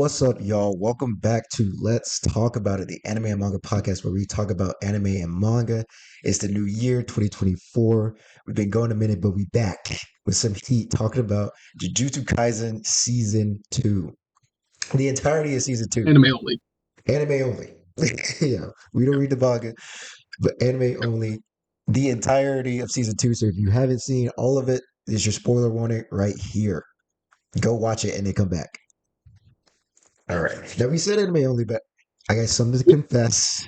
What's up, y'all? Welcome back to Let's Talk About It, the anime and manga podcast where we talk about anime and manga. It's the new year, 2024. We've been going a minute, but we back with some heat talking about Jujutsu Kaisen Season 2. The entirety of Season 2. Anime only. Anime only. Yeah, we don't read the manga, but anime only. The entirety of Season 2. So if you haven't seen all of it, there's your spoiler warning right here. Go watch it and then come back. All right. Now we said anime only, but I got something to confess.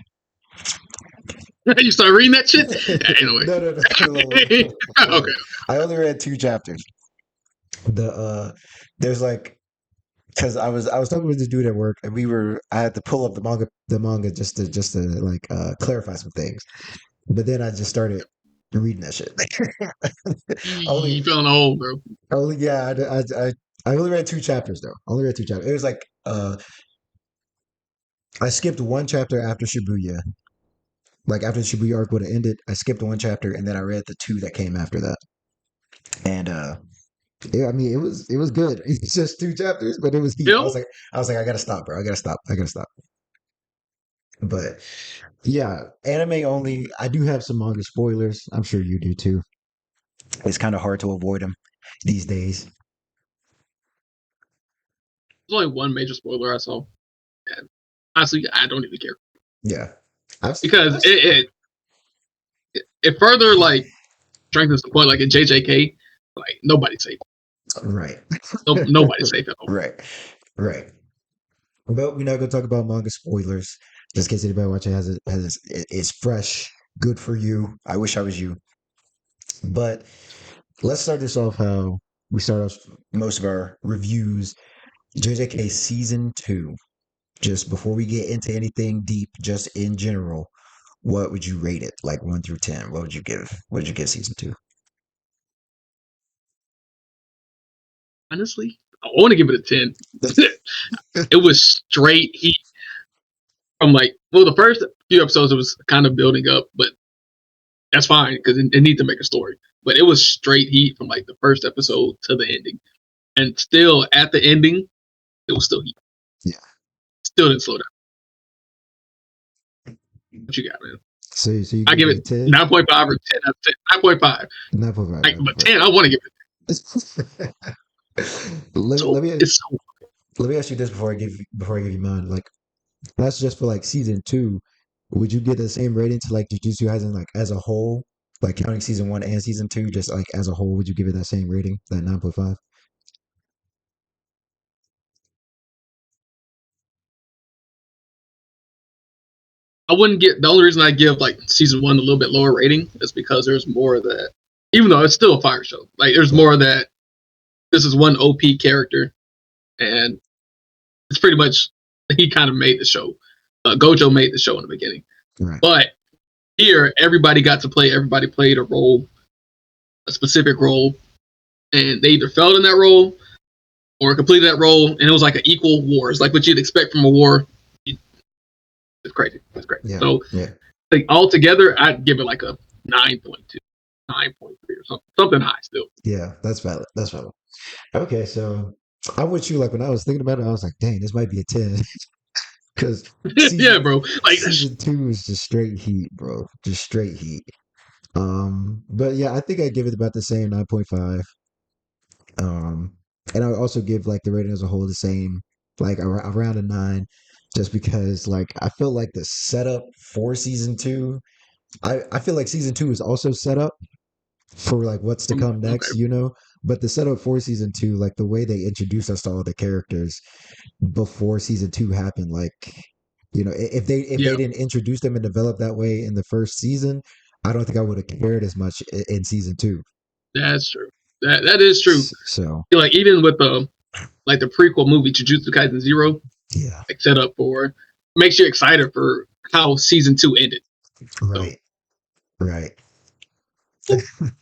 You start reading that shit? Anyway. No. Okay. I only read two chapters. There's like because I was talking with this dude at work and I had to pull up the manga just to like clarify some things. But then I just started reading that shit. You only fell in a hole, bro. only yeah, I only read two chapters though. Only read two chapters. It was like I skipped one chapter after Shibuya. Like after the Shibuya arc would have ended, I skipped one chapter and then I read the two that came after that. And yeah, I mean it was good. It's just two chapters, but it was deep. I was Bill? like I was like I gotta stop, bro. I gotta stop. But yeah, anime only. I do have some manga spoilers. I'm sure you do too. It's kind of hard to avoid them these days. There's only one major spoiler I saw. And honestly, I don't even care. Yeah, I've seen. Because it further like strengthens the point like in JJK, like nobody's safe. Right. Nobody's safe at all. Right. Right. But we're not gonna talk about manga spoilers. Just in case anybody watching it's fresh, good for you. I wish I was you. But let's start this off how we start off most of our reviews. JJK season 2. Just before we get into anything deep, just in general, what would you rate it? Like 1 through 10. What would you give? What would you give season 2? Honestly, I want to give it a 10. It was straight heat from the first few episodes it was kind of building up, but that's fine because it needs to make a story. But it was straight heat from like the first episode to the ending. And still at the ending, it was still heat. Yeah. Still didn't slow down. What you got, man? So you I give give it it 10? 9.5 or 10 out of 10. 9.5. 9.5. But 10, I want to give let, it. let me It's so let me ask you this before I give you mine. Like that's just for like season 2. Would you give the same rating to like Jujutsu Kaisen like as a whole? Like counting season 1 and season 2, just like as a whole, would you give it that same rating, that 9.5? I wouldn't get the only reason I give like season one a little bit lower rating is because there's more of that. Even though it's still a fire show, like there's more of that. This is one OP character, and it's pretty much he kind of made the show. Gojo made the show in the beginning, Right. but here everybody got to play. Everybody played a role, a specific role, and they either failed in that role or completed that role, and it was like an equal war. It's like what you'd expect from a war. It's crazy. It's great. Yeah. So Yeah. like altogether, I'd give it like a 9.2, 9.3 or something high still. Yeah, that's valid. That's valid. Okay, so I'm with you. Like when I was thinking about it, I was like, dang, this might be a 10. Because Yeah, season bro. Like season 2 is just straight heat, bro. Just straight heat. But yeah, I think I give it about the same 9.5. Um, and I would also give like the rating as a whole the same, like around a 9, just because like I feel like the setup for season 2, I feel like season 2 is also set up for like what's to come okay, next. But the setup for season 2, like the way they introduced us to all the characters before season 2 happened, like if they yeah, didn't introduce them and develop that way in the first season, I don't think I would have cared as much in season 2. that's true. That is true. So Like even with the prequel movie Jujutsu Kaisen Zero, yeah, like set up for makes you excited for how season two ended. So right, right.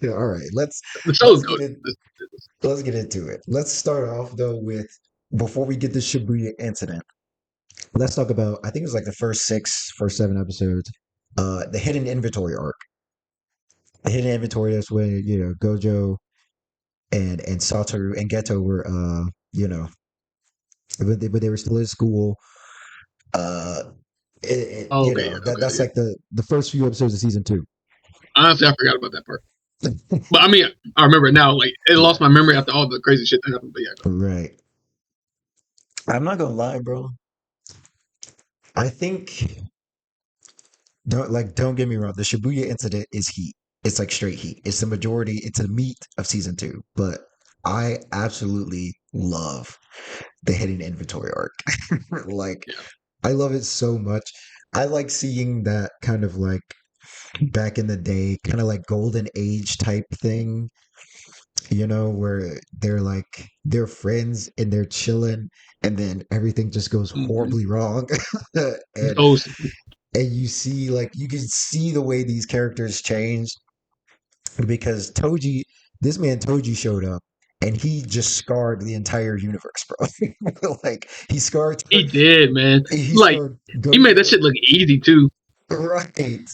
All right, let's the let's show's get good. in, let's get into it. Let's start off though with before we get the Shibuya incident. Let's talk about I think it was like the first 7 episodes. The hidden inventory arc. The hidden inventory, that's when Gojo and Satoru and Geto were you know but they were still in school. Uh, Oh, you okay, yeah, know okay, that's yeah. like the first few episodes of season two. Honestly, I forgot about that part. But I mean, I remember it now. Like it Yeah, lost my memory after all the crazy shit that happened. But yeah, right. I'm not gonna lie, bro. I think don't get me wrong. The Shibuya incident is heat. It's like straight heat. It's the majority. It's the meat of season two. But I absolutely love the hidden inventory arc. Like yeah. I love it so much. I like seeing that kind of like back in the day, kind of like golden age type thing, where they're friends and they're chilling and then everything just goes Mm-hmm. horribly wrong. and Those and you can see the way these characters changed because this man Toji showed up and he just scarred the entire universe, bro. Like he did, man. he Like scarred he made that Gojo, shit look easy too. right?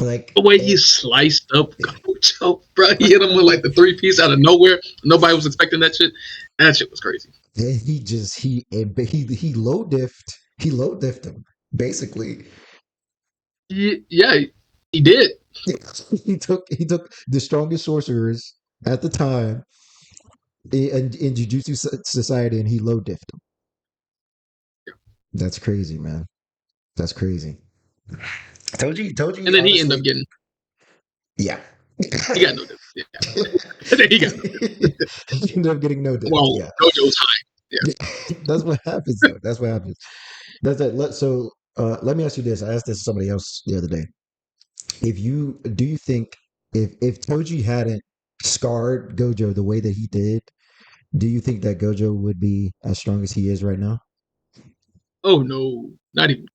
Like The way he and sliced up Gojo, bro. He hit him with like the 3 piece out of nowhere. Nobody was expecting that shit. That shit was crazy. and he just he low diffed him basically. Yeah, he did. He took the strongest sorcerers at the time in Jujutsu Society and he low diffed him. That's crazy, man. That's crazy. Toji, And then he ended honestly, up getting. yeah. He got no difference. Yeah. And then he got no difference. He ended up getting no dipped. Well, Yeah. Gojo was high. Yeah. That's what happens, though. That's what happens. That's it. Let me ask you this. I asked this to somebody else the other day. Do you think if Toji hadn't scarred Gojo the way that he did, do you think that Gojo would be as strong as he is right now? Oh no, not even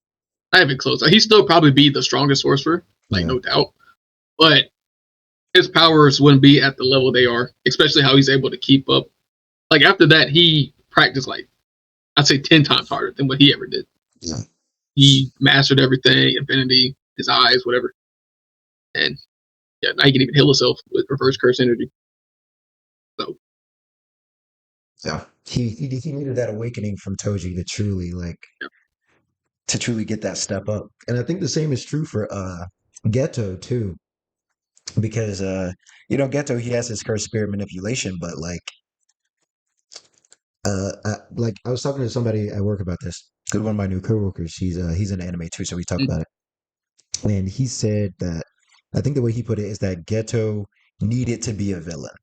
close. He'd still probably be the strongest sorcerer, like Yeah. no doubt. But his powers wouldn't be at the level they are, especially how he's able to keep up. Like after that, he practiced like I'd say 10 times harder than what he ever did. Yeah. He mastered everything, infinity, his eyes, whatever. And yeah, now he can even heal himself with reverse curse energy. So Yeah. He needed that awakening from Toji yeah. to truly get that step up. And I think the same is true for Ghetto too. Because Ghetto he has his cursed spirit manipulation, but like I was talking to somebody at work about this. Because one of my new coworkers, he's an anime too, so we talk Mhm. about it. And he said that I think the way he put it is that Ghetto needed to be a villain,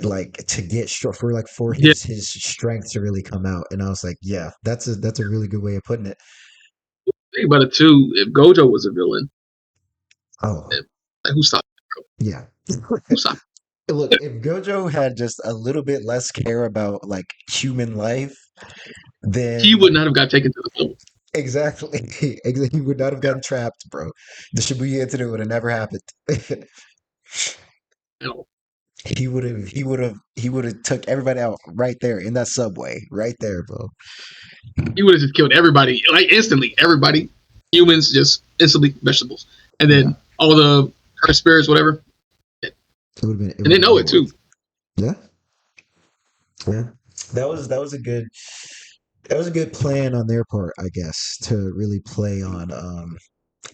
like to get for Yeah, his strength to really come out. And I was like, yeah, that's a really good way of putting it. think about it too. If Gojo was a villain, Oh, like who stopped? yeah. Who stopped? Look, if Gojo had just a little bit less care about like human life, He then would not have got taken to the level. exactly, he would not have Yeah, gotten trapped, bro. The Shibuya incident would have never happened. at all. He would have took everybody out right there in that subway, right there, bro. He would have just killed everybody, like instantly. Everybody, humans, just instantly vegetables, and Yeah, then all the cursed spirits, whatever, and it would they have been know over it with. too. Yeah, yeah. That was a good plan on their part, I guess, to really play on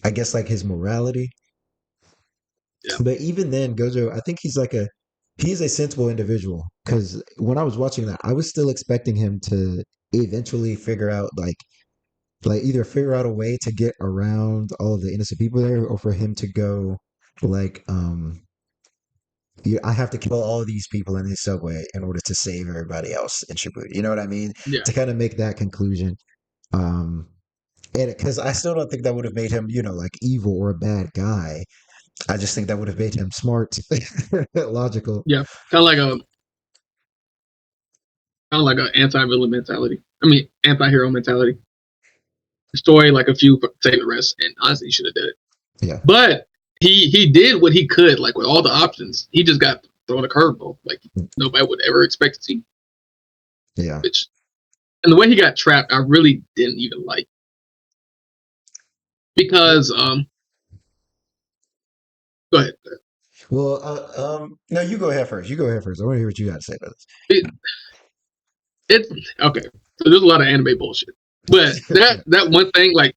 I guess like his morality. Yeah, But even then, Gojo, I think he's a sensible individual because when I was watching that, I was still expecting him to eventually figure out like either figure out a way to get around all of the innocent people there, or for him to go like I have to kill all these people in this subway in order to save everybody else in Shibuya. You know what I mean? yeah. To kind of make that conclusion. Um, and because I still don't think that would have made him, like evil or a bad guy. I just think that would have made him smart, logical. Yeah, kind of like a anti-villain mentality. I mean, anti-hero mentality. Destroy like a few, save the rest, and honestly, he should have did it. Yeah, But he did what he could, like with all the options. He just got thrown a curveball, like nobody would ever expect to see. yeah. Which and the way he got trapped, I really didn't even like because go ahead. Well, no, you go ahead first. You go ahead first. I want to hear what you got to say about this. It's okay. So there's a lot of anime bullshit, but that one thing, like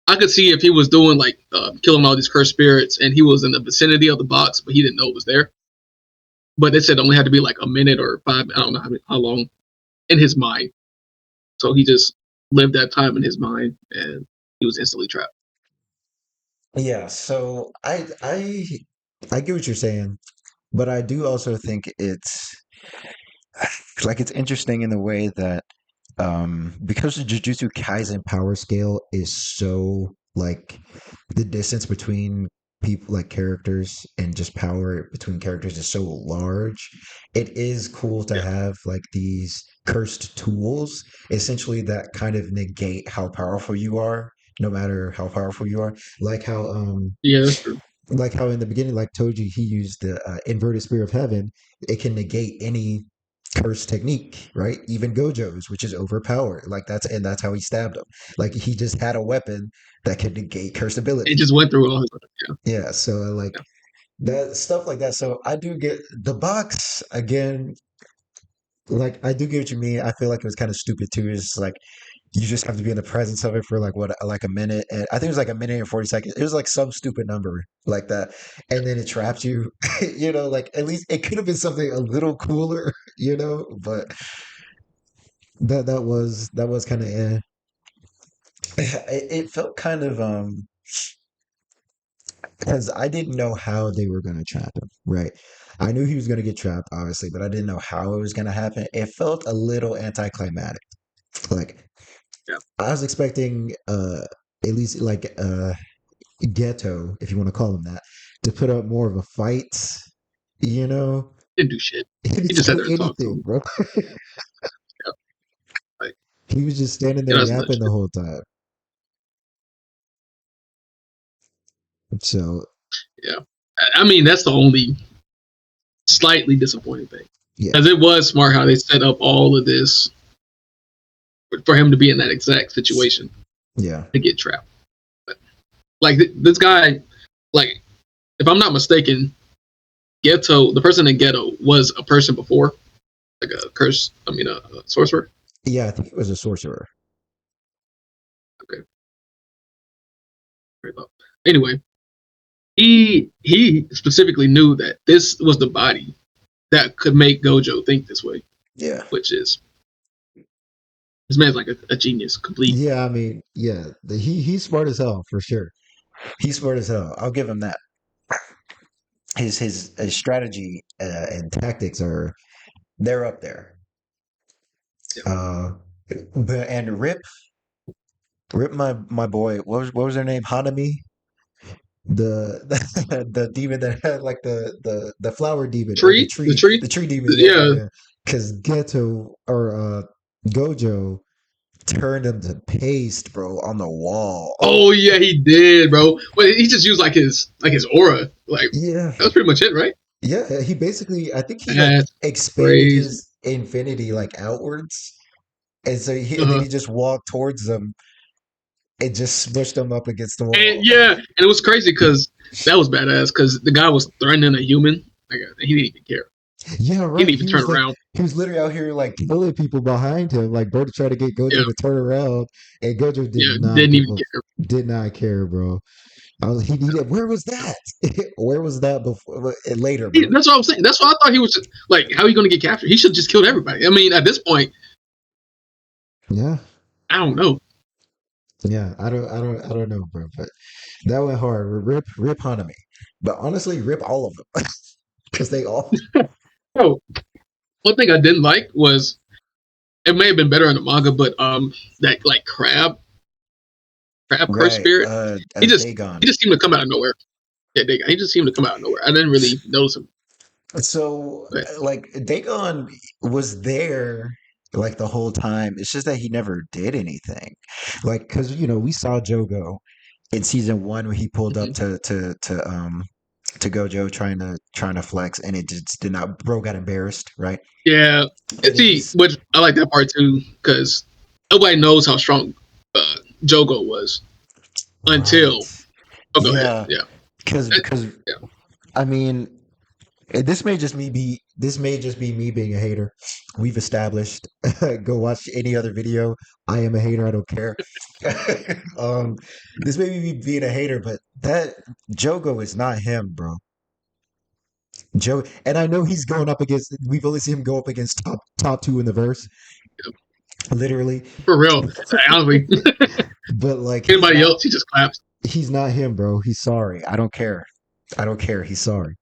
I could see if he was doing like killing all these cursed spirits, and he was in the vicinity of the box, but he didn't know it was there. But they said it only had to be like a minute or 5. I don't know how long in his mind. So he just lived that time in his mind, and he was instantly trapped. Yeah, so I get what you're saying, but I do also think it's interesting in the way that because the Jujutsu Kaisen power scale is so like the distance between people like characters and just power between characters is so large. It is cool to Yeah, have like these cursed tools essentially that kind of negate how powerful you are, no matter how powerful you are. Like how yeah, that's true. like how in the beginning, like Toji, he used the inverted spear of heaven. It can negate any curse technique, right? Even Gojo's, which is overpowered. Like that's how he stabbed him. Like he just had a weapon that could negate curse It ability. just went through all his. Yeah, Yeah, so like yeah. that stuff like that. So I do get the box again. Like I do get what you mean. I feel like it was kind of stupid too. It's like you just have to be in the presence of it for like what, like a minute, and I think it was like a minute and 40 seconds. It was like some stupid number like that, and then it trapped you. Like at least it could have been something a little cooler, but that was kind of it felt kind of because I didn't know how they were going to trap him, right? I knew he was going to get trapped, obviously, but I didn't know how it was going to happen. It felt a little anticlimactic. Like Yeah. I was expecting, at least like Ghetto, if you want to call him that, to put up more of a fight. You know, Didn't do shit. he He didn't just sat do there and talked to anything, him. bro. Yeah, like He was just standing yeah, there that's nut yapping the shit. whole time. So Yeah, I mean that's the only slightly disappointing thing yeah, because it was smart how they set up all of this for him to be in that exact situation yeah, to get trapped. But, like this guy, like if I'm not mistaken, Ghetto, the person in Ghetto was a person before, like a curse. I mean, a sorcerer. yeah. I think he was a sorcerer. Okay, very low. Anyway, he specifically knew that this was the body that could make Gojo think this way, Yeah, which is this man's like a genius, complete. yeah. I mean, yeah. He's smart as hell for sure. He's smart as hell. I'll give him that. His strategy and tactics they're up there. Yeah. Uh, but and Rip, my boy. What was their name? Hanami, the the demon that had like the flower demon or the Tree, the tree tree, the tree demon. Yeah, yeah. yeah. Because Geto or Gojo turned him to paste, bro, on the wall. Oh Oh yeah, he did, bro. But he just used like his aura. Like yeah, that was pretty much it, right? yeah. He basically, I think he like That's expanded crazy. his infinity like outwards, and so and then Uh-huh. he just walked towards them and just smushed them up against the And wall. yeah, and it was crazy because that was badass because the guy was threatening a human. Like he didn't even care. Yeah, He right. didn't even turn around. He was literally out here like killing people behind him, like bro, to try to get Gojo Yeah, to turn around, and Gojo did yeah, not didn't give even a care. did not care, bro. He needed. Where was that? Where was that before? Later, bro. That's what I was saying. That's why I thought he was just, like, how are you going to get captured? He should have just killed everybody. I mean, at this point, Yeah, I don't know. yeah. I don't know, bro. But that went hard. Rip Hanami, but honestly, rip all of them because they all Oh, one thing I didn't like was it may have been better in the manga, but that like crab curse right. spirit, he just Dagon. he just seemed to come out of nowhere. Yeah, he just seemed to come out of nowhere. I didn't really notice him. So, But like, Dagon was there like the whole time. It's just that he never did anything. Like, because we saw Jogo in season one when he pulled up mhm. to Gojo trying to flex, and it just did not. Bro got embarrassed, right? Yeah, And and see, he's which I like that part too because nobody knows how strong uh, Jogo was right. until. Oh, go ahead. Yeah, Yeah, because Uh, because yeah, I mean. And this may just be me being a hater. We've established. Go watch any other video. I am a hater. I don't care. um, this may be me being a hater, but that Jogo is not him, bro. Joe, and I know he's going up against. We've only seen him go up against top two in the verse, literally. For real. Honestly, But like, anybody else, he just claps. he's not him, bro. He's sorry. I don't care. I don't care. He's sorry.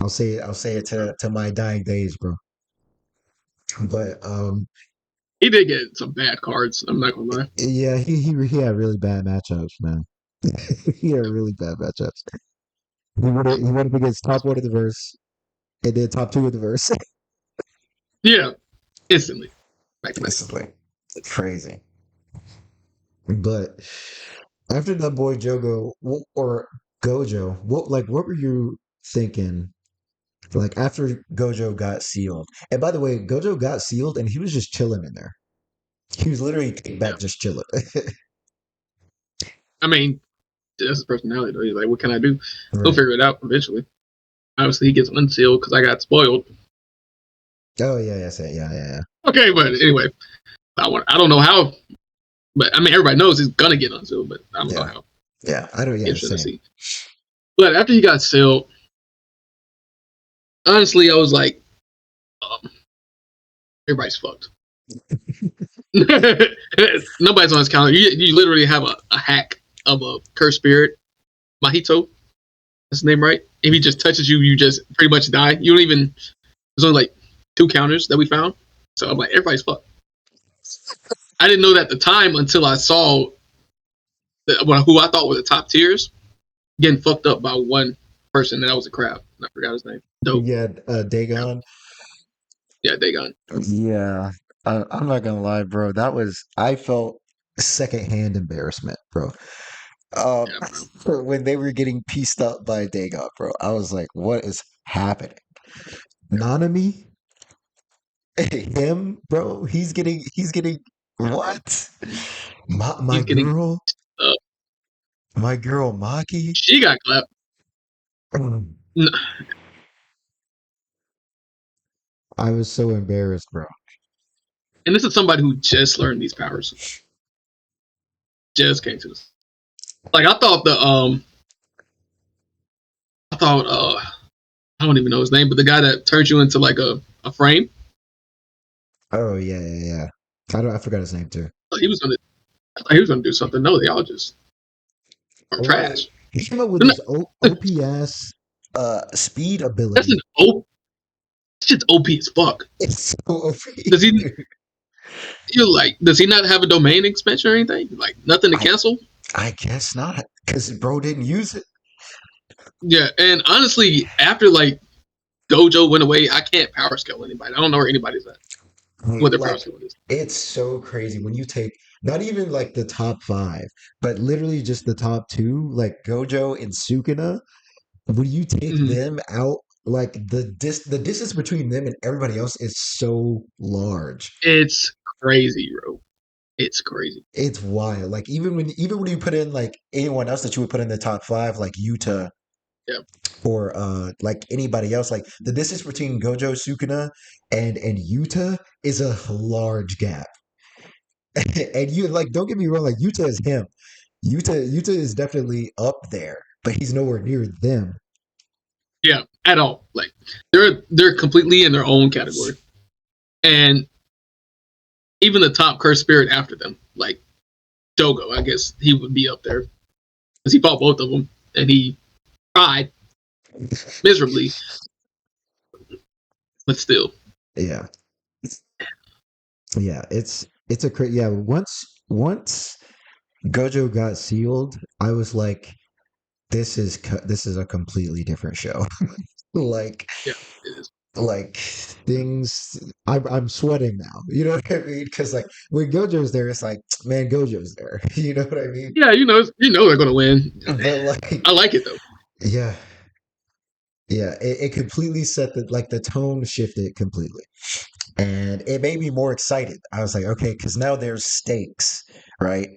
I'll say it to my dying days, bro. But He did get some bad cards. I'm not gonna lie. yeah, he had really bad matchups, man. He had really bad matchups. He went up against top one of the verse and then top two of the verse. Yeah, instantly. Back to back. Basically, crazy. But after that boy Jogo or Gojo, what were you thinking? Like after Gojo got sealed, and by the way, Gojo got sealed, and he was just chilling in there. He was literally Yeah. back just chilling. I mean, that's his personality, though. He's like, what can I do? He'll Right. figure it out eventually. Obviously, he gets unsealed because I got spoiled. Oh yeah, yes, yeah. Okay, but anyway, I don't know how, but I mean, everybody knows he's gonna get unsealed, but I don't know Yeah, how. yeah. I don't. Yeah, Interesting to same. see. But after he got sealed, honestly, I was like, um, everybody's fucked. Nobody's on his calendar. You literally have a hack of a cursed spirit, Mahito. That's his name, right? If he just touches you, you just pretty much die. You don't even. There's only like 2 counters that we found, so I'm like, everybody's fucked. I didn't know that at the time until I saw who I thought were the top tiers getting fucked up by one person, and that was a crab. I forgot his name. Dope. Yeah, Yeah, Dagon. yeah, Dagon. Yeah, I'm not gonna lie, bro. That was I felt secondhand embarrassment, bro. Um, Yeah, bro. when they were getting pieced up by Dagon, bro, I was like, "What is happening?" Nanami, him, bro. He's getting what? He's getting. Uh, My girl, Maki. she got clapped. I was so embarrassed, bro. And this is somebody who just learned these powers. Just came to this. Like I thought I thought I don't even know his name, but the guy that turns you into like a frame, Oh yeah. I forgot his name too. he was gonna I thought he was gonna do something. No, they all just are Well, trash. he came up with They're not, this OPS speed that's an ability. O shit's OP as fuck. It's so OP. Does he does he not have a domain expansion or anything? Like nothing to I cancel? I guess not, because bro didn't use it. Yeah, and honestly, after like Gojo went away, I can't power scale anybody. I don't know where anybody's at. What their power Like scale is. it's so crazy when you take not even like the top five, but literally just the top two, like Gojo and Sukuna. When you take Mm-hmm. them out, like the distance between them and everybody else is so large. It's crazy, bro. It's crazy. It's wild. Like even when you put in like anyone else that you would put in the top five, like Yuta Yeah. or like anybody else, like the distance between Gojo Sukuna and Yuta is a large gap. And you like don't get me wrong, like Yuta is him. Yuta is definitely up there, but he's nowhere near them. Yeah, at all. Like they're completely in their own category. And even the top cursed spirit after them, like Dogo, I guess he would be up there. Because he fought both of them and he tried miserably, but still. Yeah. Yeah, it's a yeah, once Gojo got sealed, I was like this is a completely different show. like Yeah, it is. like things I'm sweating now. You know what I mean? Cuz like when Gojo's there it's like man Gojo's there. You know what I mean? Yeah, you know they're gonna win. But like I like it though. yeah. Yeah, it completely set the tone shifted completely. And it made me more excited. I was like, okay, cuz now there's stakes, right?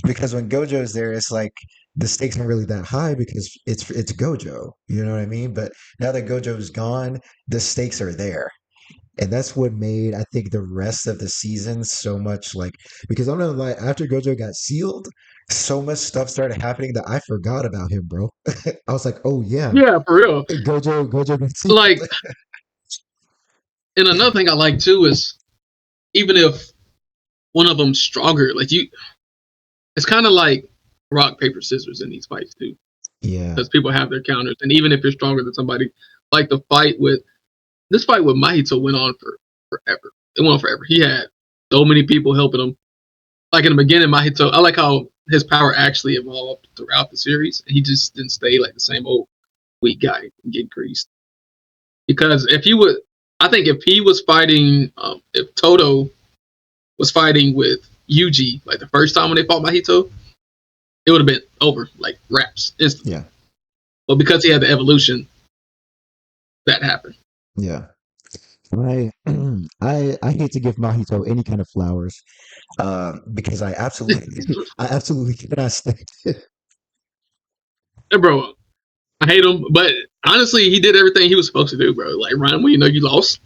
Because when Gojo's there, it's like the stakes aren't really that high because it's Gojo. You know what I mean? But now that Gojo's gone, the stakes are there. And that's what made I think the rest of the season so much like because I'm not like after Gojo got sealed, so much stuff started happening that I forgot about him, bro. I was like, oh yeah, Yeah, for real. Gojo got sealed. Like, and another thing I like too is even if one of them's stronger, like it's kind of like rock paper scissors in these fights too, Yeah, because people have their counters, and even if you're stronger than somebody, like the fight with this fight with Mahito went on for forever. It went on forever. He had so many people helping him. Like in the beginning, Mahito, I like how his power actually evolved throughout the series. He just didn't stay like the same old weak guy and get increased. Because if he would, I think if he was fighting, if Toto was fighting with Yuji like the first time when they fought Mahito, it would have been over like wraps instantly. yeah, But because he had the evolution, that happened. yeah. I I hate to give Mahito any kind of flowers, because I absolutely cannot stand it. And bro, I hate him, but honestly, he did everything he was supposed to do, bro. Like Ryan, when you know you lost,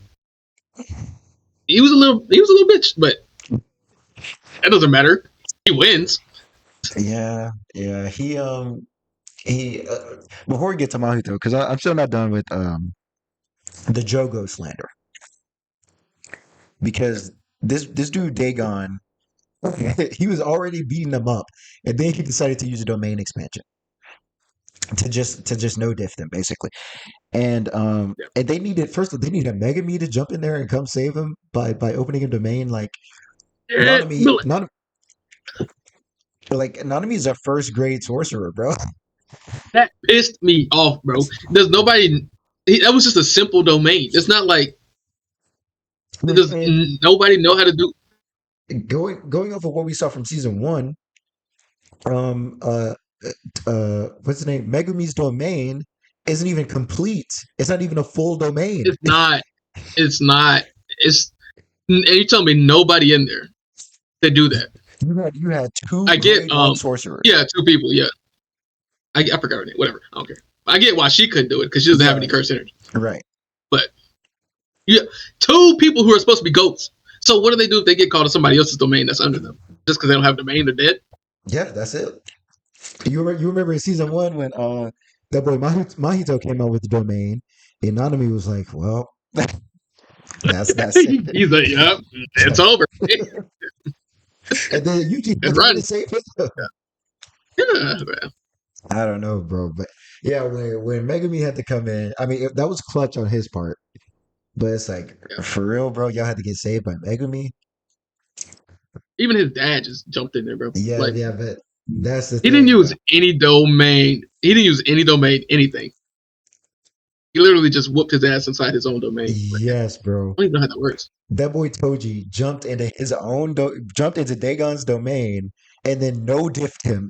he was a little bitch, but that doesn't matter. He wins. Yeah, yeah. He before we get to Mahito, because I'm still not done with the Jogo slander because this dude Dagon he was already beating them up, and then he decided to use a domain expansion to just no diff them basically. Yeah, And they needed first they needed Megami to jump in there and come save him by opening a domain like Nanami but Nan like Nanami is a first grade sorcerer, bro. that pissed me off, bro. There's nobody. That was just a simple domain. It's not like does And nobody know how to do. going off of what we saw from season one, um uh what's the name? Megumi's domain isn't even complete. It's not even a full domain. It's not. It's not. It's. And you tell me nobody in there to do that. You had two I get grade one sorcerers. yeah, two people, yeah. I forgot her name, whatever. I don't care. I get why she couldn't do it because she doesn't have Yeah, any curse energy. right. But yeah, two people who are supposed to be goats. So what do they do if they get called to somebody else's domain that's under them? Just because they don't have a domain, they're dead. Yeah, that's it. You remember in season one when that boy Mahito came out with the domain, and Nanami was like, "Well, that's it." He's like, yep, it's over. And then Yuji had And to come in run. and save him. Yeah, man. I don't know, bro, but yeah, when Megami had to come in, I mean that was clutch on his part, but it's like Yeah. for real, bro, y'all had to get saved by Megami. Even his dad just jumped in there, bro. Yeah, Like yeah, but that's the he didn't thing, bro. use any domain. He didn't use any domain, anything. He literally just whooped his ass inside his own domain. Like, I Yes, bro. don't even know how that works. That boy Toji jumped into Dagon's domain and then no diffed him.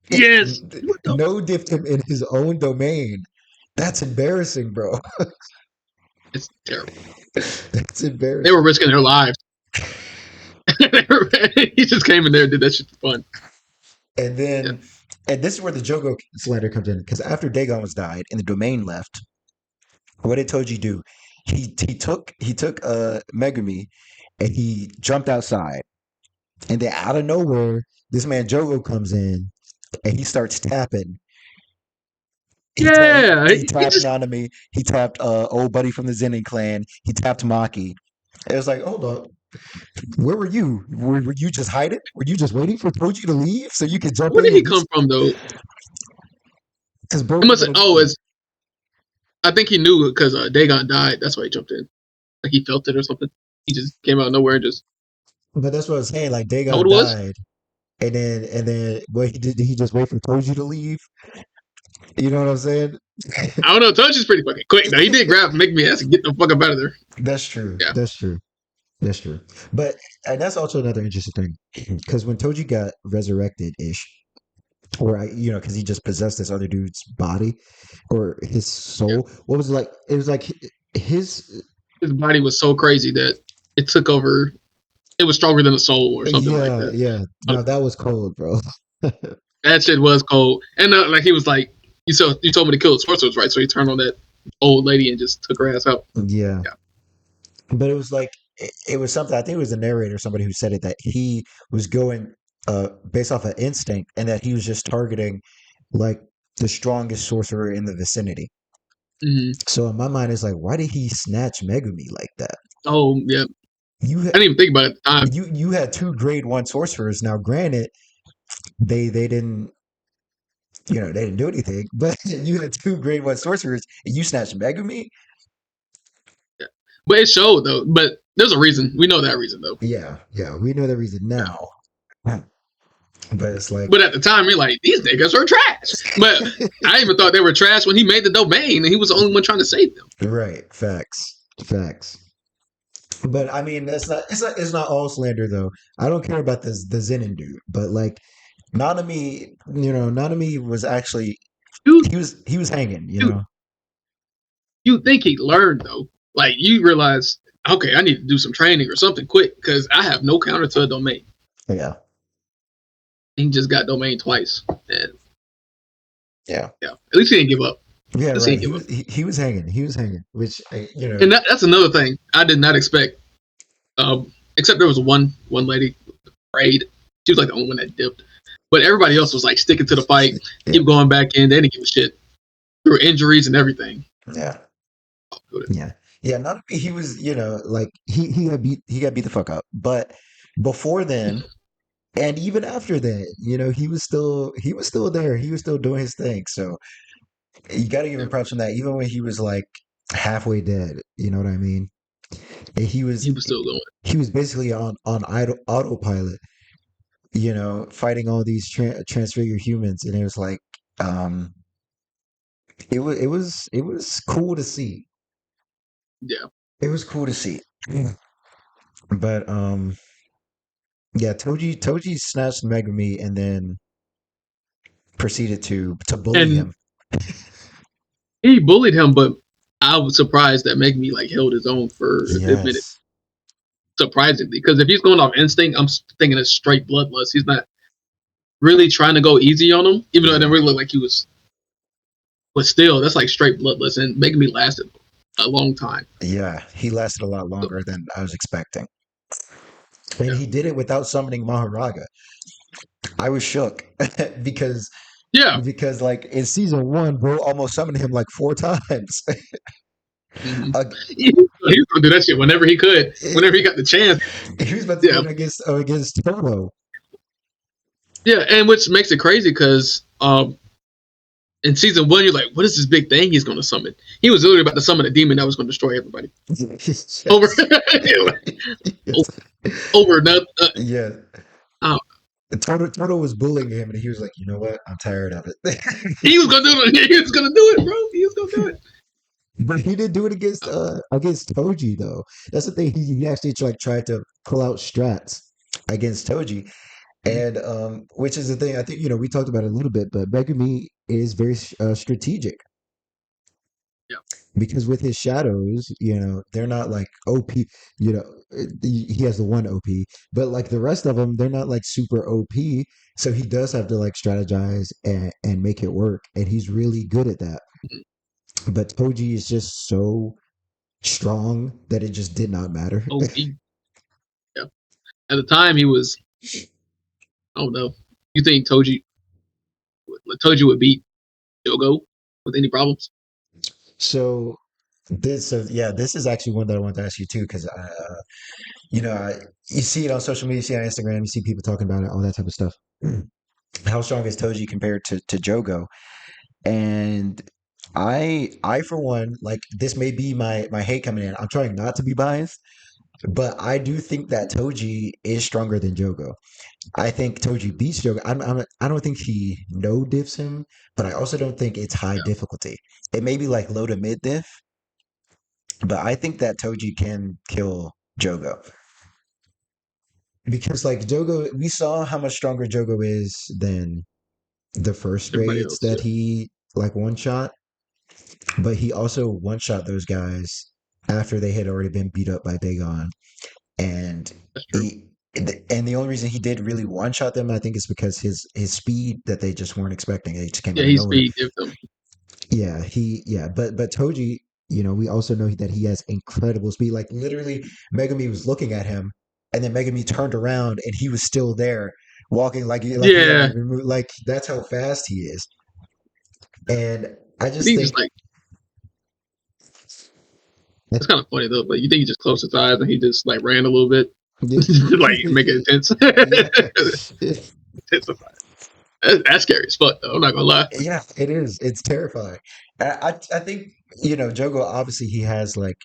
Yes. What the No diffed him in his own domain. That's embarrassing, bro. It's terrible. That's They were embarrassing. risking their lives. He just came in there and did that shit for fun. And Yeah. then, and this is where the Jogo slander comes in because after Dagon was died and the domain left, what did Toji do? He took Megumi and he jumped outside, and then out of nowhere, this man Jogo comes in and he starts tapping. Yeah. He He tapped just Nanami. He tapped old buddy from the Zenin clan. He tapped Maki. It was like, hold up, where were you? Were you just hiding? Were you just waiting for Toji to leave so you could jump where in did he and do? come from though? Because bro It didn't must want have, to oh, leave. it's I think he knew because Dagon died. That's why he jumped in. Like he felt it or something. He just came out of nowhere and just But that's what I was saying. Like how Dagon it was. died, and then what he did he just wait for Toji to leave? You know what I'm saying? I don't know. Touch is pretty fucking quick. Now he did grab make me ask and get the fuck up out of there. That's true. Yeah. That's true. That's true. But and that's also another interesting thing because when Toji got resurrected ish, or because he just possessed this other dude's body or his Yeah. soul. What was it like? It was like his. His body was so crazy that it took over. it was stronger than a soul or something like Yeah, that. yeah. No, that was cold, bro. That shit was cold. And like he was like, you told me to kill the sorcerers, right? So he turned on that old lady and just took her ass out. Yeah. Yeah. But it was like it was something. I think it was the narrator, somebody who said it, that he was going based off of instinct, and that he was just targeting like the strongest sorcerer in the vicinity. Mm-hmm. So in my mind, it's like, why did he snatch Megumi like that? Oh yeah. You I didn't even think about it at the time. you had two grade one sorcerers. Now, granted, they didn't, they didn't do anything, but you had two grade one sorcerers, and you snatched Megumi. Yeah. But it showed though. But there's a reason. We know that reason though. Yeah, yeah, we know the reason Yeah. now, but it's like, But at the time, you're like, these niggas are trash. But I even thought they were trash when he made the domain, and he was the only one trying to save them. right, facts, facts. But I mean, it's not all slander though. I don't care about this the Zenin dude, but like Nanami, Nanami was actually You he was hanging, you you think he learned though? Like you realize, okay, I need to do some training or something quick because I have no counter to a domain. Yeah, He just got domain twice, and yeah, yeah, at least he didn't give up. yeah. At least he Right. didn't He give up. was he was hanging. He was hanging, which And that's another thing I did not expect. Except there was one lady afraid. She was like the only one that dipped, but everybody else was like sticking to the fight, yeah, keep going back in. They didn't give a shit through injuries and everything. yeah, yeah, yeah. Not he was, like he got beat the fuck up, but before then. And even after that, he was still there. He was still doing his thing. So you got to give him Yeah, props on that. Even when he was like halfway dead, you know what I mean? And he he was was still going. he was basically on autopilot, fighting all these transfigured humans, and it was like, um, it was cool to see. Yeah, It was cool to see. But yeah, Toji snatched Megumi and then proceeded to bully and him. he bullied him, but I was surprised that Megumi like held his own for a good minute. Yes. Surprisingly, because if he's going off instinct, I'm thinking it's straight bloodlust. He's not really trying to go easy on him, even though it didn't really look like he was. But still, that's like straight bloodlust, and Megumi lasted a long time. Yeah, he lasted a lot So, longer than I was expecting. And yeah, he did it without summoning Maharaga. I was shook because yeah. because like in season one, bro almost summoned him like four times. Mm-hmm. Uh, He was gonna do that shit whenever he could, whenever he got the chance. he was about to do Yeah, it against Toto. yeah, and which makes it crazy because in season one, you're like, what is this big thing he's going to summon? He was literally about to summon a demon that was going to destroy everybody. Yes. Over, Yes. over nothing. Yeah. Uh, Toto was bullying him, and he was like, "You know what? I'm tired of it." he was going to do it. He was going to do it, bro. He was going to do it. But he didn't do it against Toji though. That's the thing. He actually tried to pull out strats against Toji, and which is the thing. I think we talked about it a little bit, but Megumi is very strategic Yeah. because with his shadows, they're not like OP. He has the one OP, but like the rest of them, they're not like super OP. So he does have to like strategize and make it work, and he's really good at that. But Toji is just so strong that it just did not matter. OP. Yeah. At the time, he was. I don't know. You think Toji would beat Jogo with any problems? So this is actually one that I want to ask you too, because you see it on social media, you see it on Instagram, you see people talking about it, all that type of stuff. How strong is Toji compared to Jogo? And I for one, like this may be my hate coming in. I'm trying not to be biased, but I do think that Toji is stronger than Jogo. I think Toji beats Jogo. I don't think he no diffs him, but I also don't think it's high Yeah. difficulty. It may be like low to mid diff, but I think that Toji can kill Jogo because like Jogo, we saw how much stronger Jogo is than the first Everybody grades else. that Yeah. he like one shot, but he also one shot those guys after they had already been beat up by Dagon. and That's true. he and the only reason he did really one shot them, I think, is because his speed that they just weren't expecting. It just came Yeah, out of he's nowhere. speed give them. But Toji, we also know that he has incredible speed. Like literally, Megami was looking at him, and then Megami turned around, and he was still there, walking like he hadn't Yeah, even moved. Like that's how fast he is. And I I just think just think, like it's kind of funny though. But you think he just closed his eyes and he just like ran a little bit, like make it intense. yeah, Intensified. That's scary as fuck though. I'm not gonna lie. yeah, it is. It's terrifying. I think Jogo obviously he has like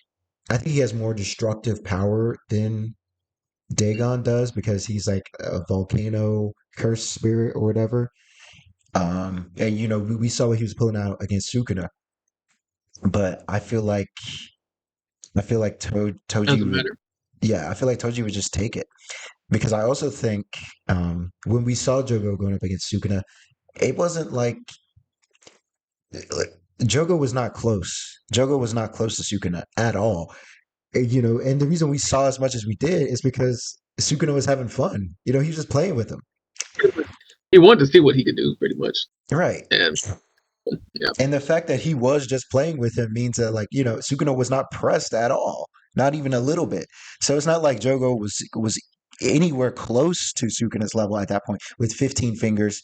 I think he has more destructive power than Dagon does because he's like a volcano cursed spirit or whatever. And we saw what he was pulling out against Sukuna, but I feel like Toji Doesn't would, matter. yeah, I feel like Toji would just take it because I also think when we saw Jogo going up against Sukuna, it wasn't like Jogo was not close. Jogo was not close to Sukuna at all. And the reason we saw as much as we did is because Sukuna was having fun. He was just playing with him. He wanted to see what he could do, pretty much. Right. And yeah, And the fact that he was just playing with him means that, like, Sukuna was not pressed at all, not even a little bit. So it's not like Jogo was anywhere close to Sukuna's level at that point with 15 fingers,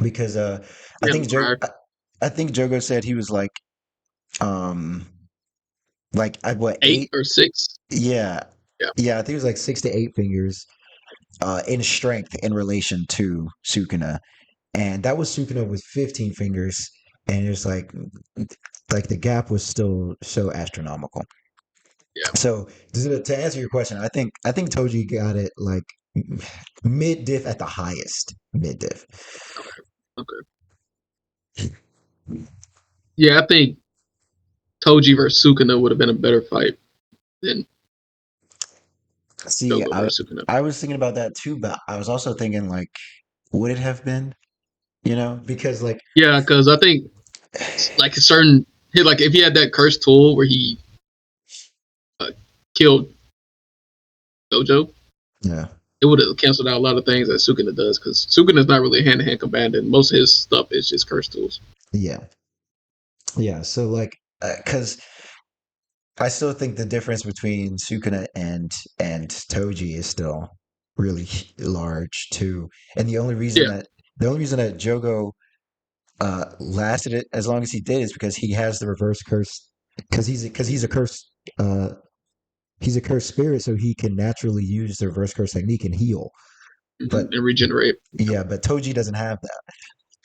because I he had think him prior I think Jogo said he was um like at what, 8 or 6. yeah, Yeah, yeah, I think it was like 6 to 8 fingers in strength in relation to Sukuna, and that was Sukuna with 15 fingers, and it's like the gap was still so astronomical. yeah. So to answer your question, I think Toji got it like mid diff at the highest mid diff. Okay, okay. Yeah, I think Toji versus Sukuna would have been a better fight than See, Jogo I versus Sukuna. I was thinking about that too, but I was also thinking like, would it have been? Because like, Yeah, because I think like a certain like if he had that cursed tool where he uh, killed Gojo, yeah, it would have canceled out a lot of things that Sukuna does. Because Sukuna is not really a hand-to-hand combatant. Most of his stuff is just cursed tools. yeah, yeah. So like, because I still think the difference between Sukuna and Toji is still really large too, and Yeah, the only reason that Jogo lasted it as long as he did is because he has the reverse curse, because he's a cursed uh he's a cursed spirit, so he can naturally use the reverse curse technique and heal. But and regenerate. yeah, but Toji doesn't have that.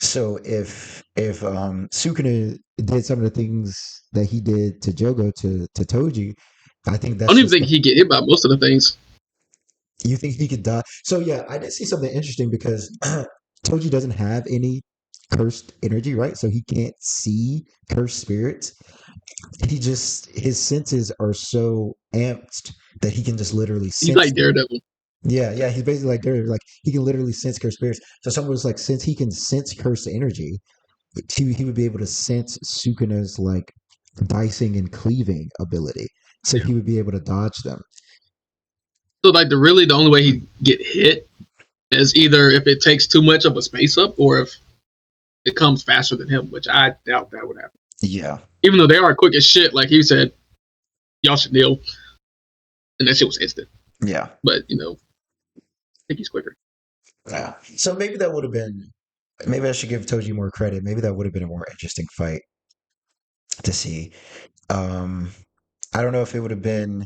So if Sukuna did some of the things that he did to Jogo to Toji, I think I that's don't even just think he get hit by most of the things. you think he could die. So yeah, I did see something interesting because Toji doesn't have any cursed energy, right? So he can't see cursed spirits. His senses are so amped that he can just literally He's sense like them. Daredevil. Yeah, he's basically like there, like he can literally sense cursed spirits. So someone was like, since he can sense cursed energy, he would be able to sense Sukuna's like dicing and cleaving ability. So Yeah. he would be able to dodge them. So like the only way he get hit is either if it takes too much of a space up or if it comes faster than him, which I doubt that would happen. Yeah, Even though they are quick as shit, like he said, y'all should kneel, and that shit was instant. yeah, But I think he's quicker. yeah. So maybe that would have been. Maybe I should give Toji more credit. Maybe that would have been a more interesting fight to see. Um, I don't know if it would have been.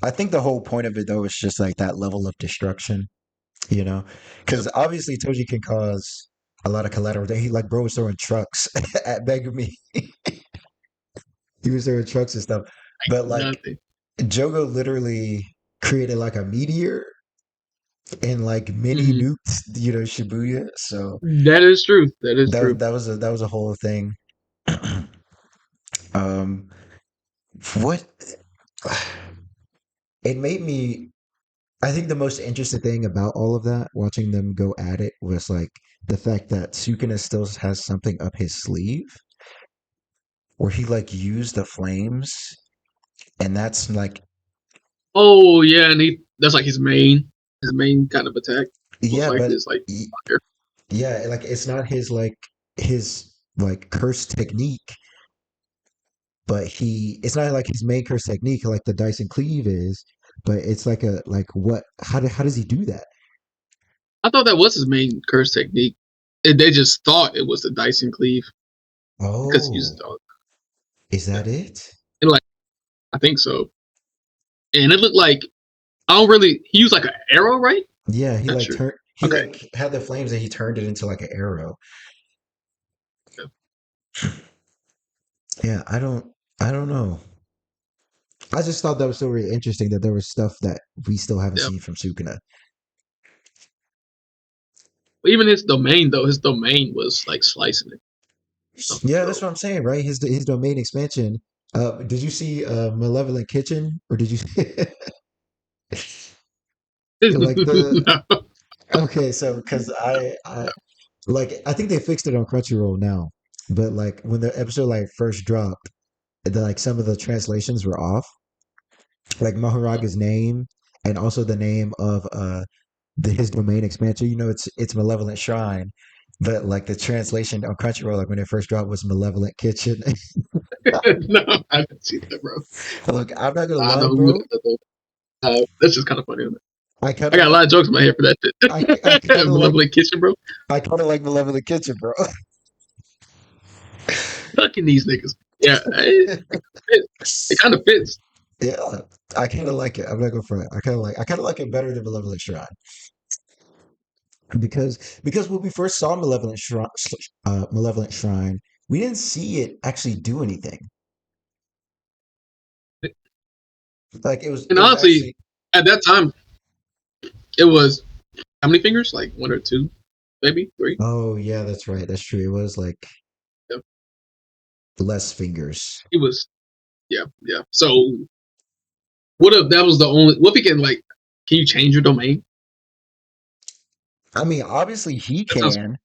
I think the whole point of it though is just like that level of destruction, you know, Yep. because obviously Toji can cause a lot of collateral. He like bro was throwing trucks at Megami. He was throwing trucks and stuff, but like Nothing. Jogo literally created like a meteor and like mini Mm-hmm. nuked, Shibuya. So That is true. That is true. that was a whole thing. um, what it made me I think the most interesting thing about all of that, watching them go at it, was like the fact that Sukuna still has something up his sleeve where he like used the flames, and that's like Oh yeah, and that's like his main kind of attack. Most Yeah, likely but is like y- fire. yeah, like it's not his like curse technique, but it's not like his main curse technique like the Dyson cleave is, but it's like a like what how does he do that? I thought that was his main curse technique. They just thought it was the Dyson cleave because he used Oh, dog. is Yeah. that it? And like I think so. And it looked like I don't really. He used like an arrow, right? Yeah, Not sure. he Okay. like had the flames and he turned it into like an arrow. Yeah. Yeah, I don't know. I just thought that was so really interesting that there was stuff that we still haven't Yeah. seen from Sukuna. But even his domain though, his domain was like slicing it. Yeah, that's So what I'm saying, right? His domain expansion. Did you see Malevolent Kitchen, or did you like the? no. Okay, so because I like I think they fixed it on Crunchyroll now, but like when the episode like first dropped, like some of the translations were off, like Maharaga's name and also the name of his domain expansion. You know, it's Malevolent Shrine, but like the translation on Crunchyroll, like when it first dropped, was Malevolent Kitchen. no, I haven't seen that, bro. Look, I'm not gonna I lie, know who bro. that is. That's just kind of funny. I kind I of got a like lot of jokes in my head for that I kind shit. of like Malevolent Kitchen, bro. I kind of like Malevolent Kitchen, bro. Fucking these niggas. Yeah, it kind of fits. Yeah, I kind of like it. I'm not gonna front. I kind of like it better than Malevolent Shrine because when we first saw Malevolent Shrine, we didn't see it actually do anything. Like And it was honestly, actually. at that time, it was how many fingers? Like one or two, maybe three. Oh yeah, that's right. That's true. It was like Yeah, less fingers. he was. Yeah, yeah. So what if that was the only? What if he can like? Can you change your domain? I mean, obviously he That sounds. can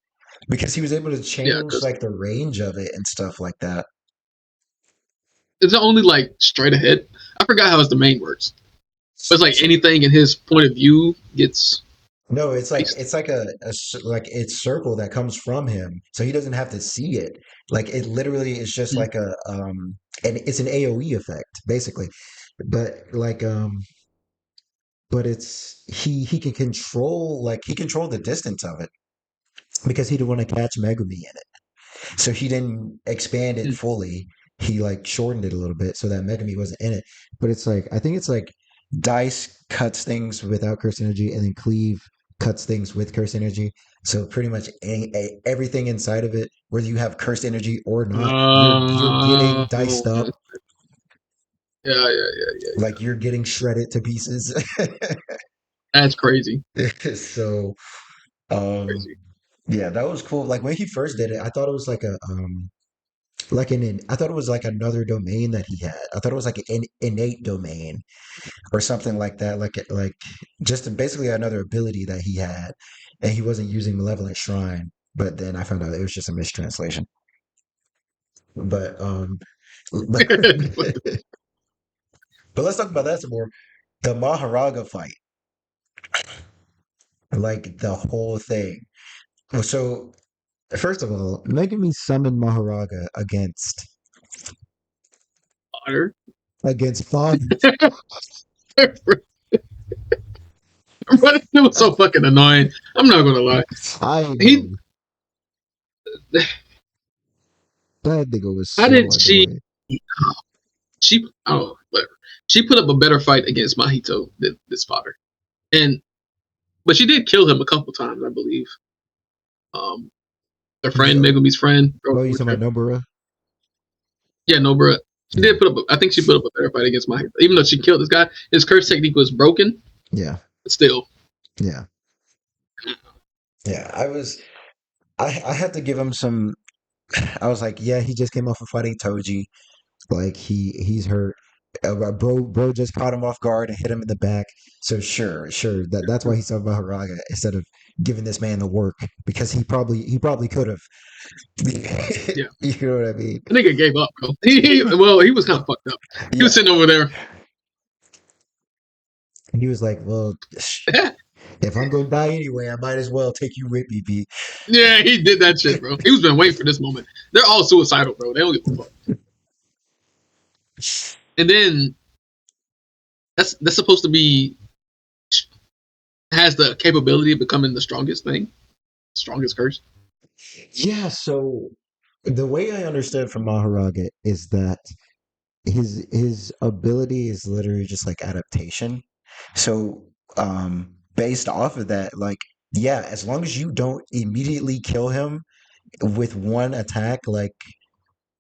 because he was able to Yeah, change because like the range of it and stuff like that. is it only like straight ahead? I forgot how his domain works. But it's like So, anything in his point of view gets no, placed. it's like like it's circle that comes from him, so he doesn't have to see it. Like it literally is just Mm. like and it's an AOE effect basically, but like but it's he can control like he controlled the distance of it because he didn't want to catch Megumi in it, so he didn't expand it Mm. fully. He like shortened it a little bit so that Megumi wasn't in it. But it's like I think it's like Dice cuts things without curse energy, and then Cleave cuts things with curse energy. So pretty much everything inside of it, whether you have cursed energy or not, you're getting diced Oh, up, yeah, yeah, yeah, yeah, yeah. like you're getting shredded to pieces. That's crazy. So um Crazy. yeah, that was cool. Like when he first did it, I thought it was like a like I thought it was like another domain that he had. I thought it was like an innate domain or something like that, like just basically another ability that he had, and he wasn't using Malevolent Shrine. But then I found out it was just a mistranslation. But but, What but let's talk about that some more. The Maharaga fight, like the whole thing. So first of all, Megami summoned Maharaga Otter. against Fog. But it was so fucking annoying. I'm not gonna lie. I He, know that nigga was how so did she? annoying. She, oh, whatever. She put up a better fight against Mahito than this father, and but she did kill him a couple times, I believe. Um, their friend, Yeah. Megumi's friend, Oh, or you talking whichever. about Nobara? Yeah, no, bro. She Yeah. did put up. I think she put up a better fight against Mahito, even though she killed this guy. His curse technique was broken, Yeah. but still. Yeah. Yeah. I had to give him some. I was like, yeah, he just came off of fighting Toji. Like he's hurt. Bro just caught him off guard and hit him in the back. So sure. That's why he saw Maharaga instead of giving this man the work because he probably could have. Yeah, You know what I mean? the nigga gave up, bro. Well, he was kind of fucked up. He was Yeah. sitting over there. And he was like, "Well, if I'm gonna die anyway, I might as well take you with me, B." Yeah, he did that shit, bro. He was been waiting for this moment. They're all suicidal, bro. They don't give a fuck. And then that's supposed to be has the capability of becoming the strongest thing, strongest curse. Yeah. So the way I understand from Maharaga is that his ability is literally just like adaptation. So based off of that, like yeah, as long as you don't immediately kill him with one attack, like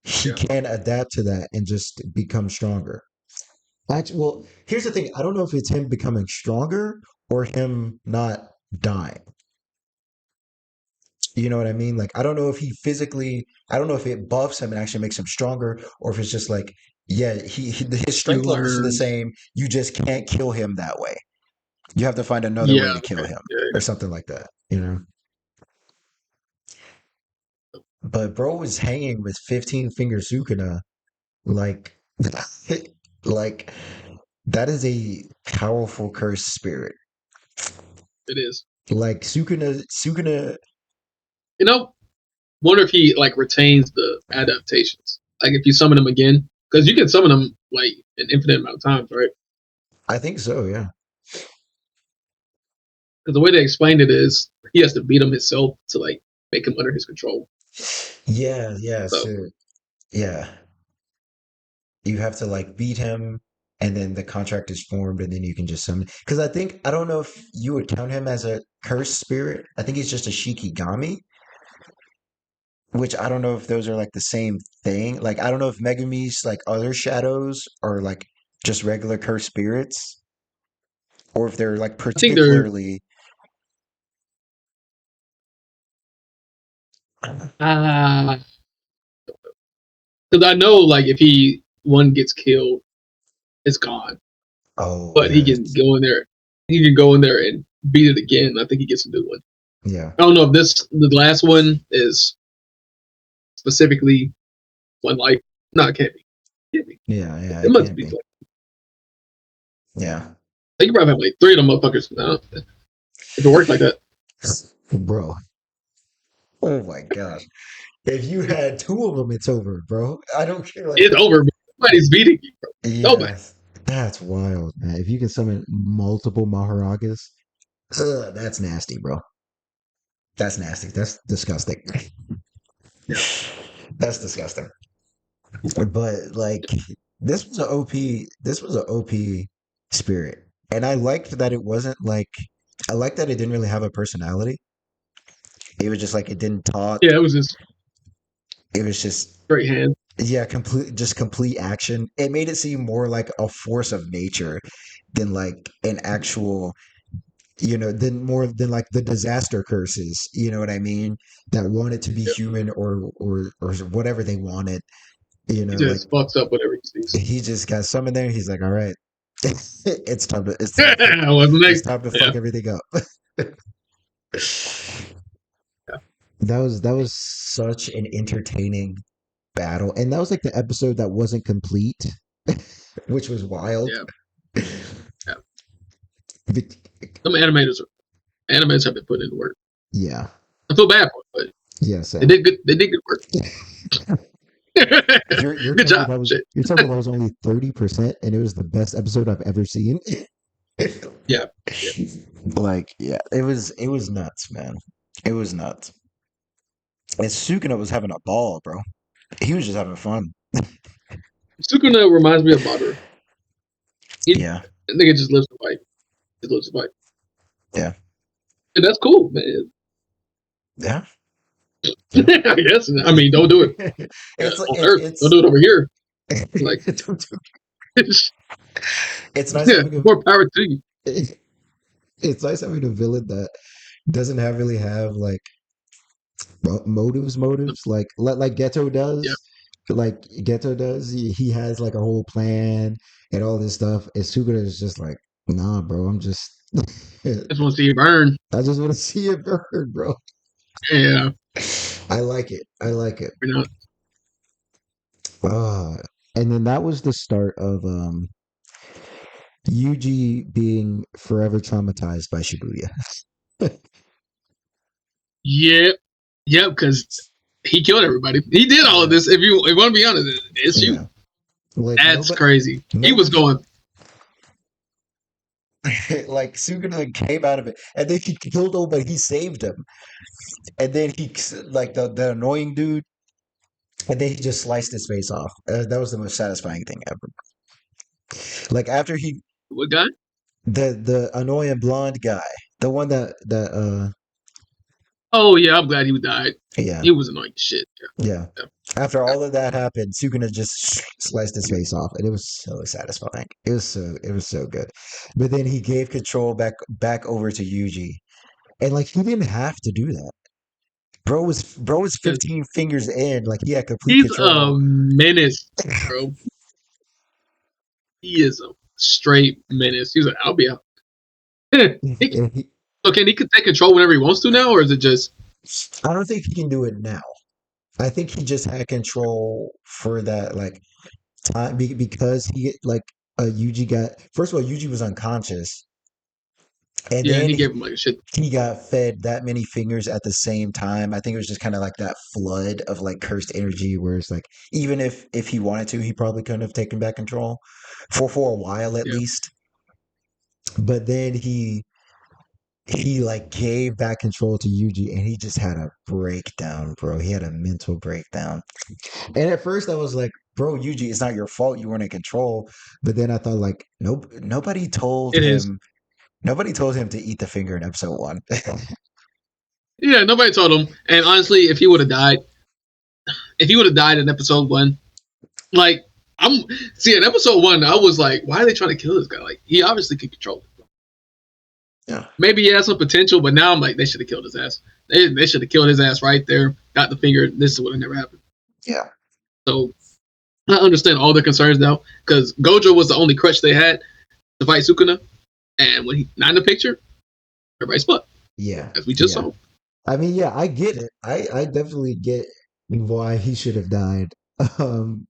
he Yeah, can adapt to that and just become stronger. Actually, well, here's the thing. I don't know if it's him becoming stronger or him not dying. You know what I mean? Like, I don't know if he physically, I don't know if it buffs him and actually makes him stronger, or if it's just like, yeah, his he strength levels are the learns. same. You just can't kill him that way. You have to find another Yeah, way to kill okay. him, Yeah, or something like that. You know. But bro was hanging with 15 finger Sukuna, like, like that is a powerful cursed spirit. it is. Like Sukuna. You know, wonder if he like retains the adaptations. Like if you summon him again, because you can summon him like an infinite amount of times, right? I think so. Yeah. Because the way they explained it is he has to beat him himself to like make him under his control. Yeah. Yeah. So So yeah. You have to like beat him and then the contract is formed and then you can just summon because I don't know if you would count him as a cursed spirit. I think he's just a shikigami, which I don't know if those are like the same thing. Like I don't know if Megumi's like other shadows are like just regular cursed spirits or if they're like I think they're particularly because I know like if he one gets killed, it's gone. oh But he yeah, can go in there. He can go in there and beat it again. I think he gets a new one. yeah, I don't know if the last one is specifically one life. No, it can't be. Can't be. yeah, yeah, It it must can be. be. Yeah. Like, you probably have like three of them motherfuckers now. If it works like that, Bro. Oh my gosh. If you had two of them, it's over, bro. I don't care. Like, it's over. Nobody's beating you, bro. Nobody. yes, that's wild, man. If you can summon multiple Maharagas, that's nasty, bro. That's nasty. That's disgusting. Yeah. That's disgusting. But like, this was an OP. This was an OP spirit, and I liked that it wasn't like. I liked that it didn't really have a personality. It was just like it didn't talk. Yeah, it was just It was just straight hand. yeah, complete action. It made it seem more like a force of nature than like an actual, than more than like the disaster curses, you know what I mean? That wanted to be Yeah. human or whatever they wanted, He like just fucks up whatever he sees. he just got summoned there. He's like, all right, it's time to What's it's next? time to Yeah. fuck everything up. Yeah. That was such an entertaining battle, and that was like the episode that wasn't complete, which was wild. Yeah. Yeah. Some animators have been putting in work. Yeah. I feel bad for them, but Yeah, they Sam. did good. They did good work. You're Good telling me job. that was Shit. you're telling me that was only 30% and it was the best episode I've ever seen? Yeah. Yeah. Like, yeah, it was nuts, man. It was nuts. And Sukuna was having a ball, bro. He was just having fun. Sukuna reminds me of Madara. He Yeah. nigga just lives to fight. He lives to fight. Yeah. And that's cool, man. Yeah. Yeah. I guess. I mean, don't do it It's like on Earth. Don't do it over here. Like, it's nice having more power to you. it's nice having a villain that doesn't have really have like motives like Ghetto Yeah. does. Like Ghetto does, he has like a whole plan and all this stuff. And Sugura is just like, nah, bro, I'm just, I just want to see you burn. I just want to see it burn, bro. Yeah. I like it. I like it. You know, Uh, and then that was the start of Yuji being forever traumatized by Shibuya. Yeah, yeah, because he killed everybody. He did all of Yeah, this. If you want to be honest, it's you. yeah. Like That's nobody, crazy. He was nobody, going. like Suguna came out of it, and then he killed him, but he saved him. And then he, like the annoying dude, and then he just sliced his face off. That was the most satisfying thing ever. Like after he, What guy? the annoying blonde guy, the one that Oh yeah, I'm glad he died. yeah, He was annoying as shit. yeah. Yeah, After yeah. all of that happened, Sukuna just sliced his face off, and it was so satisfying. It was so good. But then he gave control back over to Yuji, and like he didn't have to do that. Bro was 15 fingers in, like he had complete He's a control. menace, bro. He is a straight menace. He's like, I'll be out. And he, So can he take control whenever he wants to now, or is it just I don't think he can do it now. I think he just had control for that like time because he like Yuji got first of all Yuji was unconscious, and yeah? then He gave him like a shit. he got fed that many fingers at the same time. I think it was just kind of like that flood of like cursed energy where it's like even if he wanted to, he probably couldn't have taken back control for a while at Yeah, least. But then he like gave back control to Yuji and he just had a breakdown, bro. He had a mental breakdown. And at first I was like, bro, Yuji, it's not your fault you weren't in control. But then I thought like nope, it is. nobody told him to eat the finger in episode one. Yeah, nobody told him. And honestly, if he would have died in episode one, like I'm see in episode one, I was like, why are they trying to kill this guy? Like he obviously can control it. Yeah. Maybe he has some potential, but now I'm like, they should have killed his ass. They should have killed his ass right there. Got the finger. This would have never happened. Yeah. So I understand all their concerns now because Gojo was the only crutch they had to fight Sukuna, and when he not in the picture, everybody split Yeah. as we just Yeah. saw. I mean, yeah, I get it. I definitely get why he should have died.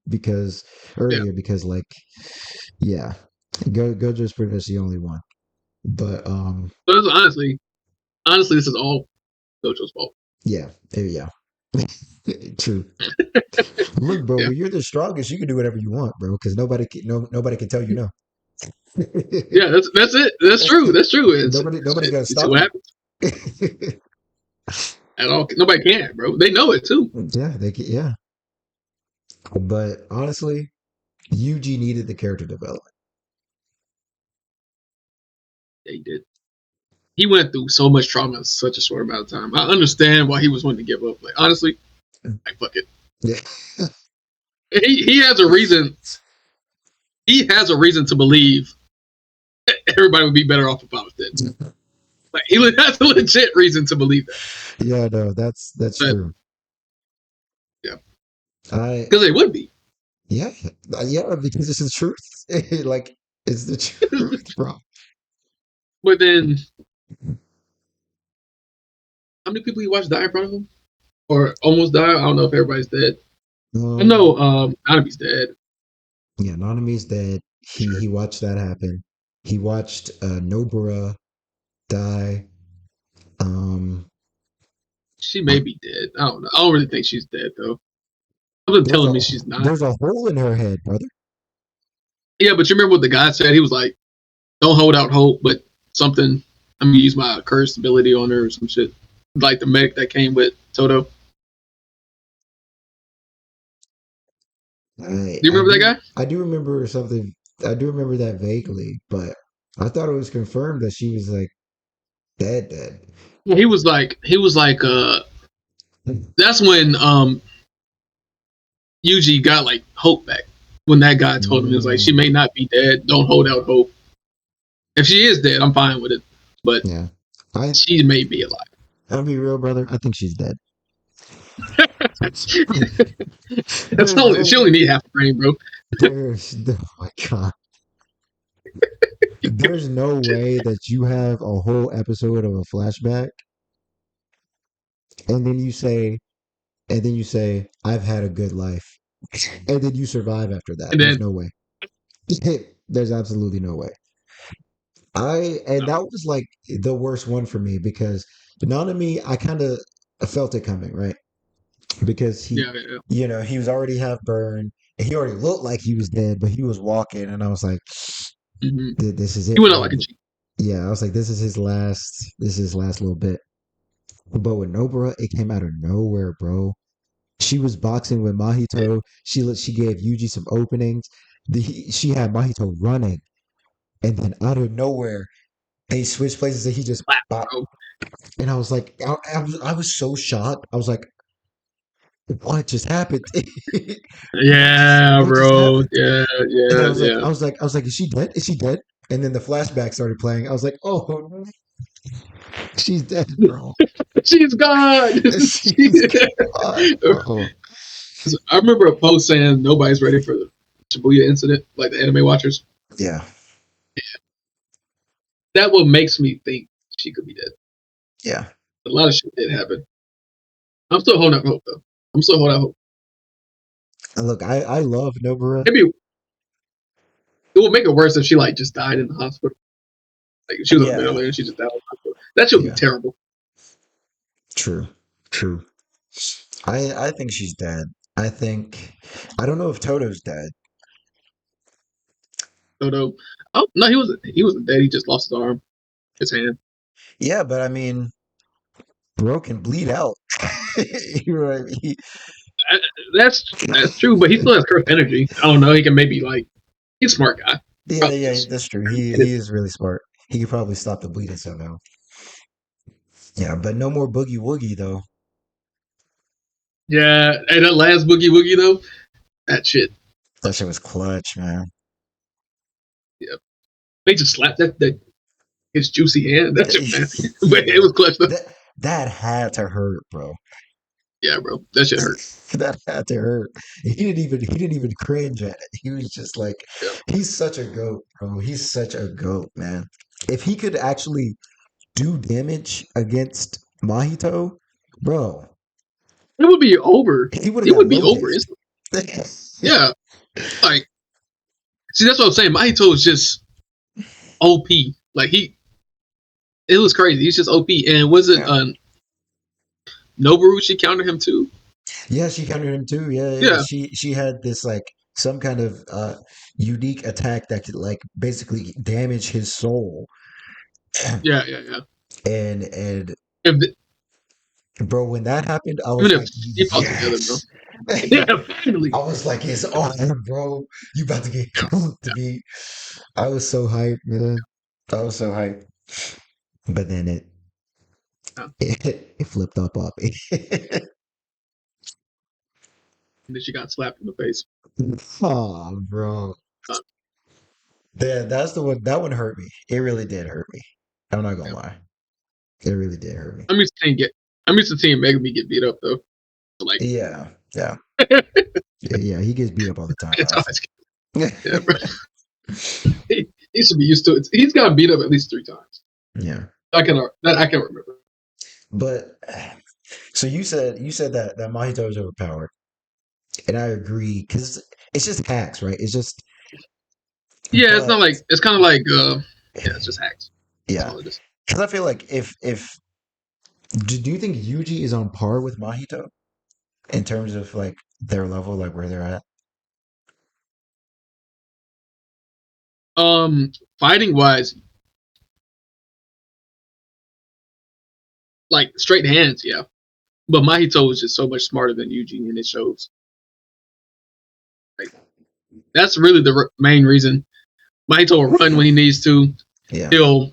Because Yeah, earlier, because like, yeah, Gojo's pretty much the only one. But so honestly, this is all Gojo's fault. yeah, yeah, true. Look, bro, Yeah, when you're the strongest, you can do whatever you want, bro. Because nobody can tell you no. yeah, that's it. That's true. That's true. It's Nobody's shit. gonna You see stop what you. happens at all. Nobody can, bro. They know it too. Yeah, they can, yeah. But honestly, Yuji needed the character development. They did. He went through so much trauma in such a short amount of time. I understand why he was wanting to give up. Like honestly, like fuck it. Yeah. He has a reason. He has a reason to believe everybody would be better off if I was dead. Like he has a legit reason to believe that. Yeah, no, that's But true. yeah, I because they would be. yeah, yeah, because it's the truth. Like it's the truth, bro. But then, how many people you watch die in front of him or almost die? I don't know if everybody's dead. I know Um, Nanabe's dead. yeah, Nanami's dead. Sure, He watched that happen. He watched Nobara die. Um, she I, may be dead. I don't know. I don't really think she's dead though. Something telling me she's not. there's a hole in her head, brother. Yeah, but you remember what the guy said? He was like, "Don't hold out hope," but something. I'm gonna use my cursed ability on her or some shit. Like the medic that came with Toto. Do I you I remember that do guy? I do remember something. I do remember that vaguely, but I thought it was confirmed that she was like dead. Yeah, he was like that's when Yuji got like hope back. When that guy told him he was like, she Mm, may not be dead, don't hold out hope. If she is dead, I'm fine with it. But yeah, I she may be alive. I'll be real, brother. I think she's dead. That's There's only she no only need half a brain, bro. there's oh my god. There's no way that you have a whole episode of a flashback and then you say, I've had a good life. And then you survive after that. And There's then no way. There's absolutely no way. And that was like the worst one for me because Nanami, I kind of felt it coming, right? Because Yeah, yeah, he was already half burned and he already looked like he was dead, but he was walking, and I was like, yeah. Hmm. This is He it went for out him." like a G. Yeah, I was like, this is his last little bit. But with Nobara, it came out of nowhere, bro. She was boxing with Yeah, Mahito. She gave Yuji some openings. She had Mahito running, and then out of nowhere, they switched places, and he just clap, bop. bro. And I was like, I was so shocked. I was like, what just happened? Yeah, What just bro. happened? Yeah, And I yeah, was like, yeah. is she dead? Is she dead? And then the flashback started playing. I was like, oh, she's dead, bro. She's gone. She's gone, bro. I remember a post saying nobody's ready for the Shibuya incident, like the anime watchers. Yeah, That what makes me think she could be dead. yeah. A lot of shit did happen. I'm still holding out hope though. I'm still holding out hope. And look, I love Nobara. Maybe it would make it worse if she like just died in the hospital. Like if she was on Yeah, ventilator and she just died in the hospital. That should be yeah. terrible. True, true. I think she's dead. I don't know if Toto's dead. Dodo. Oh no, he wasn't dead. He just lost his arm, his hand. Yeah, but I mean, bro can bleed out. You know what I mean? Uh, that's true, but he still has cursed energy. I don't know. He can maybe like he's a smart guy. Yeah, Probably yeah, just that's true. He is really smart. He could probably stop the bleeding somehow. Yeah, but no more boogie woogie though. yeah. And that last boogie woogie though, that shit. That shit was clutch, man. Yeah, they just slapped that his juicy hand. That shit was nasty, but it Yeah, was clutch though. that had to hurt, bro. Yeah, bro, that shit hurt. That had to hurt. He didn't even cringe at it. He was just like, Yeah, he's such a goat, bro. He's such a goat, man. If he could actually do damage against Mahito, bro, it would be over. he would have It got would be loaded. over instantly. Yeah, like see, that's what I'm saying. Mahito is just OP. Like it was crazy. He's just OP. And was it Yeah. Noboru? She countered him too. Yeah, she countered him too. Yeah, yeah. Yeah, She had this like some kind of unique attack that could like basically damage his soul. yeah, yeah, yeah. And If the, bro, when that happened, I was even if like, they fought together, bro. yes. Yeah, I finally. was like, it's on, bro. You about to get Yeah, cooked to me. I was so hyped, man. I was so hyped. But then it yeah. it flipped up. And then she got slapped in the face. Oh, bro. Uh, Yeah, that's the one. That one hurt me. It really did hurt me. I'm not gonna yeah. lie. It really did hurt me. I'm used to seeing get. I'm used to seeing Megami get beat up though. So, like, Yeah, yeah, yeah, yeah. He gets beat up all the time, it's honestly. always yeah, bro. He should be used to it. He's got beat up at least 3 times. Yeah, I can remember. but so you said that Mahito is overpowered, and I agree because it's just hacks, right? It's just, Yeah, it's not but like it's kind of like yeah, it's just hacks. That's yeah, all it is. because I feel like if do you think Yuji is on par with Mahito in terms of like their level, like where they're at? Fighting wise, like straight hands, yeah. But Mahito is just so much smarter than Yuji, and it shows. Like that's really the main reason. Mahito will run when he needs to. Yeah, He'll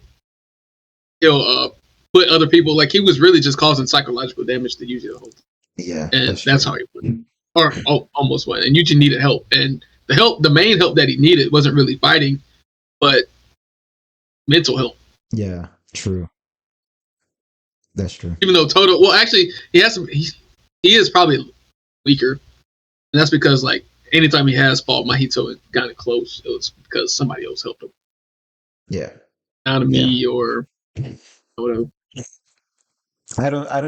he'll put other people like he was really just causing psychological damage to Yuji the whole time, yeah, and that's that's true. how he won, or almost won. And Yuji needed help, and the main help that he needed wasn't really fighting, but mental help. Yeah, true. That's true. Even though Toto, well, actually, he is probably weaker, and that's because like anytime he has fought Mahito and gotten close, it was because somebody else helped him, Yeah, not yeah. me or whatever.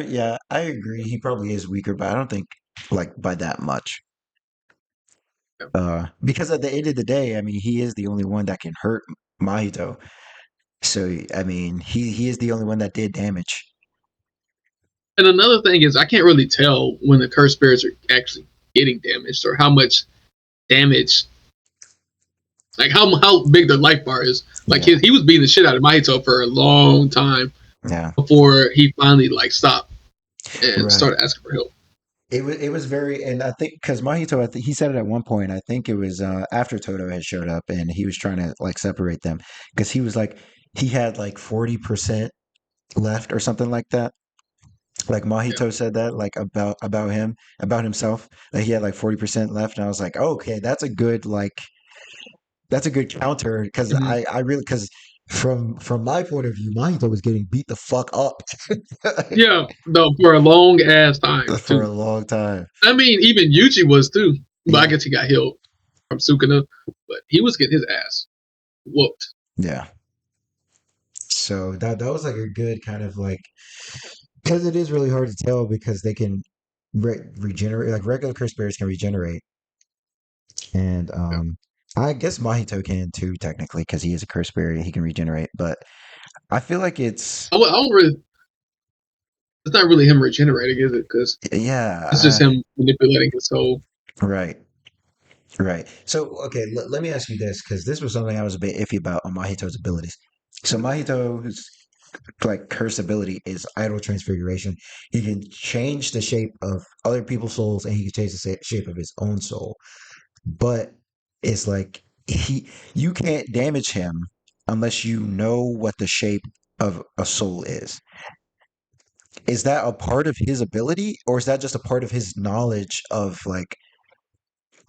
Yeah, I agree. He probably is weaker, but I don't think like by that much. Yeah. Because at the end of the day, I mean, he is the only one that can hurt. Mahito. So I mean, he is the only one that did damage. And another thing is, I can't really tell when the cursed spirits are actually getting damaged or how much damage, like how big their life bar is. Like Yeah, he was beating the shit out of Mahito for a long time yeah, before he finally like stopped and right. started asking for help. It was very, and I think because Mahito, I think he said it at one point. I think it was after Toto had showed up, and he was trying to like separate them because he was like he had like 40% left or something like that. Like Yeah. Mahito said that like about him about himself that he had like 40% left, and I was like, oh, okay, that's a good counter because Mm-hmm. I really because from my point of view, Mahito was getting beat the fuck up Yeah, though for a long ass time for a too. long time. I mean, even Yuji was too, but I Yeah, guess he got healed from Sukuna. But he was getting his ass whooped. yeah. So that was like a good kind of like because it is really hard to tell because they can regenerate like regular curse bears can regenerate and Yeah. I guess Mahito can too technically because he is a curse bear he can regenerate but I feel like it's I don't really. It's not really him regenerating, is it? Because it's just yeah him manipulating his soul. right. Right. So, okay, let me ask you this, because this was something I was a bit iffy about on Mahito's abilities. So, Mahito's like curse ability is idol transfiguration. He can change the shape of other people's souls, and he can change the shape of his own soul. But it's like you can't damage him unless you know what the shape of a soul is. Is that a part of his ability, or is that just a part of his knowledge of like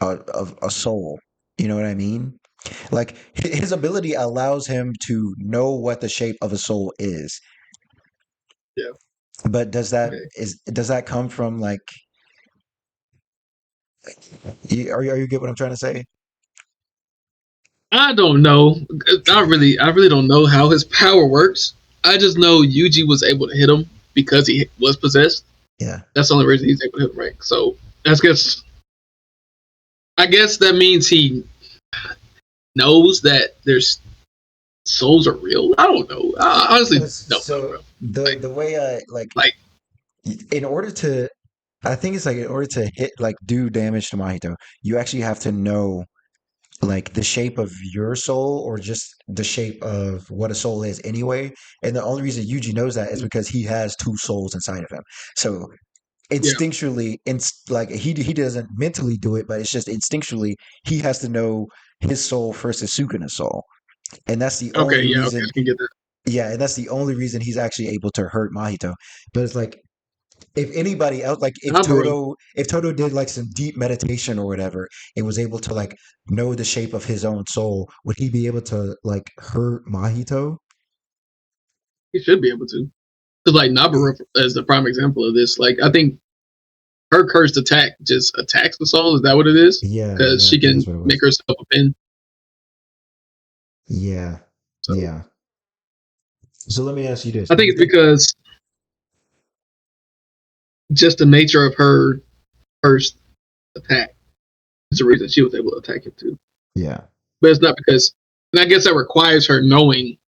of a soul? You know what I mean? Like his ability allows him to know what the shape of a soul is. Yeah. But Okay. does that come from like are you get what I'm trying to say? I don't know. I really don't know how his power works. I just know Yuji was able to hit him because he was possessed. Yeah. That's the only reason he's able to hit him, right? So I guess that means he knows that there's souls are real. I don't know. I honestly Yes. don't know, So bro. Like, the way I like, in order to I think it's like in order to hit like do damage to Mahito, you actually have to know like the shape of your soul or just the shape of what a soul is anyway. And the only reason Yuji knows that is because he has two souls inside of him. So yeah, instinctually, like he doesn't mentally do it, but it's just instinctually he has to know his soul versus Sukuna's soul, and that's the okay, only yeah, okay, reason. I can get that. Yeah, and that's the only reason he's actually able to hurt Mahito. But it's like if anybody else, like Nah, bro. If Toto did like some deep meditation or whatever, and was able to like know the shape of his own soul, would he be able to like hurt Mahito? He should be able to. Because like Nabara is the prime example of this. Like I think her cursed attack just attacks the soul. Is that what it is? Yeah, Because yeah, I she think can that's what it make was. herself a pin. Yeah, So yeah. So let me ask you this: I Do think you it's think? because just the nature of her first attack is the reason she was able to attack him too. Yeah, But it's not because, and I guess that requires her knowing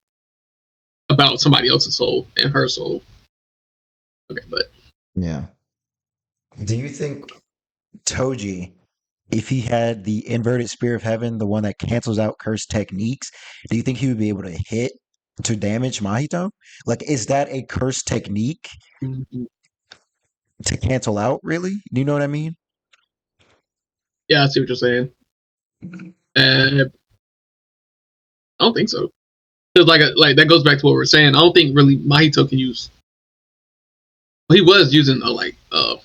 about somebody else's soul and her soul. Okay, but yeah. Do you think Toji, if he had the inverted spear of heaven, the one that cancels out cursed techniques, do you think he would be able to hit to damage Mahito? Like, is that a cursed technique mm-hmm. to cancel out, really? Do you know what I mean? Yeah, I see what you're saying. I don't think so. Because like that goes back to what we are saying. I don't think really Mahito can use. Well, he was using a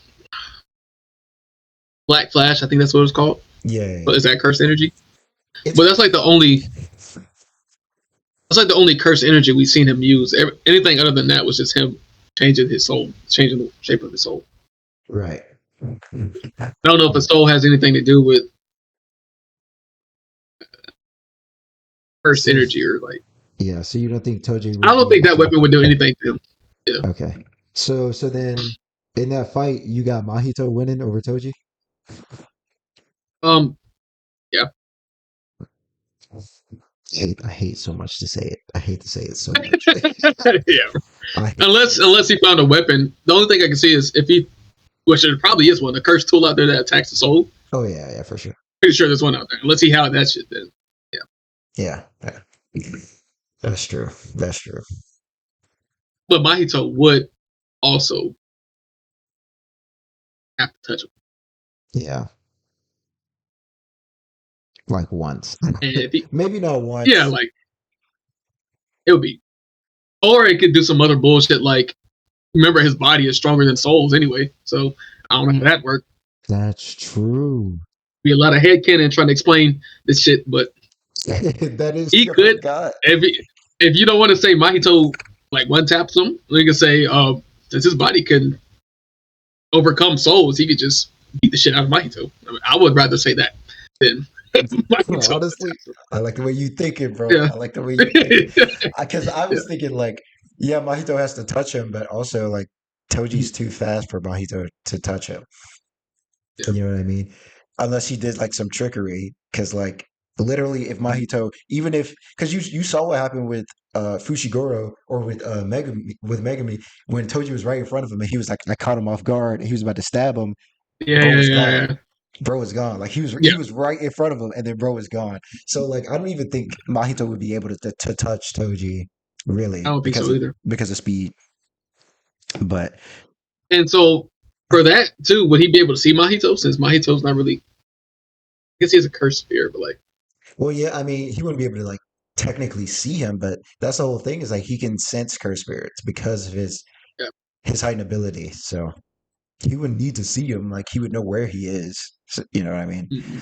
Black Flash. I think that's what it's called. Yeah, yeah, But yeah. is that cursed energy? It's But that's like the only cursed energy we've seen him use. Anything other than that was just him changing his soul, changing the shape of his soul. right. I don't know if the soul has anything to do with cursed So, energy or like. yeah, so you don't think Toji I would don't be think able that to? weapon would do anything to him. Yeah. Okay. So then in that fight, you got Mahito winning over Toji? Um. Yeah. I hate so much to say it. I hate to say it so much. Yeah, I hate to say unless he found a weapon. The only thing I can see is if he, which there probably is one, a cursed tool out there that attacks the soul. Oh yeah, yeah, for sure. Pretty sure there's one out there. Unless he had that shit, then yeah. Yeah, yeah. That's true. That's true. But Mahito would also have to touch him, Yeah, like once. and if he, Maybe not yeah, once. like it would be, or it could do some other bullshit like remember his body is stronger than souls anyway. So I don't know how that worked. That's true. Be a lot of headcanon trying to explain this shit, but That is he true. I could. forgot. If you don't want to say Mahito like one taps him, you can say since his body can overcome souls, he could just beat the shit out of Mahito. I mean, I would rather say that than Mahito. Honestly, I like the way you thinking, bro. Yeah. I like the way you thinking. Because I Yeah. was thinking like, yeah, Mahito has to touch him, but also like Toji's too fast for Mahito to touch him. Yeah. You know what I mean? Unless he did like some trickery, because like literally, if Mahito, even if, because you saw what happened with Fushiguro or with Megami when Toji was right in front of him and he was like, I caught him off guard and he was about to stab him. Yeah, Bro yeah, was yeah, gone. yeah. Bro was gone. Like he Yeah, was right in front of him, and then bro was gone. So like I don't even think Mahito would be able to touch Toji I really don't think so either. because of speed. But And so for that too, would he be able to see Mahito since Mahito's not really? I guess he has a cursed spirit, but like, well, yeah, I mean he wouldn't be able to like technically see him, but that's the whole thing is like he can sense curse spirits because of yeah. his heightened ability. So he wouldn't need to see him. Like he would know where he is. So, you know what I mean? Mm-hmm.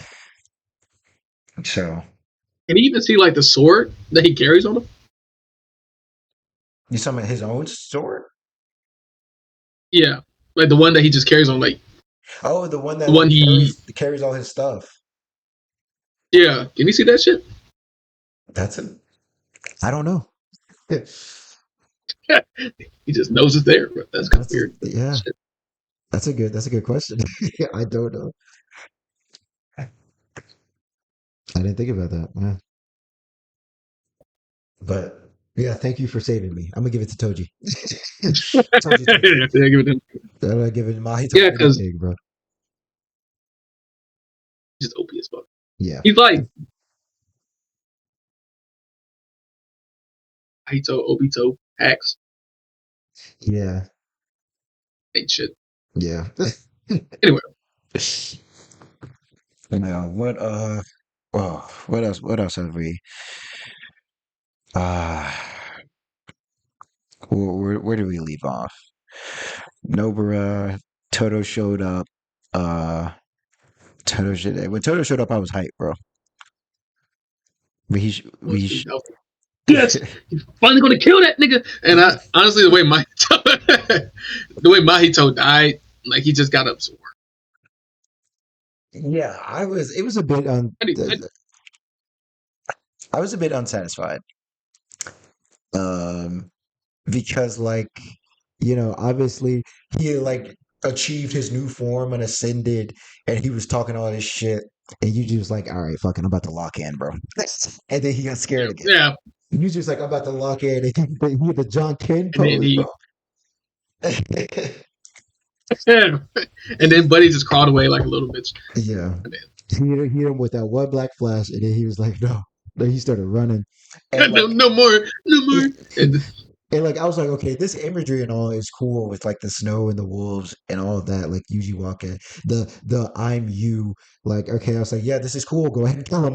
So Can he even see like the sword that he carries on him? you summon his own sword? Yeah, like the one that he just carries on, like Oh, the one the that one like he. carries all his stuff. Yeah, can you see that shit? That's it. I don't know. He just knows it's there, but that's kind of That's a, weird. But yeah. shit. That's a good question. I don't know. I didn't think about that. Yeah. But yeah, thank you for saving me. I'm gonna give it to Toji. Toji takes it. Yeah, give it to him. I'm gonna give it Mahito Yeah, because anything, bro. he's just OP as fuck. Yeah. He's like Mahito, Obito, Axe, Yeah. ain't shit. Yeah. Anyway, Now, what else? What else have we? Uh, where did we leave off? Nobara, Toto showed up. Uh, when Toto showed up, I was hyped, bro. But was pretty healthy. Yes, he's finally gonna kill that nigga. And I honestly, the way Mahito, the way Mahito died, like he just got absorbed. Yeah, I was. It was a bit I I was a bit unsatisfied. Um, because like, obviously he like achieved his new form and ascended, and he was talking all this shit, and you just like, all right, fucking, I'm about to lock in, bro. And then he got scared again. yeah, You just like, I'm about to lock in, and he had the John Ken and then pose, bro. he, yeah, and then Buddy just crawled away like a little bitch. Yeah. And He hit him with that one black flash, and then he was like, no. Then he started running. And then, no, like no more, no more. And and like I was like, okay, this imagery and all is cool with like the snow and the wolves and all of that, like Yuji Waka, the I'm you, like okay, I was like, yeah, this is cool. Go ahead and kill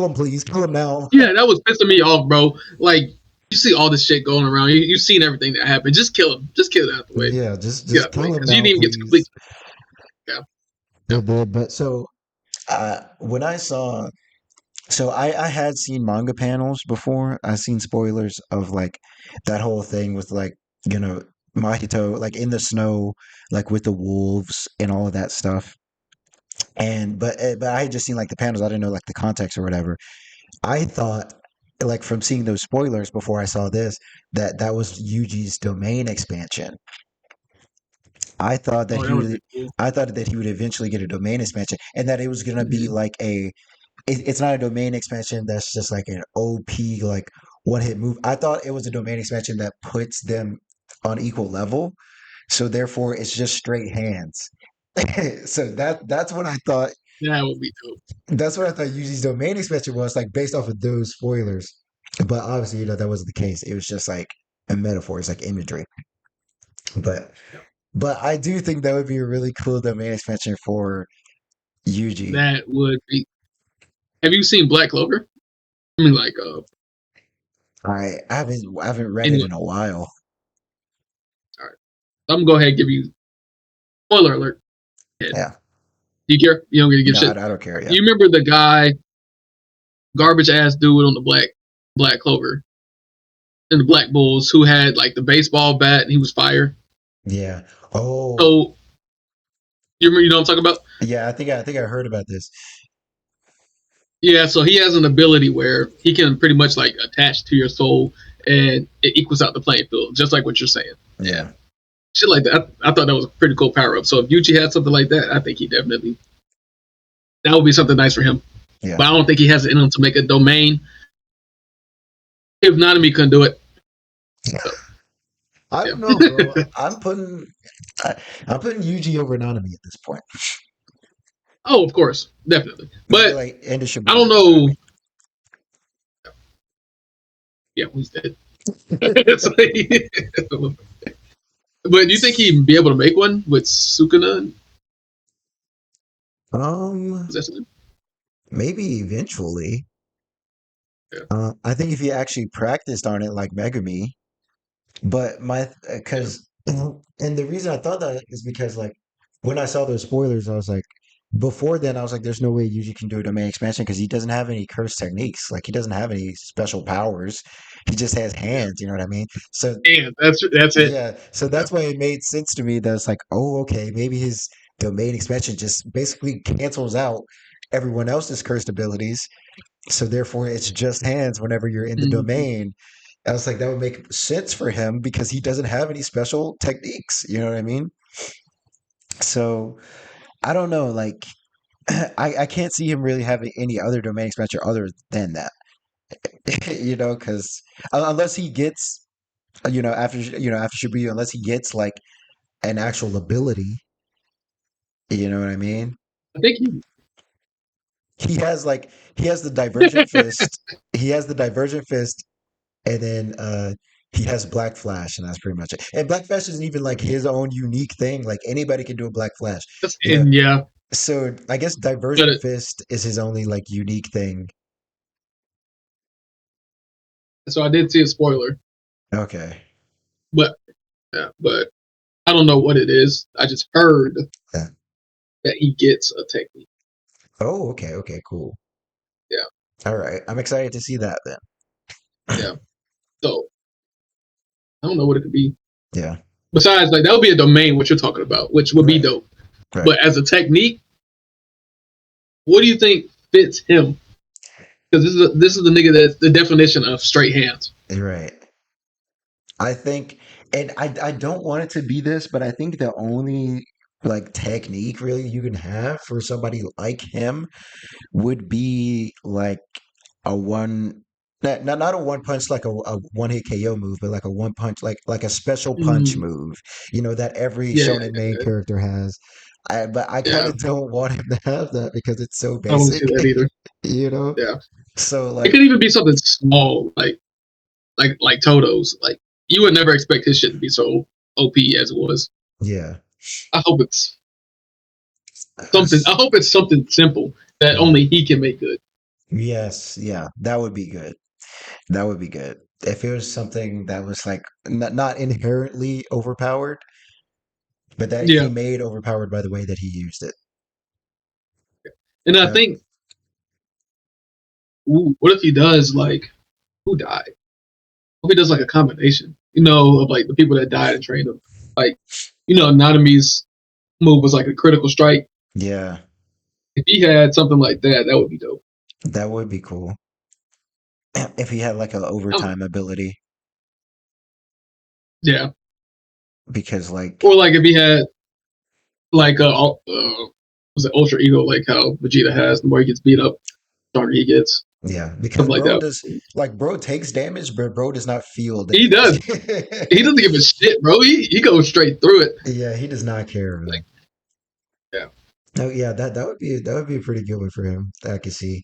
him, please, kill him now. yeah, that was pissing me off, bro. Like you see all this shit going around. You've seen everything that happened. Just kill him. Just kill it out the way. Yeah, Get out just the way kill him because you now, didn't even get to complete. please. Yeah, yeah. But so when I saw, so I had seen manga panels before. I seen spoilers of like that whole thing with like you know Mahito like in the snow, like with the wolves and all of that stuff. And but I had just seen like the panels. I didn't know like the context or whatever. I thought like from seeing those spoilers before I saw this that was Yuji's domain expansion. I thought that Oh, he that would have would been cool. I thought that he would eventually get a domain expansion and that it was gonna be Mm-hmm. like it's not a domain expansion that's just like an OP like one hit move. I thought it was a domain expansion that puts them on equal level. So therefore it's just straight hands. So that's what I thought That would be dope. that's what I thought Yuji's domain expansion was, like based off of those spoilers. But obviously, that wasn't the case. It was just like a metaphor, it's like imagery. But Yeah. but I do think that would be a really cool domain expansion for Yuji. That would be. Have you seen Black Clover? I mean, like, I haven't read it anyway. in a while. All right. I'm gonna go ahead and give you spoiler alert. Do Yeah. you care? You don't get to give No, I shit. don't care. Yeah. You remember the guy, garbage ass dude on the Black Clover and the Black Bulls who had like the baseball bat and he was fire. Yeah. Oh, So you remember, you know what I'm talking about? yeah. I think I heard about this. Yeah. So he has an ability where he can pretty much like attach to your soul and it equals out the playing field, just like what you're saying. Yeah. And shit like that. I thought that was a pretty cool power up. So if Yuji had something like that, I think that would be something nice for him. Yeah. But I don't think he has it in him to make a domain. If Nanami couldn't do it, I yeah. don't know, bro. I'm putting Yuji over Nanami at this point. Oh, of course, definitely. Maybe But like Enda I Shibuya don't over know. Nanami. Yeah, who's dead? But do you think he'd be able to make one with Sukuna? Um, Is that something? maybe eventually. Yeah. I think if he actually practiced on it like Megumi, but my Yeah. because and the reason I thought that is because like when I saw those spoilers, I was like, before then I was like, there's no way Yuji can do a domain expansion because he doesn't have any curse techniques. Like he doesn't have any special powers. He just has Yeah. hands. You know what I mean? So And that's it. yeah, so Yeah. that's why it made sense to me. That it's like, oh, okay, maybe his domain expansion just basically cancels out everyone else's cursed abilities. So therefore, it's just hands whenever you're in the Mhm. domain. I was like, that would make sense for him because he doesn't have any special techniques. You know what I mean? So I don't know. Like, I can't see him really having any other domain expansion other than that. Because unless he gets, after Shibuya, unless he gets like an actual ability. You know what I mean? I think he. He has the divergent fist. He has the divergent fist, and then he has Black Flash, and that's pretty much it. And Black Flash isn't even like his own unique thing. Like anybody can do a Black Flash. You know, And yeah, so I guess but divergent fist is his only like unique thing. so I did see a spoiler, Okay. but yeah, but I don't know what it is. I just heard Yeah. that he gets a technique. Oh, okay, okay, cool. Yeah, All right. I'm excited to see that then. yeah. So I don't know what it could be. Yeah. Besides, like that would be a domain, what you're talking about, which would be Right. dope. Right. But as a technique, what do you think fits him? Because this is the nigga that's the definition of straight hands. Right. I think, and I don't want it to be this, but I think the only like technique really you can have for somebody like him would be like a one, not a one punch like a one hit KO move, but like a one punch, like a special punch Mm, move, that every yeah, shonen main character has. But I kind yeah. of don't want him to have that because it's so I don't basic, see that either. you know? Yeah, So it like, could even be something small, like Toto's. Like you would never expect his shit to be so OP as it was. yeah. I hope it's something. I hope it's something simple that Yeah. only he can make good. Yes, yeah, that would be good. That would be good. If it was something that was like not inherently overpowered, but that he Yeah, made overpowered by the way that he used it. and I Yep. think, ooh, what if he does like who died? What if he does like a combination? Of like the people that died and trained him. Like, Nanami's move was like a critical strike. Yeah, If he had something like that, that would be dope. that would be cool. If he had like an Um, overtime ability, yeah, because like, or like if he had like was it ultra ego like how Vegeta has the more he gets beat up. stronger he gets. Yeah, because Something like bro that. does like bro takes damage, but bro does not feel He does. He damage. doesn't give a shit, bro. He goes straight through it. Yeah, he does not care, Like, man. yeah. Oh yeah, that would be a pretty good one for him. I can see.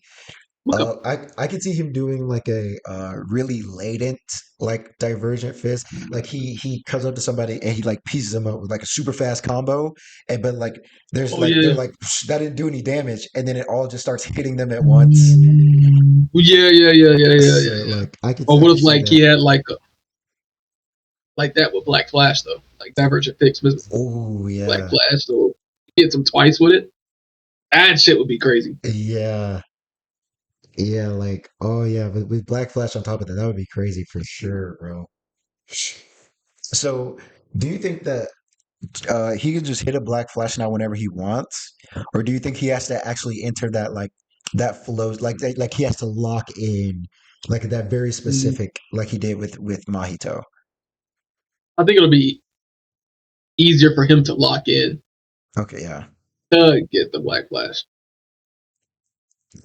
Okay. I could see him doing like a really latent like divergent fist. Like he comes up to somebody and he like pieces them up with like a super fast combo, and but like there's Oh like they're yeah. like that didn't do any damage, and then it all just starts hitting them at once. So Yeah. like Or I what could if see like he that. had like that with Black Flash though, like Divergent Fix Oh Black yeah, Flash, so he hits him twice with it. That shit would be crazy. yeah, yeah. Like oh yeah, with Black Flash on top of that, that would be crazy for sure, bro. So do you think that he can just hit a black flash now whenever he wants, or do you think he has to actually enter that like that flows like he has to lock in like that very Mm, specific like he did with Mahito? I think it'll be easier for him to lock in Okay, yeah, to get the Black Flash.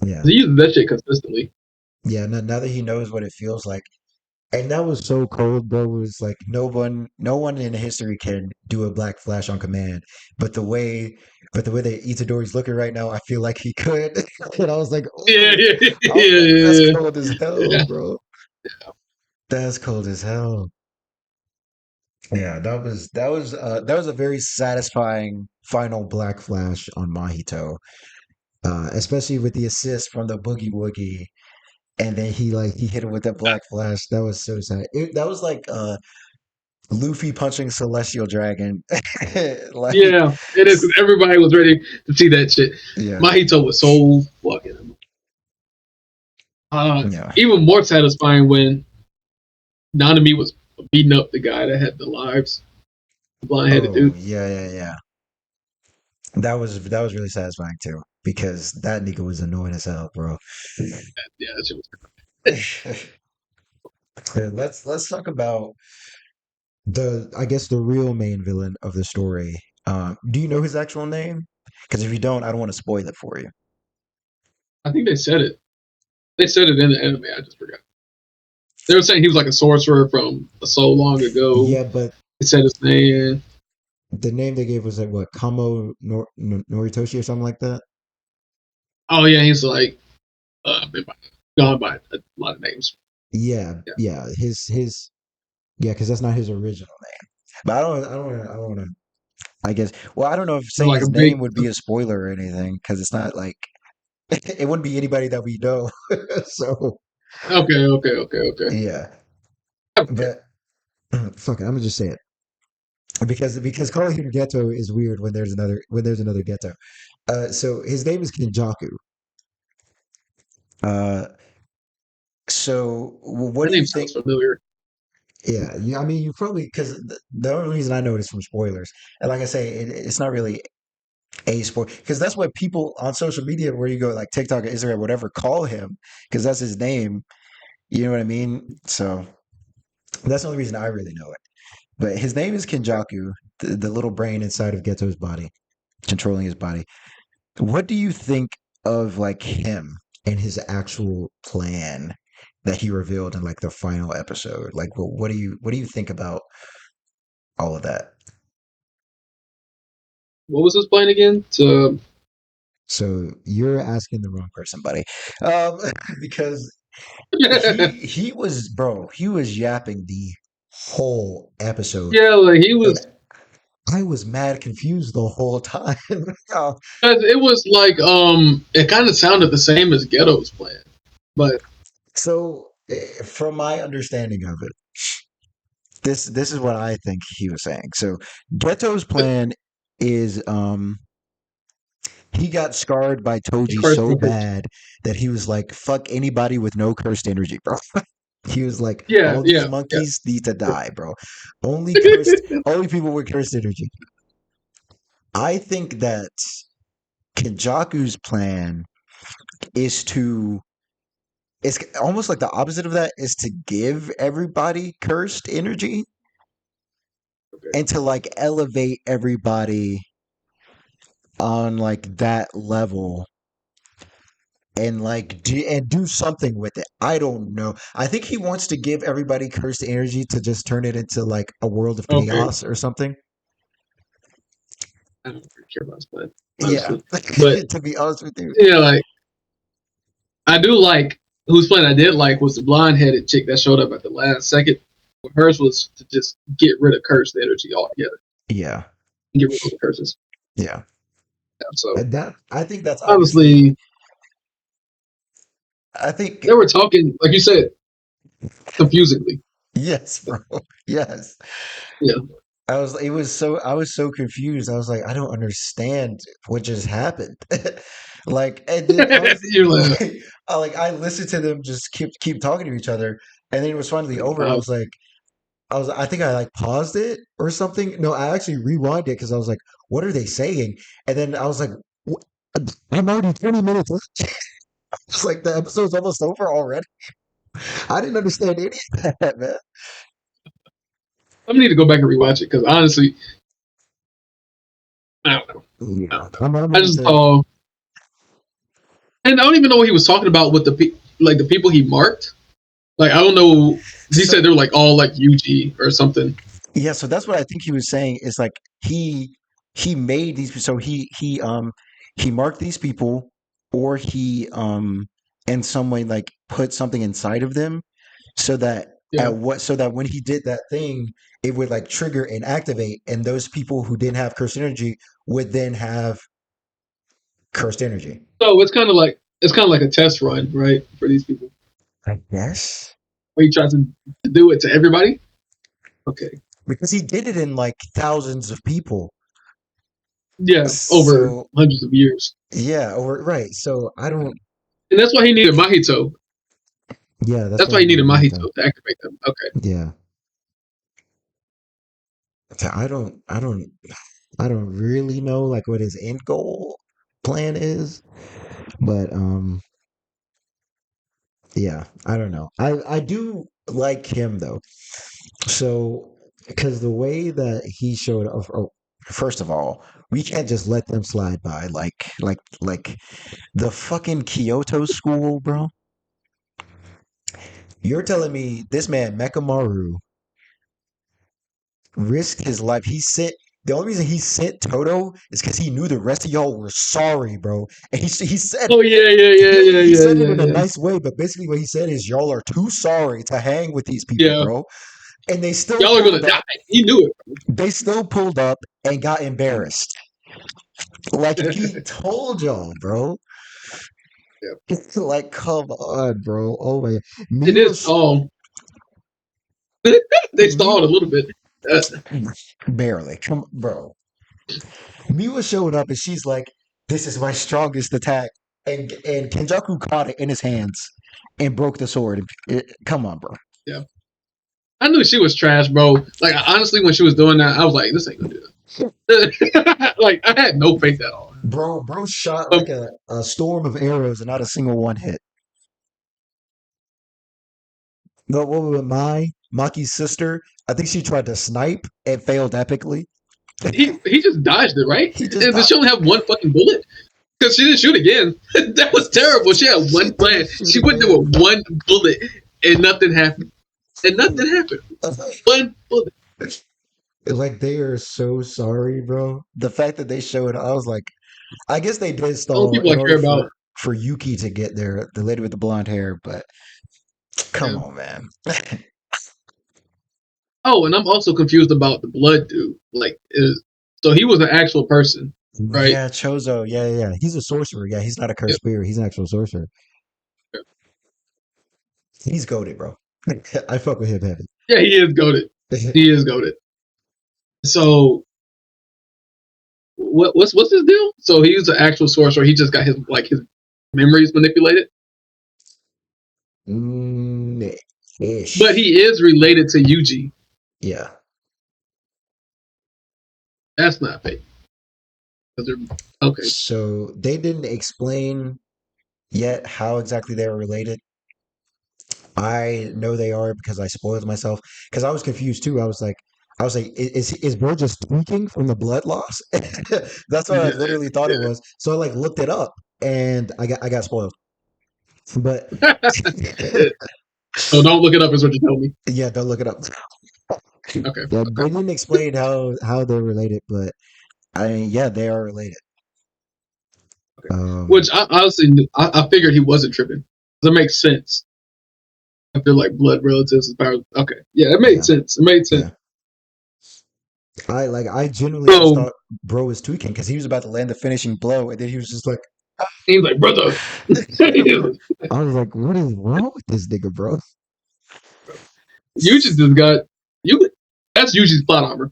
yeah, He uses that shit consistently. yeah. Now that he knows what it feels like, and that was so cold, bro. It was like no one in history can do a black flash on command, but the way. But the way that Itadori's looking right now, I feel like he could. And I was like, Yeah, oh, yeah, I was like, that's yeah, cold as hell, yeah. bro. That's cold as hell. Yeah, that was a very satisfying final Black Flash on Mahito, especially with the assist from the Boogie Woogie, and then he hit him with the Black Flash. That was so sad. That was like Luffy punching Celestial Dragon. Like, Yeah, it is. 'Cause everybody was ready to see that shit. yeah, Mahito was so fucking. yeah. Even more satisfying when Nanami was beating up the guy that had the lives, the blind headed Oh, dude. yeah. That was really satisfying too because that nigga was annoying as hell, bro. Yeah, that shit was. Let's talk about the I guess the real main villain of the story. Do you know his actual name? Because if you don't, I don't want to spoil it for you. I think they said it. They said it in the anime. I just forgot. They were saying he was like a sorcerer from so long ago. Yeah, but They said his name. the name they gave was like what Noritoshi or something like that. Oh yeah, he's like been gone by a lot of names. Yeah, Yeah, yeah, his yeah, because that's not his original name. But I don't want to. I guess. Well, I don't know if they're saying like a his big. name would be a spoiler or anything because it's not like it wouldn't be anybody that we know. So Okay. yeah, I don't care. but fuck it, I'm gonna just say it. Because calling him Ghetto is weird when there's another Ghetto. So his name is Kinjaku. Uh, so what That do you name sounds think? familiar. Yeah, I mean, you probably because the only reason I know it is from spoilers, and like I say, it's not really a spoiler because that's what people on social media, where you go like TikTok, Instagram, whatever, call him because that's his name. You know what I mean? So that's the only reason I really know it. But his name is Yeah. Kinjaku, the little brain inside of Ghetto's body, controlling his body. What do you think of like him and his actual plan that he revealed in like the final episode? Like, what do you think about all of that? What was his plan again? To So you're asking the wrong person, buddy, because he was bro, he was yapping the whole episode, yeah, like he and was. I was mad confused the whole time. Uh, It was like it kind of sounded the same as Ghetto's plan, but so, from my understanding of it, this is what I think he was saying. So Ghetto's plan is he got scarred by Toji first so movers. bad that he was like, fuck anybody with no cursed energy, bro. He was like, Yeah, all these yeah, yeah. monkeys need to die, bro. Only people with cursed energy. I think that Kenjaku's plan is to it's almost like the opposite of that is to give everybody cursed energy Okay. and to like elevate everybody on like that level and like do something with it. I don't know. I think he wants to give everybody cursed energy to just turn it into like a world of Okay, chaos or something. I don't really care about Splat, Yeah, honestly. But to be honest with you. yeah, like I do like whose plan I did like was the blonde headed chick that showed up at the last second. Hers was to just get rid of cursed energy altogether Yeah, and get rid of the curses. yeah. Yeah, so That I think that's obviously. honestly, I think they were talking like you said confusingly. yes, bro. Yes. Yeah, I was. It was so. I was so confused. I was like, I don't understand what just happened. Like, and then honestly, you're like, I listened to them just keep talking to each other, and then it was finally over. wow. I think I like paused it or something. No, I actually rewound it because I was like, what are they saying? And then I was like, "Wh- I'm already 20 minutes left. It's like the episode's almost over already. I didn't understand any of that, man. I need to go back and rewatch it because honestly, I don't know. I Yeah, don't know. I'm I going just to. saw, and I don't even know what he was talking about with the people he marked. Like I don't know. He So said they were like all like UG or something. yeah, so that's what I think he was saying is like he made these so he marked these people or he in some way like put something inside of them so that Yeah. so that when he did that thing it would like trigger and activate and those people who didn't have cursed energy would then have cursed energy. So it's kind of like a test run, right, for these people. I guess Where he tries to do it to everybody. Okay. because he did it in like thousands of people. Yeah, over So hundreds of years, yeah, or right. So I don't and that's why he needed Mahito. yeah, that's That's why why he he needed needed Mahito. Mahito to activate them. Okay. Yeah. I don't really know like what his end goal plan is, but yeah, I don't know. I do like him though. So because the way that he showed up, first of all, we can't just let them slide by like the fucking Kyoto school, bro. You're telling me this man Mekamaru risked his life. The only reason he sent Toto is because he knew the rest of y'all were sorry, bro. And he said Oh yeah, yeah, yeah, yeah, he yeah, said it yeah, in a yeah. nice way, but basically what he said is y'all are too sorry to hang with these people, Yeah, bro. And they still y'all are gonna pulled die. up. He knew They still pulled up and got embarrassed. Like it. he told y'all, bro. Yeah. Like, come on, bro. Oh my god. It Me is was stalled. They me stalled a little bit. Uh, barely. Come bro. Miwa showed up and she's like, "This is my strongest attack," and Kenjaku caught it in his hands and broke the sword. Come on, bro. yeah, I knew she was trash, bro. Like honestly, when she was doing that, I was like, this ain't gonna do that. Like I had no faith at all. Bro shot But like a storm of arrows and not a single one hit. No, what was it, Maki's sister? I think she tried to snipe and failed epically. he just dodged it, right? He just And did died. she only have one fucking bullet? Because she didn't shoot again. That was terrible. She had She one plan. didn't shoot She went through again. with one bullet, and nothing happened. And nothing happened. One bullet. Like they are so sorry, bro. The fact that they showed, I was like, I guess they did The only stall people in I care order about. for Yuki to get there, the lady with the blonde hair. But come Yeah. on, man. Oh, and I'm also confused about the blood dude. Like, so he was an actual person, right? Yeah, Chozo. Yeah. He's a sorcerer. Yeah, he's not a Yeah. cursed spirit. He's an actual sorcerer. He's goaded, bro. I fuck with him heavy. Yeah, he is goaded. He is goaded. So what's his deal? So he's an actual sorcerer. He just got his memories manipulated. Mm, But ish. he is related to Yuji. Yeah. That's not fake. Okay. So they didn't explain yet how exactly they were related. I know they are because I spoiled myself because I was confused too. I was like, is bro just tweaking from the blood loss? That's what I Yeah, literally thought it yeah. was. So I like looked it up and I got spoiled. But So don't look it up. Is what you told me. yeah, don't look it up. Okay. Yeah, Okay. they didn't explain how they're related, but I mean, yeah, they are related. Okay. Um, Which I honestly, I figured he wasn't tripping. That makes sense. I feel like blood relatives is power. Okay. Yeah, it made yeah, sense. It made sense. yeah. I genuinely just So thought bro was tweaking because he was about to land the finishing blow, and then he was just like, he's like, brother. I was like, what is wrong with this nigga, bro? You just got you. That's Yuji's plot armor.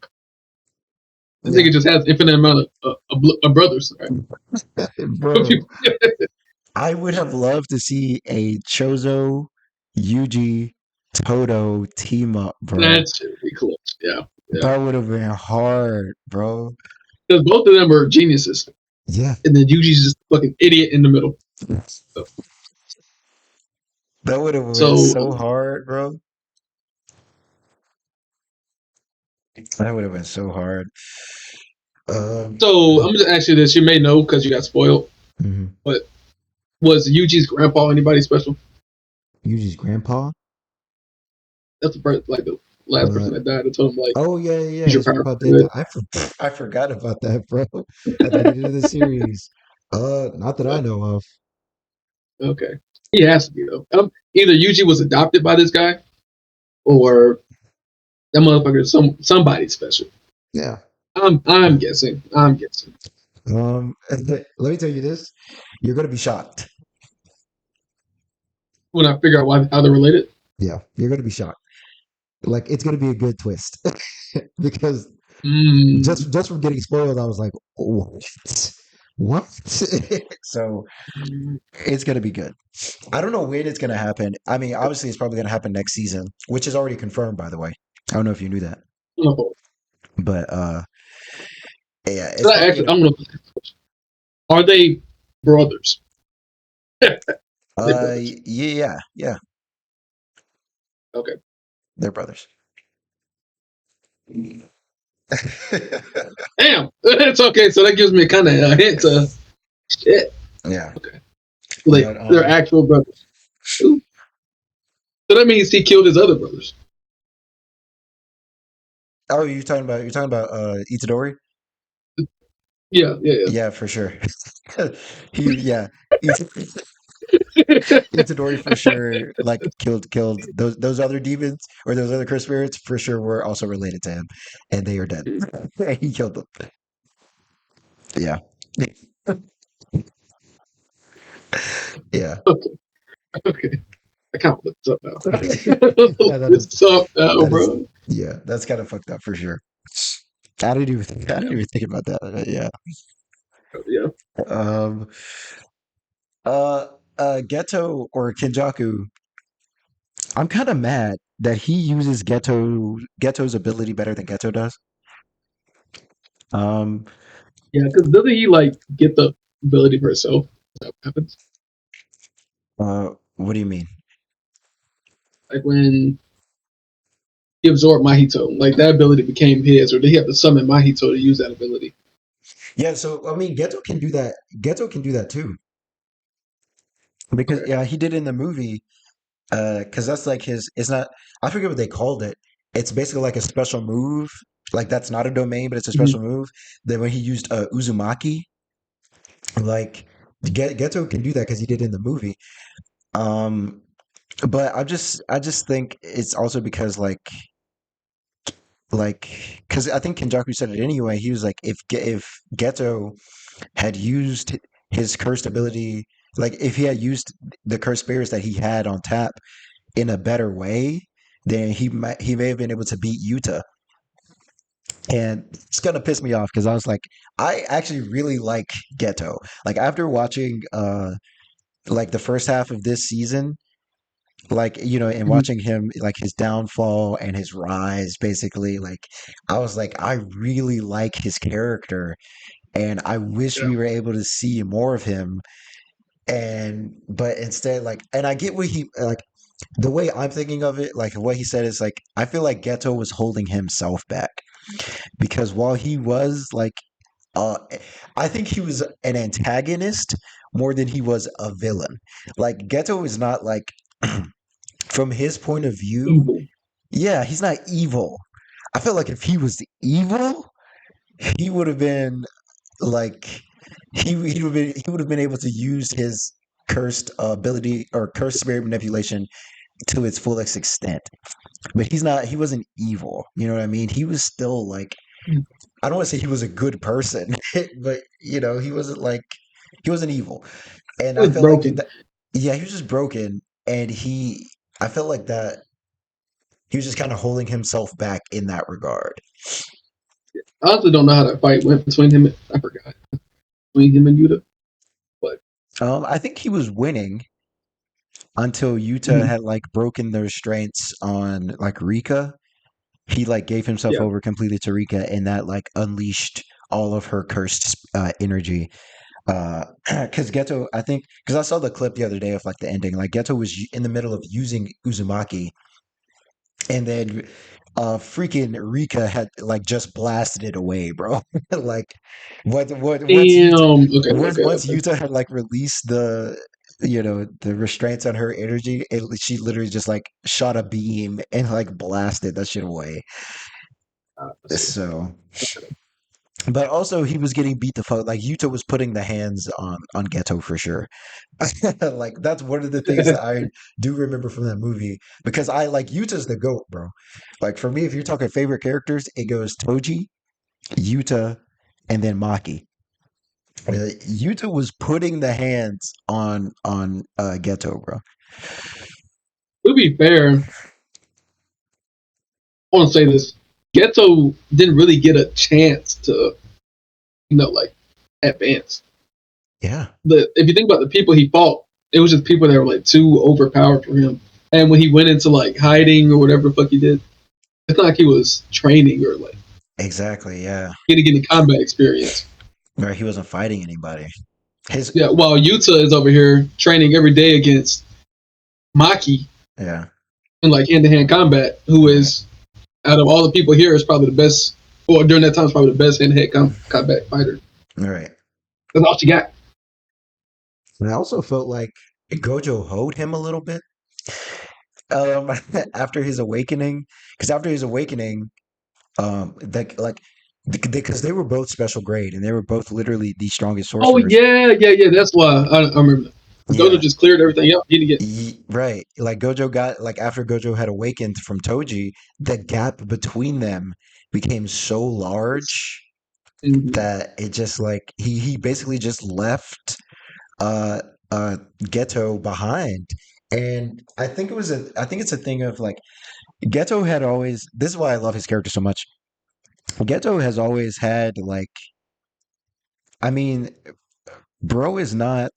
This Yeah, nigga just has infinite amount of brothers. Right? bro. I would have loved to see a Chozo, Yuji, Toto team up, bro. That should be clutch. Yeah, yeah. That would have been hard, bro. Because both of them are geniuses, Yeah. and then Yuji's just a fucking idiot in the middle. So, That would have been so, so hard, bro. That would have been so hard. Um, so I'm gonna ask you this. You may know because you got spoiled, mhm. but was Yuji's grandpa anybody special? Yuji's grandpa. That's the first, like the last Uh, person that died. I told him like, oh yeah, yeah, yeah. use your His power grandpa for did good. that. I forgot about that, bro. At the beginning of the series. Not that I know of. Okay, he has to be though. Either Yuji was adopted by this guy, or that motherfucker is somebody special. Yeah. I'm guessing. I'm guessing. Let me tell you this. You're gonna be shocked. When I figure out how they're related. Yeah, you're gonna be shocked. Like it's gonna be a good twist because Mm. just from getting spoiled, I was like, what? What? So it's gonna be good. I don't know when it's gonna happen. I mean, obviously, it's probably gonna happen next season, which is already confirmed, by the way. I don't know if you knew that, No. but yeah, So it's probably actually, gonna. I'm gonna. Are they brothers? Are they brothers? Yeah, yeah, Okay. they're brothers. Damn. It's okay. So that gives me kind of a hint to shit. Yeah, Okay. Like but they're actual brothers. Ooh. So that means he killed his other brothers. oh, you're talking about Itadori? Yeah. Yeah. Yeah, for sure. Yeah, Yeah. Itadori for sure. Like killed those other demons or those other cursed spirits for sure were also related to him, and they are dead. He killed them. Yeah, yeah. Okay. Okay. I can't look this up now. Yeah, Look this up now, that is bro. yeah, that's kind of fucked up for sure. I didn't even think about that. Yeah. Yeah. Um. Geto or Kenjaku. I'm kind of mad that he uses Geto's ability better than Geto does. Um. Yeah. Because doesn't he like get the ability for himself? That happens. What do you mean? Like when he absorbed Mahito, like that ability became his, or did he have to summon Mahito to use that ability? Yeah. So I mean, Geto can do that. Geto can do that too because Okay. yeah, he did in the movie. Because that's like his. It's not. I forget what they called it. It's basically like a special move. Like that's not a domain, but it's a Mhm. special move. Then when he used Uzumaki, like Geto can do that because he did in the movie. Um, but I just think it's also because because I think Kenjaku said it anyway. He was like, if Geto had used his cursed ability, like if he had used the cursed spirits that he had on tap in a better way, then he may have been able to beat Yuta. And it's gonna piss me off because I was like, I actually really like Geto. Like after watching like the first half of this season, like and Mhm. watching him like his downfall and his rise basically, like I was like, I really like his character and I wish Yeah. we were able to see more of him. And but instead, like, and I get what he like the way I'm thinking of it, like what he said is like, I feel like Geto was holding himself back because while he was like Uh, I think he was an antagonist more than he was a villain. Like Geto is not like from his point of view. Evil. Yeah, he's not evil. I feel like if he was evil, he would have been like he would have been able to use his cursed ability or cursed spirit manipulation to its fullest extent. But he's not. He wasn't evil. You know what I mean? He was still like I don't want to say he was a good person, but you know he wasn't like he wasn't evil. And It I was felt like broken. that. Yeah, he was just broken, and I felt like that he was just kind of holding himself back in that regard. I honestly don't know how that fight went between him. I forgot between him and Yuta, but I think he was winning until Yuta mhm, had like broken the restraints on like Rika. He like gave himself yeah, over completely to Rika, and that like unleashed all of her cursed energy. Because Geto, I think, because I saw the clip the other day of like the ending. Like Geto was in the middle of using Uzumaki, and then freaking Rika had like just blasted it away, bro. Like what damn. Okay, okay, once okay. Yuta had like released the the restraints on her energy, she literally just like shot a beam and like blasted that shit away. I see. So, but also he was getting beat the fuck. Like Yuta was putting the hands on Geto for sure. Like that's one of the things that I do remember from that movie because I like Yuta's the goat, bro. Like for me, if you're talking favorite characters, it goes Toji, Yuta, and then Maki. Yuta was putting the hands on Geto, bro. To be fair, I want to say this: Ghetto didn't really get a chance to, like advance. Yeah, If you think about the people he fought, it was just people that were like too overpowered for him. And when he went into like hiding or whatever the fuck he did, it's not like he was training or like exactly. Yeah, getting combat experience. where he wasn't fighting anybody. His Yeah, while Yuta is over here training every day against Maki yeah, in like hand to hand combat, who right, is out of all the people here is probably the best, or during that time is probably the best hand to hand combat fighter. right. That's all she got. And I also felt like Gojo hoed him a little bit um after his awakening because after his awakening like because they were both special grade and they were both literally the strongest Oh sorcerers. yeah, yeah, yeah. That's why I remember. Gojo Yeah, just cleared everything up. He didn't get. right, like Gojo got like after Gojo had awakened from Toji, the gap between them became so large Mhm. that it just like he basically just left uh Ghetto behind. And I think it's a thing of like Ghetto had always, this is why I love his character so much. Ghetto has always had like, I mean, bro is not,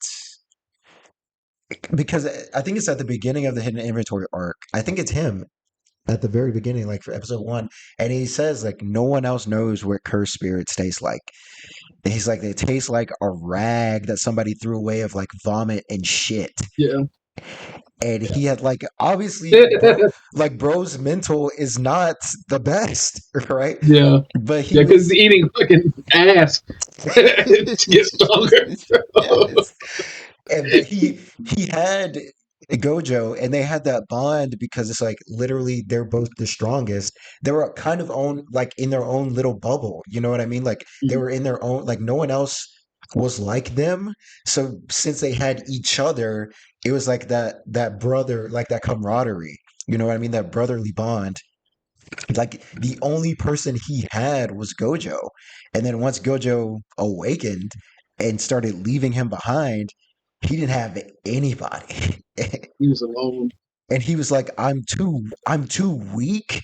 because I think it's at the beginning of the hidden inventory arc. I think it's him at the very beginning, like for episode one, and he says like no one else knows what cursed spirits taste like. And he's like they taste like a rag that somebody threw away of like vomit and shit. Yeah, And he had like obviously yeah, like bro's mental is not the best, right? yeah. But he Because he's was eating fucking ass to get stronger. yes. And but he had Gojo and they had that bond because it's like literally they're both the strongest. They were kind of own like in their own little bubble. You know what I mean? Like they were in their own like no one else was like them. So since they had each other, it was like that brother, like that camaraderie. You know what I mean? That brotherly bond. Like the only person he had was Gojo. And then once Gojo awakened and started leaving him behind, he didn't have anybody. He was alone. And he was like, I'm too weak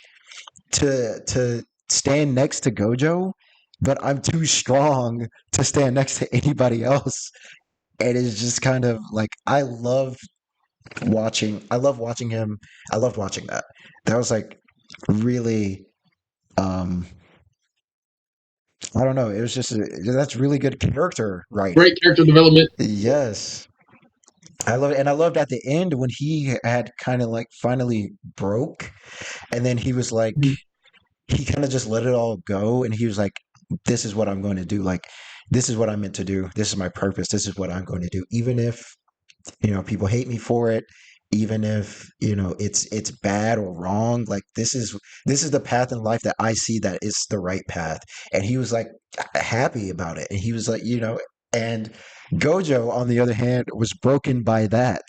to stand next to Gojo, but I'm too strong to stand next to anybody else. And it's just kind of like I love watching him. I loved watching that. That was like really um I don't know. It was just that's really good character writing. Great character development. Yeah. Yes, I love it, and I loved at the end when he had kind of like finally broke, and then he was like Mhm. he kind of just let it all go, and he was like this is what I'm going to do. Like, this is what I'm meant to do. This is my purpose. This is what I'm going to do. Even if, people hate me for it, even if, it's bad or wrong, like this is the path in life that I see that is the right path. And he was like happy about it. And he was like, and Gojo, on the other hand, was broken by that.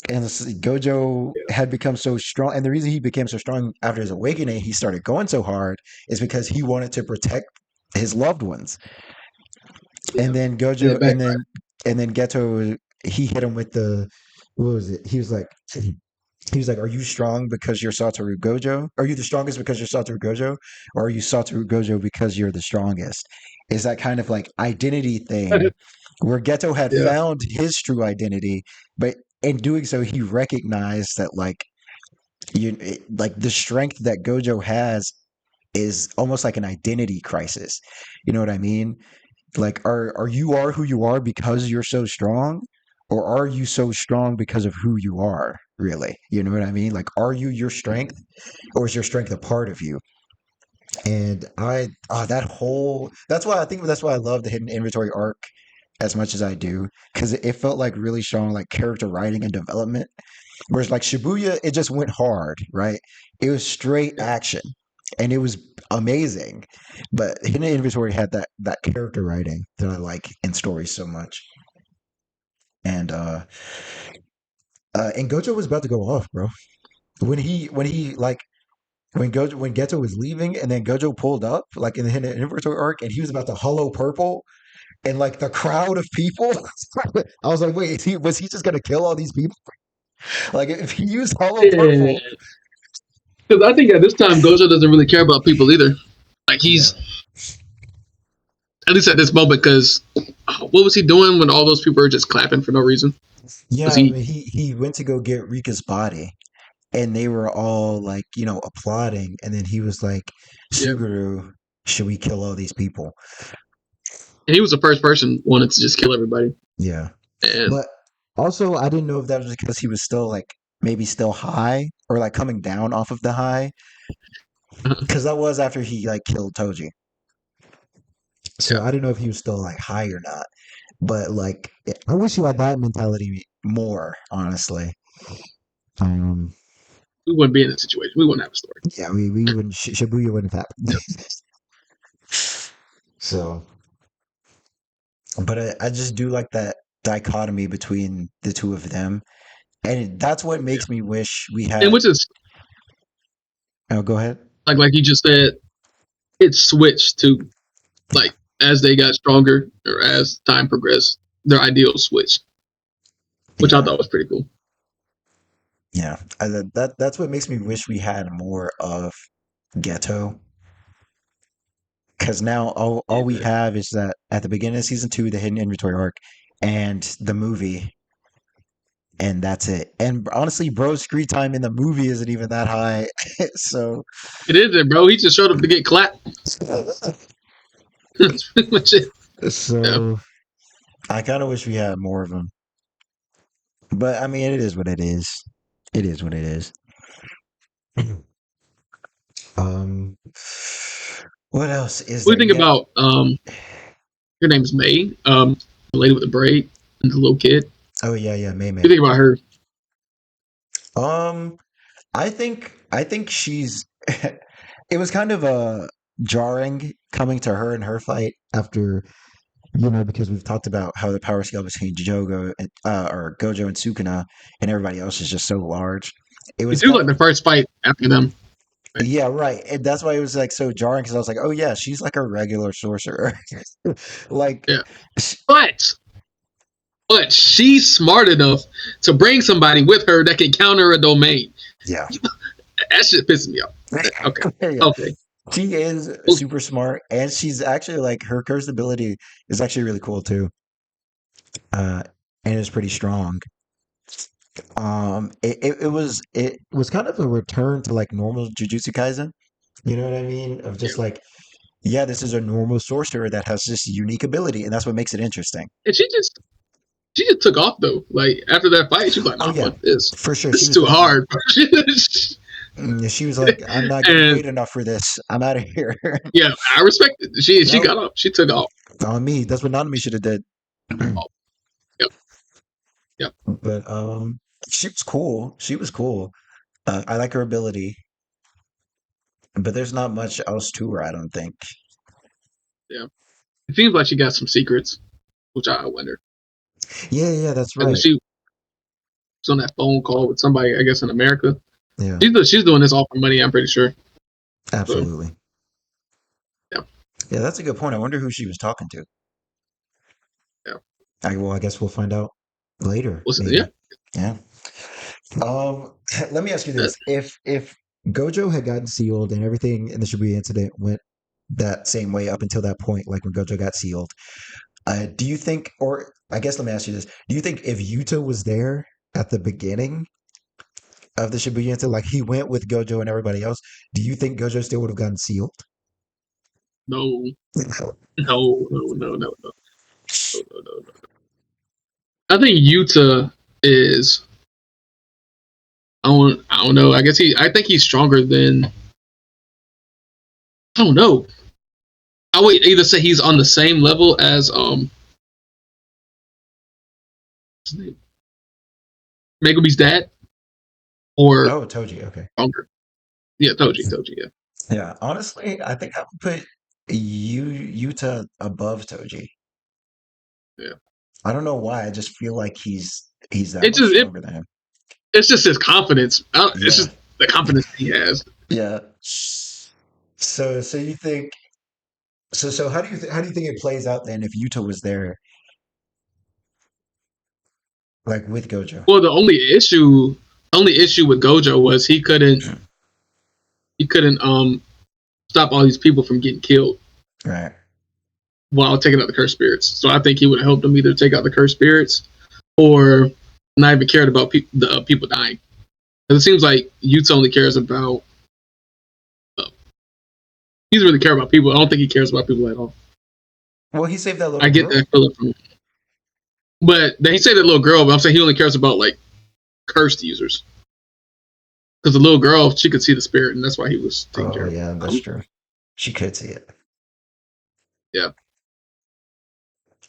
And Gojo had become so strong, and the reason he became so strong after his awakening, he started going so hard, is because he wanted to protect his loved ones. Yeah. And then And it Gojo, and backfired. then Geto, he hit him with the, what was it? He was like, "Are you strong because you're Satoru Gojo? Are you the strongest because you're Satoru Gojo, or are you Satoru Gojo because you're the strongest?" Is that kind of like identity thing where Geto had Yeah. found his true identity, but in doing so, he recognized that like the strength that Gojo has is almost like an identity crisis. You know what I mean? Like, are you are who you are because you're so strong, or are you so strong because of who you are? Really, you know what I mean? Like, are you your strength, or is your strength a part of you? And that's why I love the hidden inventory arc as much as I do, because it felt like really strong, like character writing and development. Whereas like Shibuya, it just went hard, right? It was straight Yeah. action, and it was amazing. But Hidden Inventory had that character writing that I like in stories so much. And and Gojo was about to go off, bro. When he like when Geto was leaving, and then Gojo pulled up like in the Hidden Inventory arc, and he was about to hollow purple, and like the crowd of people, I was like, wait, was he just gonna kill all these people? Like if he used hollow purple, Because I think at this time Gojo doesn't really care about people either. Like yeah. he's at least at this moment because what was he doing when all those people were just clapping for no reason? Was Yeah, I he? mean, he went to go get Rika's body, and they were all like, applauding, and then he was like, Yeah. "Suguru, should we kill all these people?" And he was the first person wanted to just kill everybody. Yeah, And but also I didn't know if that was because he was still like maybe still high, or like coming down off of the high, because that was after he like killed Toji. So yeah, I didn't know if he was still like high or not. But like, I wish you had that mentality more, honestly. Um, we wouldn't be in this situation. We wouldn't have a story. yeah, we wouldn't Shibuya wouldn't have happened. Yeah. So, but I just do like that dichotomy between the two of them, and that's what Yeah. makes me wish we And had. which is Oh, go ahead. like you just said, it switched to like as they got stronger or as time progressed, their ideals switched, which I Yeah, thought was pretty cool. yeah. That's what makes me wish we had more of Ghetto, because now all we Yeah. have is that at the beginning of season 2, the hidden inventory arc, and the movie, and that's it. And honestly, bro's screen time in the movie isn't even that high. So, It is it, bro. He just showed up to get clapped. That's pretty much it. Yeah. so I kind of wish we had more of them. But I mean, it is what it is. It is what it is. Um, what else is What there? do you think Yeah. about her name's May, the lady with the braid and the little kid. Oh yeah, yeah. May What May. do you think about her? Um, I think she's. It was kind of jarring coming to her in her fight after, because we've talked about how the power scale between Jogo and or Gojo and Sukuna and everybody else is just so large. It You was do kind like of, the first fight after them, right? yeah, right, and that's why it was like so jarring, because I was like, oh yeah, she's like a regular sorcerer, like, Yeah. But she's smart enough to bring somebody with her that can counter a domain. yeah, That shit pisses me off. Okay. yeah. Okay. She is Well, super smart, and she's actually like her cursed ability is actually really cool too, uh, and it's pretty strong. It was kind of a return to like normal Jujutsu Kaisen. You know what I mean? Of yeah. just like, yeah, this is a normal sorcerer that has this unique ability, and that's what makes it interesting. And she just took off though. Like after that fight, she was like, Oh "Nah, yeah, fuck this. for sure. This She is was too definitely hard." She was like, "I'm not getting And paid enough for this. I'm out of here." yeah, I respect it. She Nope, got off. She took off. on me. That's what Nanami should have did. Yep, yep, But she was cool. She was cool. I like her ability, but there's not much else to her. I don't think. yeah. It seems like she got some secrets, which I wonder. Yeah, yeah, that's Like when right. she was on that phone call with somebody, I guess in America, Yeah, she's doing this all for money. I'm pretty sure. So absolutely. yeah, Yeah, that's a good point. I wonder who she was talking to. yeah. I guess we'll find out later, Yeah, maybe. Yeah. Um, Let me ask you that, this: if Gojo had gotten sealed and everything in the Shibuya incident went that same way up until that point, like when Gojo got sealed, do you think, or I guess let me ask you this: do you think if Yuta was there at the beginning of the Shibuya incident, like he went with Gojo and everybody else, do you think Gojo still would have gotten sealed? no, no. No, no, no, no. I think Utah is. I don't know. I guess I think he's stronger than. I don't know. I would either say he's on the same level as what's his name? Megumi's dad, or Oh, Toji. Okay. stronger. Yeah, Toji. Yeah, Yeah. Honestly, I think I would put Yuta above Toji. yeah. I don't know why. I just feel like he's that It much just stronger than him. it's just his confidence. It's Yeah. just the confidence he has. Yeah. So you think so how do you think it plays out then if Yuta was there like with Gojo? Well, the only issue with Gojo was he couldn't stop all these people from getting killed Right. while taking out the cursed spirits. So I think he would have helped them either take out the cursed spirits or not even cared about the people dying. Because it seems like Yuta only cares about. Uh, he doesn't really care about people. I don't think he cares about people at all. Well, he saved that I little get that girl. feeling from him. But he said that little girl, but I'm saying he only cares about like cursed users. Because the little girl, she could see the spirit, and that's why he was taking Oh care of yeah, that's her. true. She could see it. Yeah,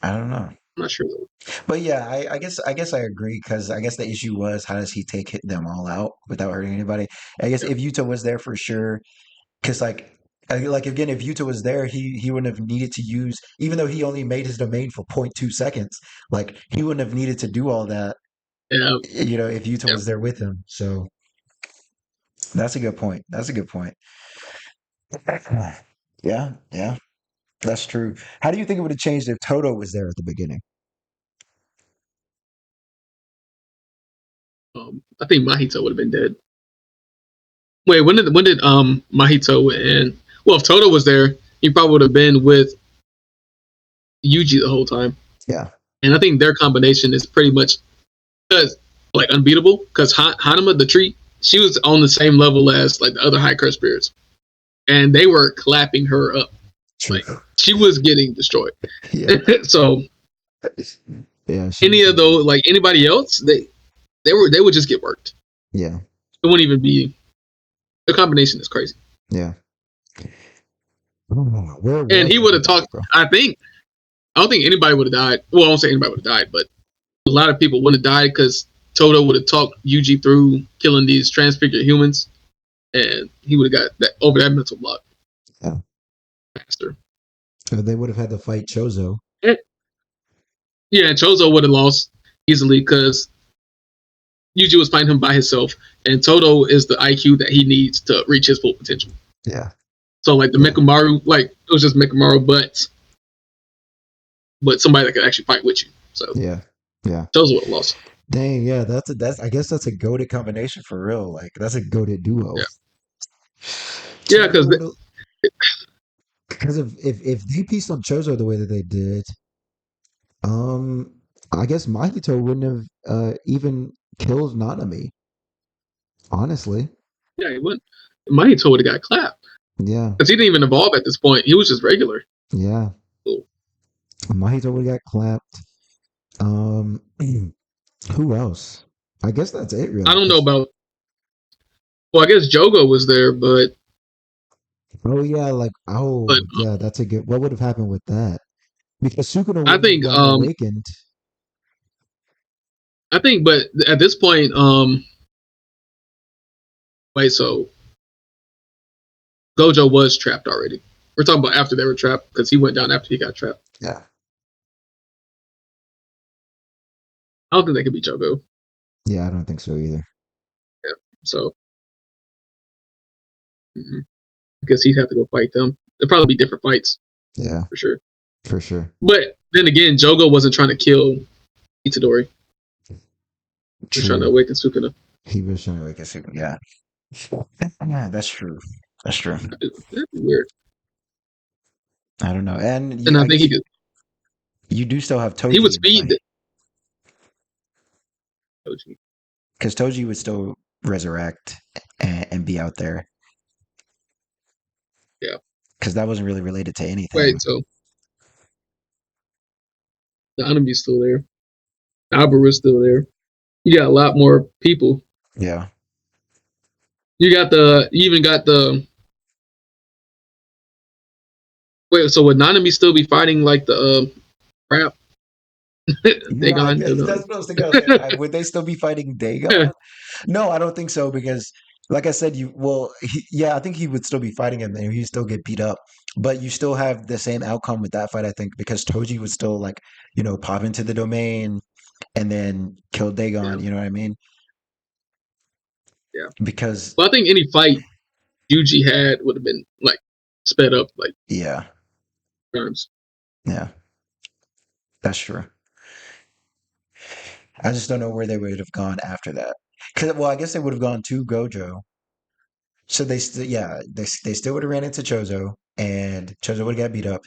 I don't know. I'm not sure though. But yeah, I guess I agree because I guess the issue was how does he take them all out without hurting anybody? I guess Yeah, if Yuta was there for sure, because like again, if Yuta was there, he wouldn't have needed to use even though he only made his domain for 0.2 seconds. Like he wouldn't have needed to do all that, yeah, if Yuta yeah. was there with him. So that's a good point. That's a good point. Yeah, yeah, that's true. How do you think it would have changed if Toto was there at the beginning? I think Mahito would have been dead. Wait, when did Mahito and well, if Toto was there, he probably would have been with Yuji the whole time. Yeah, And I think their combination is pretty much because like unbeatable. Because Hanuma the tree, she was on the same level as like the other high curse spirits, and they were clapping her up. true. Like she was getting destroyed. Yeah, So yeah, she was any of getting those, like anybody else, they would just get worked. yeah, It wouldn't even be the combination is crazy. yeah. Oh, where And was he would have everybody, talked. bro? I don't think anybody would have died. Well, I won't say anybody would have died, but a lot of people wouldn't have died because Toto would have talked Yuji through killing these transfigured humans, and he would have got that over that mental block Yeah, faster. they would have had to fight Chozo. Yeah, and Chozo would have lost easily because Yuji was fighting him by himself, and Toto is the IQ that he needs to reach his full potential. Yeah, So like the yeah, Mekamaru, like it was just Mekamaru, but somebody that could actually fight with you. So yeah, yeah. Chozo would have lost. Dang, yeah, that's I guess that's a goaded combination for real. Like that's a goaded duo. Yeah, yeah, Chozo because would because if they pieced on Chozo the way that they did, um, I guess Mahito wouldn't have even killed Nanami. Honestly, yeah, he wouldn't. Mahito would have got clapped yeah, because he didn't even evolve at this point. He was just regular. yeah. So, Mahito would have got clapped. Um, who else? I guess that's it, I really. don't know Because about. Well, I guess Jogo was there, Oh yeah, like but oh yeah, that's a good. What would have happened with that? Because Sukuna I wouldn't have think gotten awakened. but at this point, wait, so Gojo was trapped already. We're talking about after they were trapped because he went down after he got trapped. Yeah, I don't think they could beat Jogo. yeah, I don't think so either. Yeah. So because he'd have to go fight them. It'd probably be different fights Yeah, for sure. for sure. But then again, Jogo wasn't trying to kill Itadori. He was trying to True. awaken Sukuna. He was trying to wake us up. Yeah, yeah, that's true. That's true. That'd be weird. I don't know, and And I I think guess he could. you do still have He would Toji in the speed fight Toji. because Toji would still resurrect and be out there Yeah. because that wasn't really related to anything. Wait. So the enemy's still there. Alberu's still there. You got a lot more people. Yeah, You got the. You even got the. Wait. So would Nanami still be fighting like the crap? yeah. I Dagon. guess that's what I was thinking. I was like, would they still be fighting Dagon? No, I don't think so because, like I said, yeah, I think he would still be fighting him and he'd still get beat up. But you still have the same outcome with that fight, I think, because Toji would still like, pop into the domain and then kill Yeah. Dagon. You know what I mean? Yeah. Because Well, I think any fight Yuji had would have been like sped up like yeah, times. yeah, that's true. I just don't know where they would have gone after that. Well, I guess they would have gone to Gojo. So they still, yeah, they still would have ran into Chozo, and Chozo would have got beat up.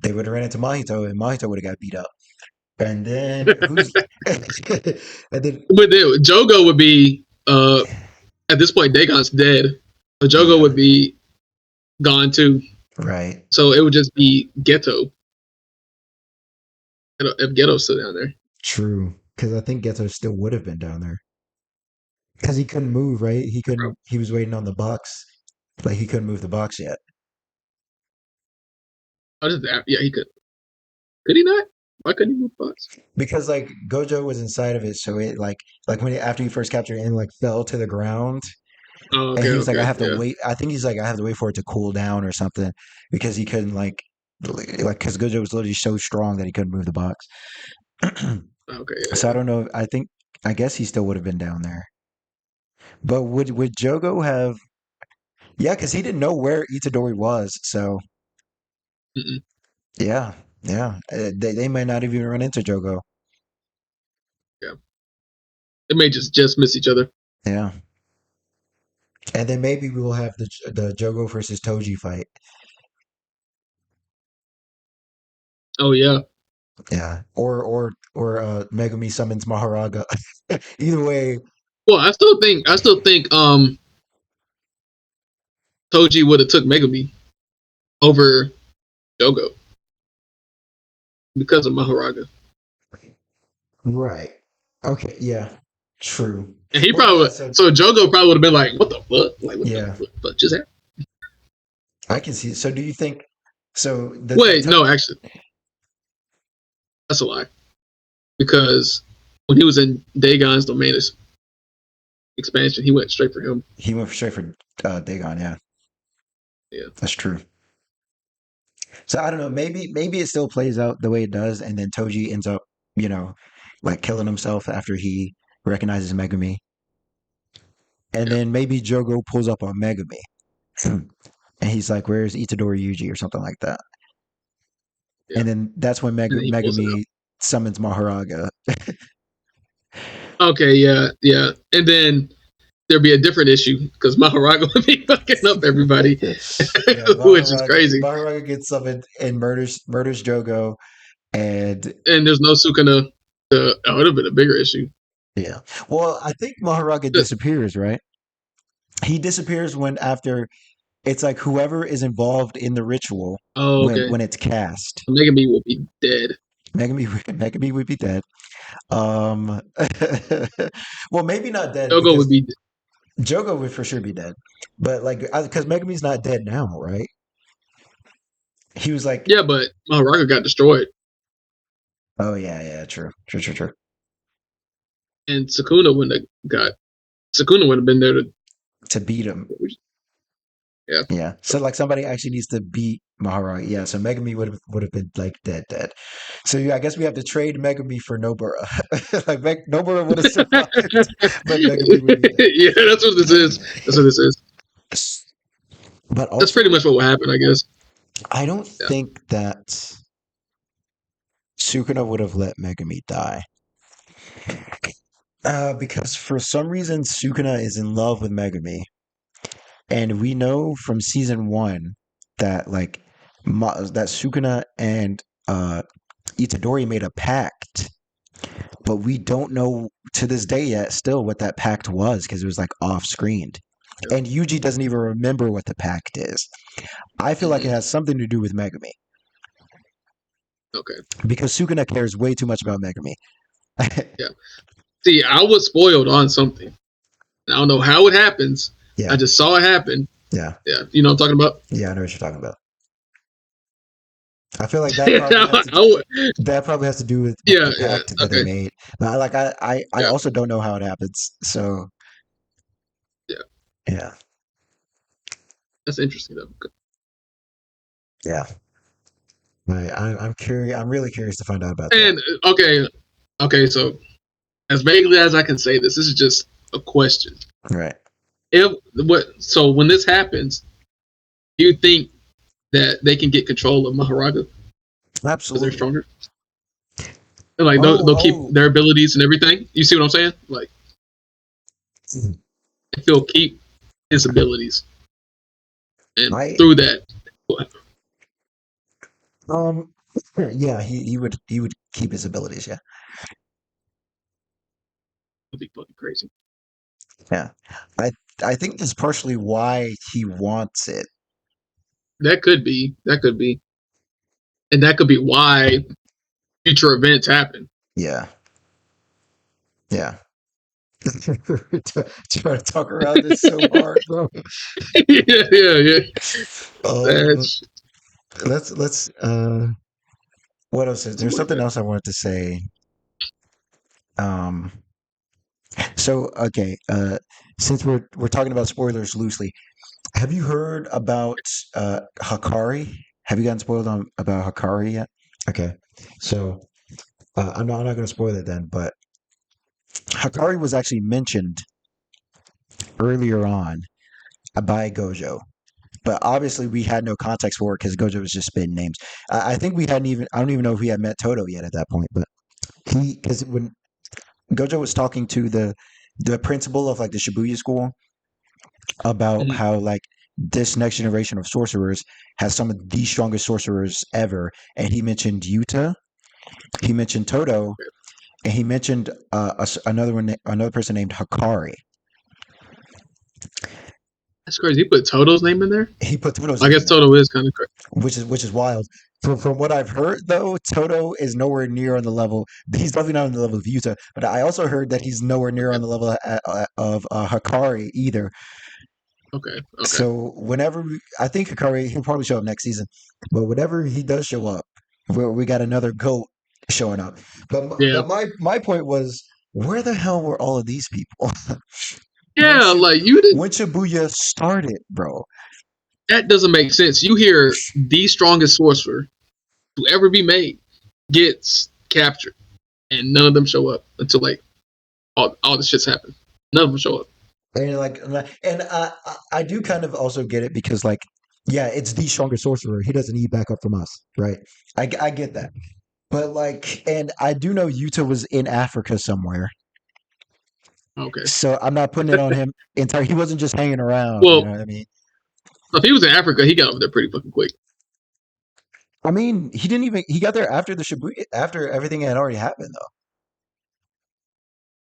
They would have ran into Mahito, and Mahito would have got beat up. And then But who's and then then Jogo would be at this point Dagon's dead. So Jogo yeah, would be gone too. right, So it would just be Ghetto. If Ghetto's still down there. true. Because I think Geto still would have been down there because he couldn't move, right? He couldn't. He was waiting on the box, like he couldn't move the box yet. I just yeah, he could. Could he not? Why couldn't he move bots? Because like Gojo was inside of it, so it like when after he first captured it and like fell to the ground, Oh, and okay, he was like, I okay, have to yeah. wait. I think he's like, I have to wait for it to cool down or something because he couldn't because Gojo was literally so strong that he couldn't move the box. Okay, So I yeah, don't know. I guess he still would have been down there. But would Jogo have? Yeah, because he didn't know where Itadori was. So yeah. Mm-mm. yeah, yeah, they might not even run into Jogo. Yeah. They may just miss each other. Yeah, and then maybe we will have the Jogo versus Toji fight. Oh yeah. Yeah, or Megumi summons Maharaga. Either way, Well, I still think Toji would have took Megumi over Jogo because of Maharaga. right. Okay, yeah, true. And he Well, probably yeah, so so Jogo probably would have been like, "What the fuck? Like, yeah, what just happened?" I can see. So do you think? So the Wait, no, actually, that's a lie. Because when he was in Dagon's domain expansion, he went straight for him. he went straight for Dagon. Yeah, Yeah, that's true. So I don't know. Maybe it still plays out the way it does, and then Toji ends up, you know, like killing himself after he recognizes Megumi, and yeah, then maybe Jogo pulls up on Megumi, and he's like, "Where's Itadori Yuji?" or something like that. yeah. And then that's when And then he pulls it out. Megumi summons Maharaga. Okay, yeah, yeah. And then there'd be a different issue because Maharaga would be fucking up everybody, Yeah, which is crazy. Maharaga gets summoned and murders Jogo, and And there's no Sukuna. Oh, it'd have been a bigger issue. yeah. Well, I think Maharaga disappears, right? He disappears when after it's like whoever is involved in the ritual Oh, okay. when it's cast. Megami will be dead. Megami would be dead. Um, well, maybe not dead Jogo would because be. Jogo would for sure be dead, but like because Megumi's not dead now, right? He was like, Yeah, but Maharaga got destroyed, oh yeah, true. and Sukuna wouldn't have been there to. To beat him, Yeah. yeah. So like somebody actually needs to beat Mahara. Yeah. So Megami would have been like dead. So yeah, I guess we have to trade Megami for Nobara. Like Nobara would have survived, but Megami would be dead. Yeah, that's what this is. That's what this is. But That's pretty also, much what will happen, I guess. I don't Yeah. think that Sukuna would have let Megami die. Because for some reason Sukuna is in love with Megami, and we know from season one that like that Sukuna and Itadori made a pact, but we don't know to this day yet still what that pact was because it was like off screened. Yeah. And Yuji doesn't even remember what the pact is. I feel like it has something to do with Megami Okay. because Sukuna cares way too much about Megami. Yeah. See, I was spoiled on something. I don't know how it happens. Yeah. I just saw it happen. Yeah. Yeah. You know what I'm talking about? Yeah, I know what you're talking about. I feel like that probably has to do with Yeah. the Yeah. pact that they Okay. made. But I Yeah. also don't know how it happens. So Yeah. yeah. That's interesting though. Yeah. I'm curious. I'm really curious to find out about that. And okay. So as vaguely as I can say this is just a question. Right. So when this happens, do you think that they can get control of Maharaga because Absolutely. they're stronger? And like they'll keep their abilities and everything. You see what I'm saying? Like if they'll keep his abilities, and through that, yeah, he would keep his abilities. Yeah. it'll be fucking crazy. Yeah. I think that's partially why he wants it. That could be. That could be. And that could be why future events happen. Yeah. Yeah. Trying to talk around this so hard, bro. Yeah. Um, That's let's what else is there's something else I wanted to say. Um so okay, since we're talking about spoilers loosely, have you heard about Hakari? Have you gotten spoiled on about Hakari yet? Okay. So I'm not gonna spoil it then, but Hakari was actually mentioned earlier on by Gojo. But obviously, we had no context for it because Gojo was just spitting names. I think we hadn't even. I don't even know if we had met Toto yet at that point. But because when Gojo was talking to the principal of like the Shibuya school about how like this next generation of sorcerers has some of the strongest sorcerers ever, and he mentioned Yuta, he mentioned Toto, and he mentioned another person named Hakari. that's crazy. He put Toto's name in there. He put Toto's I name guess in there, Toto is kind of crazy. which is wild. From what I've heard, though, Toto is nowhere near on the level. He's definitely not on the level of Yuta, but I also heard that he's nowhere near on the level of Hakari either. Okay. So whenever I think Hakari, he'll probably show up next season, but whenever he does show up, we got another goat showing up. But my point was, where the hell were all of these people? Yeah, like you did. When Shibuya started, bro. That doesn't make sense. You hear the strongest sorcerer to ever be made gets captured, and none of them show up until like all the shits happen. None of them show up. And I do kind of also get it because like yeah, it's the strongest sorcerer. He doesn't need backup from us, right? I get that, but like, and I do know Yuta was in Africa somewhere, Okay. so I'm not putting it on him entirely. He wasn't just hanging around. You Well, know what I mean? if he was in Africa, he got over there pretty fucking quick. I mean, he didn't even. He got there after the Shibuya, after everything had already happened, though.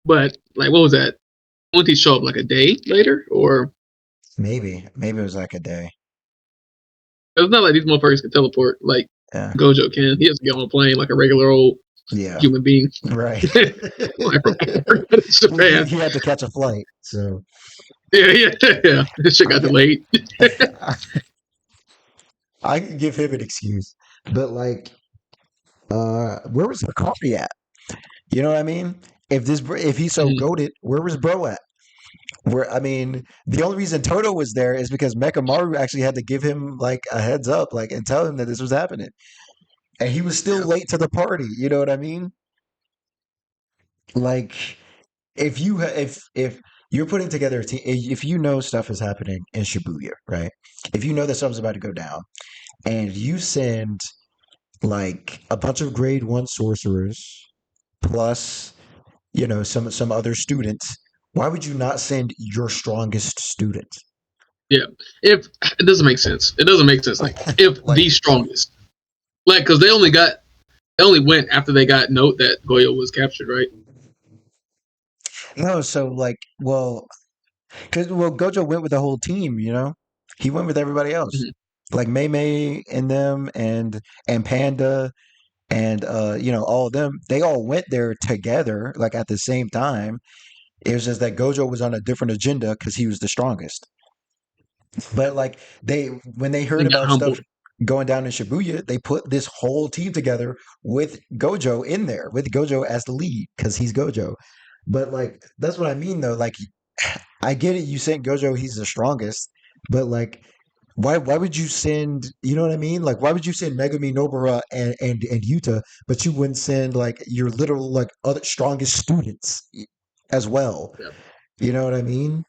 But like, what was that? Wouldn't he show up like a day later, or Maybe it was like a day. it's not like these motherfuckers can teleport like Yeah. Gojo can. He has to get on a plane like a regular old human being. Right. Like from Africa to Japan. He had to catch a flight, so Yeah. This shit I got get, delayed. I can give him an excuse, but like, where was Hakari at? You know what I mean? If he's so Mhm. goated, where was Bro at? Where I mean, the only reason Toto was there is because Mekamaru actually had to give him like a heads up, like and tell him that this was happening, and he was still Yeah, late to the party. You know what I mean? Like if you're putting together a team, if you know stuff is happening in Shibuya, right? If you know that something's about to go down, and you send like a bunch of grade one sorcerers plus some other students, why would you not send your strongest student? yeah. If it doesn't make sense, it doesn't make sense. Like if Like the strongest, like because they only went after they got note that Goyo was captured, right? no, so like because Gojo went with the whole team, he went with everybody else, Mhm. like Mei Mei and them and Panda and all of them. They all went there together, like at the same time. It was just that Gojo was on a different agenda because he was the strongest. But like when they heard And got about stuff humbled. going down in Shibuya, they put this whole team together with Gojo in there, with Gojo as the lead because he's Gojo. But like that's what I mean though. Like I get it, you sent Gojo, he's the strongest, but like why would you send, you know what I mean? Like why would you send Megumi Nobara and Yuta, but you wouldn't send like your literal like other strongest students as well? Yeah, You know what I mean?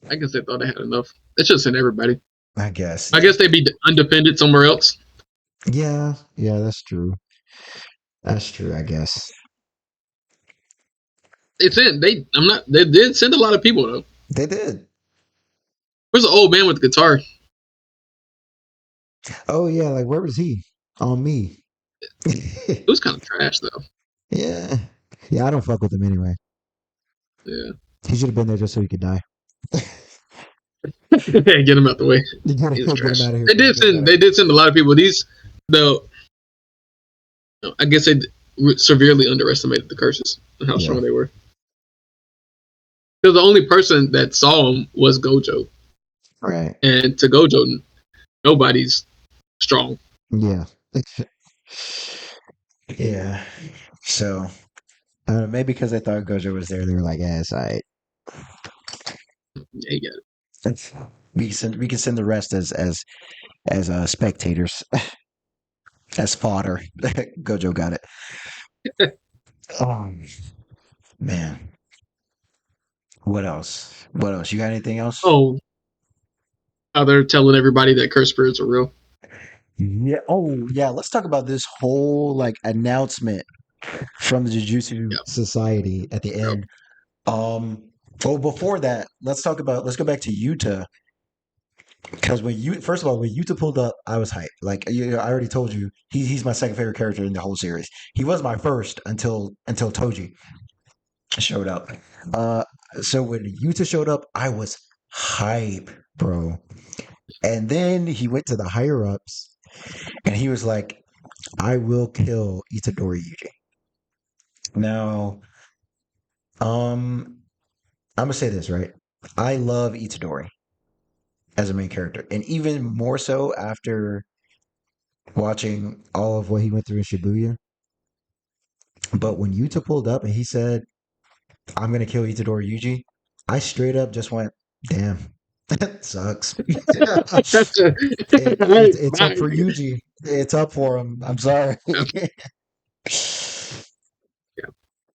I guess they thought they had enough. They should send everybody. I guess. I guess they'd be undefended somewhere else. Yeah, yeah, that's true. That's true, I guess. They sent. They. I'm not. They did send a lot of people though. They did. Where's the old man with the guitar? Oh yeah, like where was he? On me. It was kind of trash though. Yeah. Yeah, I don't fuck with him anyway. Yeah. He should have been there just so he could die. Get him out the way. You gotta He was get him trash. out of here They quick. did send. They did send a lot of people. These though. I guess they severely underestimated the curses and how Yeah. strong they were. Because the only person that saw him was Gojo, Right. and to Gojo, nobody's strong. Yeah. Yeah. So maybe because they thought Gojo was there, they were like, "Yeah, it's all right. Yeah, he got it. We can send the rest as spectators, as fodder." Gojo got it. Oh man, what else? What else? You got anything else? Oh, how they're telling everybody that curse spirits are real. Yeah. Oh, yeah. Let's talk about this whole like announcement from the Jujutsu Yeah. Society at the Yep. end. Um. Well, before that, let's go back to Yuta because first of all, when Yuta pulled up, I was hyped. Like I already told you, he's my second favorite character in the whole series. He was my first until Toji showed up. Uh. So when Yuta showed up, I was hype, bro. And then he went to the higher ups and he was like, I will kill Itadori Yuji. Now, I'm gonna say this, right? I love Itadori as a main character, and even more so after watching all of what he went through in Shibuya. But when Yuta pulled up and he said, "I'm gonna kill Itadori Yuji," I straight up just went, "Damn, that sucks." It's up for Yuji. It's up for him. I'm sorry. Yeah.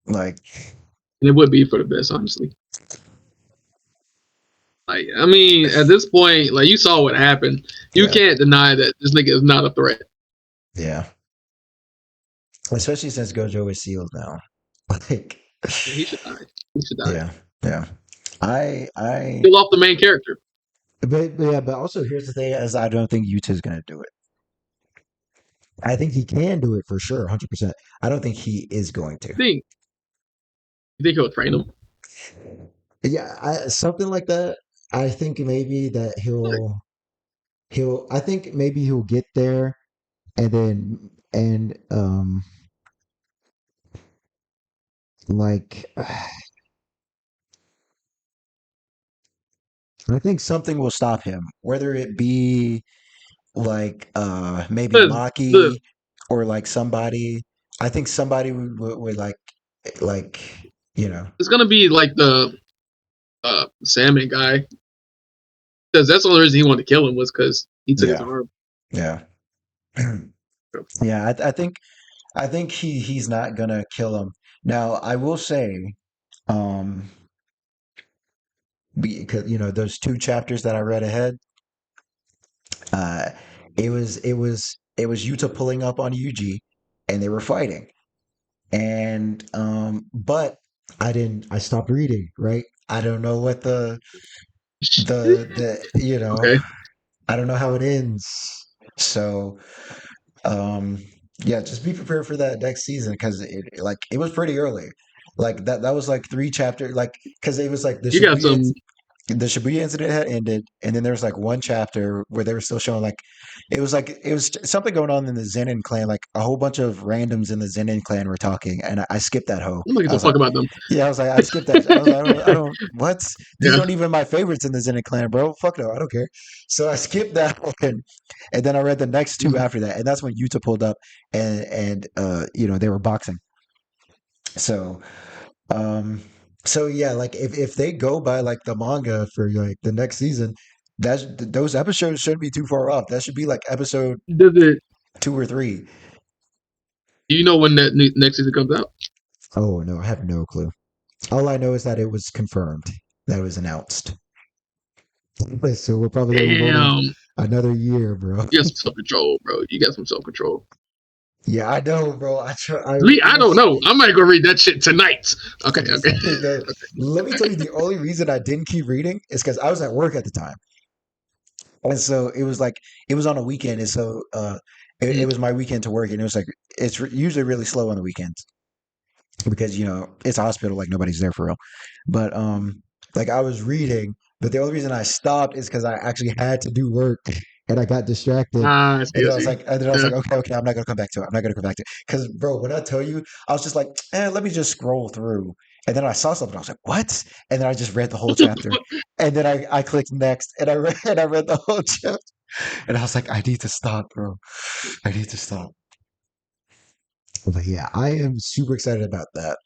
Like, And it would be for the best, honestly. Like, I mean, at this point, like you saw what happened. You yeah, can't deny that this nigga is not a threat. yeah. Especially since Gojo is sealed now. Like, Yeah, he should die. He should die. yeah, yeah. I, Kill off the main character. but yeah, but also here's the thing: as I don't think Yuta's gonna do it. I think he can do it for sure, 100%. I don't think he is going to. You think he'll train him? Yeah, something like that. I think maybe that Like, he'll. I think maybe he'll get there, and then like I think something will stop him, whether it be like maybe Because the Maki or like somebody. I think somebody would like you know. it's gonna be like the salmon guy, because that's the only reason he wanted to kill him was because he took his Yeah, arm. yeah, yeah. I think he's not gonna kill him. Now I will say, um, because those two chapters that I read ahead, uh, it was Yuta pulling up on Yuji, and they were fighting, and but I stopped reading, right? I don't know what the Okay, I don't know how it ends. So um yeah, just be prepared for that next season because it was pretty early. Like that was like three chapter, like because it was like you got some. the Shibuya incident had ended, and then there was like one chapter where they were still showing it was something going on in the Zenin clan, like a whole bunch of randoms in the Zenin clan were talking, and I skipped that hoe. I'm not I giving a was fuck like, about them. yeah, I was like, I skipped that. I was like, I don't, what? These Yeah, aren't even my favorites in the Zenin clan, bro. Fuck no, I don't care. So I skipped that one, and then I read the next two Mhm. after that, and that's when Yuta pulled up, and they were boxing. So um, so yeah, like if they go by like the manga for like the next season, those episodes shouldn't be too far off. That should be like episode Does it? 2 or 3. Do you know when that next season comes out? Oh no, I have no clue. All I know is that it was confirmed, that it was announced. So we're probably gonna be holding Damn, another year, bro. you got some self control, bro. You got some self control. Yeah, I know, bro. I try. I Me, I really. don't know. I might go read that shit tonight. Okay, okay. Let me tell you, the only reason I didn't keep reading is because I was at work at the time. And so it was on a weekend, and so it Mm. was my weekend to work, and it was like usually really slow on the weekends because it's a hospital, like nobody's there for real. But like I was reading, but the only reason I stopped is because I actually had to do work, and I got distracted. Ah, I see, I see. And then I was Yeah. like, okay, I'm not gonna come back to it. I'm not gonna come back to it. Because, bro, when I tell you, I was just like, let me just scroll through. And then I saw something. I was like, what? And then I just read the whole chapter. And then I clicked next, and I read the whole chapter. And I was like, I need to stop, bro. I need to stop. But yeah, I am super excited about that.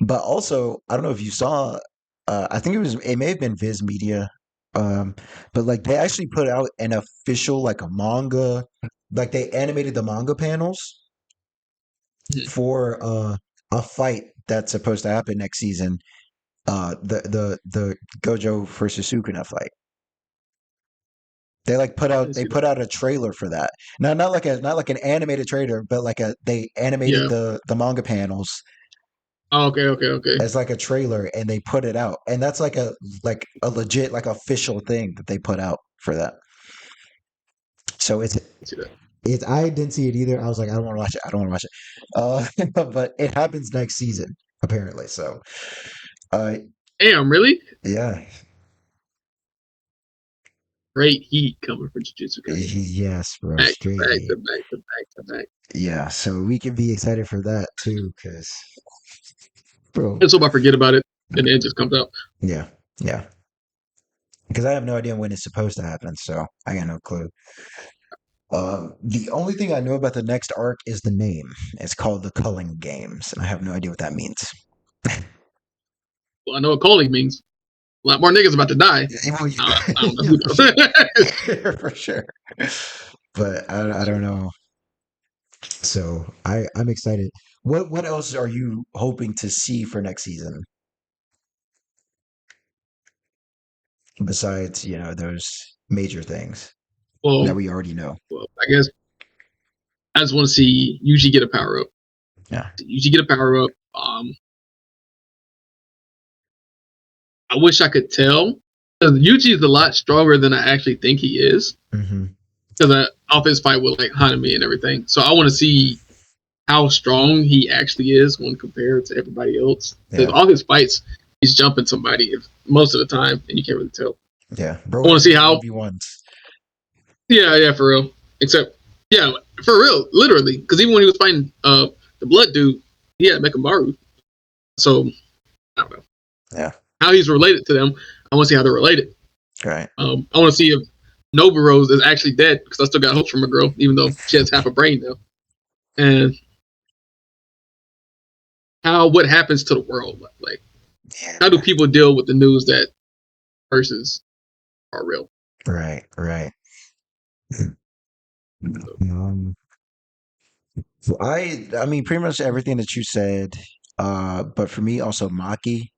But also, I don't know if you saw, I think it may have been Viz Media, but like they actually put out an official, like a manga, like they animated the manga panels Mhm. for a fight that's supposed to happen next season. The Gojo versus Sukuna fight. They like I they see that. put out a trailer for that. Now not like an animated trailer, but like they animated Yeah. the manga panels Oh, okay, okay, okay. as like a trailer and they put it out. And that's like a legit like official thing that they put out for that. So I see that. I didn't see it either. I was like, I don't want to watch it. I don't want to watch it. But it happens next season apparently. So uh Damn, really? yeah. Great heat coming for Jujutsu Kaisen. Yes, bro, Back to straight back heat. to back to back to back. Yeah, so we can be excited for that too, because bro, And so I forget about it, and then it just comes out. yeah, yeah. Because I have no idea when it's supposed to happen, so I got no clue. The only thing I know about the next arc is the name. It's called the Culling Games, and I have no idea what that means. Well, I know what Coley means. A lot more niggas about to die. Well, I don't know yeah, who for sure, knows. for sure. But I don't know. So I'm excited. What else are you hoping to see for next season besides those major things that well, we already know? I guess I just want to see Yuji get a power up. Yeah. Yuji get a power up. I wish I could tell. Yuji is a lot stronger than I actually think he is. Hmm. Because off his fight with like Hanami and everything. So I want to see how strong he actually is when compared to everybody else. Because Yeah. all his fights, he's jumping somebody most of the time, and you can't really tell. Yeah. Bro I want has to see no how. 1v1s. Yeah, yeah, for real. Except, yeah, for real, literally. Because even when he was fighting the Blood dude, he had Mekamaru. So I don't know Yeah. how he's related to them. I want to see how they're related. Right. I want to see if Nova Rose is actually dead because I still got hopes from a girl, even though she has half a brain now. And what happens to the world? Like, Yeah. how do people deal with the news that persons are real? Right. Right. Um, so I mean, pretty much everything that you said. But for me, also Maki.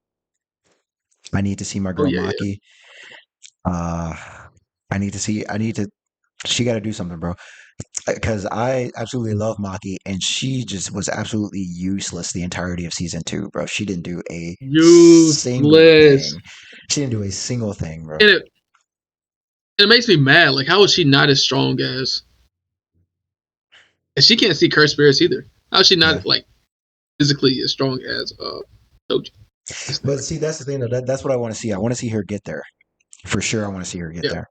I need to see my Oh girl yeah, yeah. Maki. Uh, I need to see. I need to. She got to do something, bro. Because I absolutely love Maki, and she just was absolutely useless the entirety of season two, bro. She didn't do a single Useless. thing. She didn't do a single thing, bro. And it makes me mad. Like, how is she not as strong as? And she can't see curse spirits either. How is she Yeah. not like physically as strong as Toji? But see, that's the thing, though. That's what I want to see. I want to see her get there. For sure, I want to see her get Yeah, there.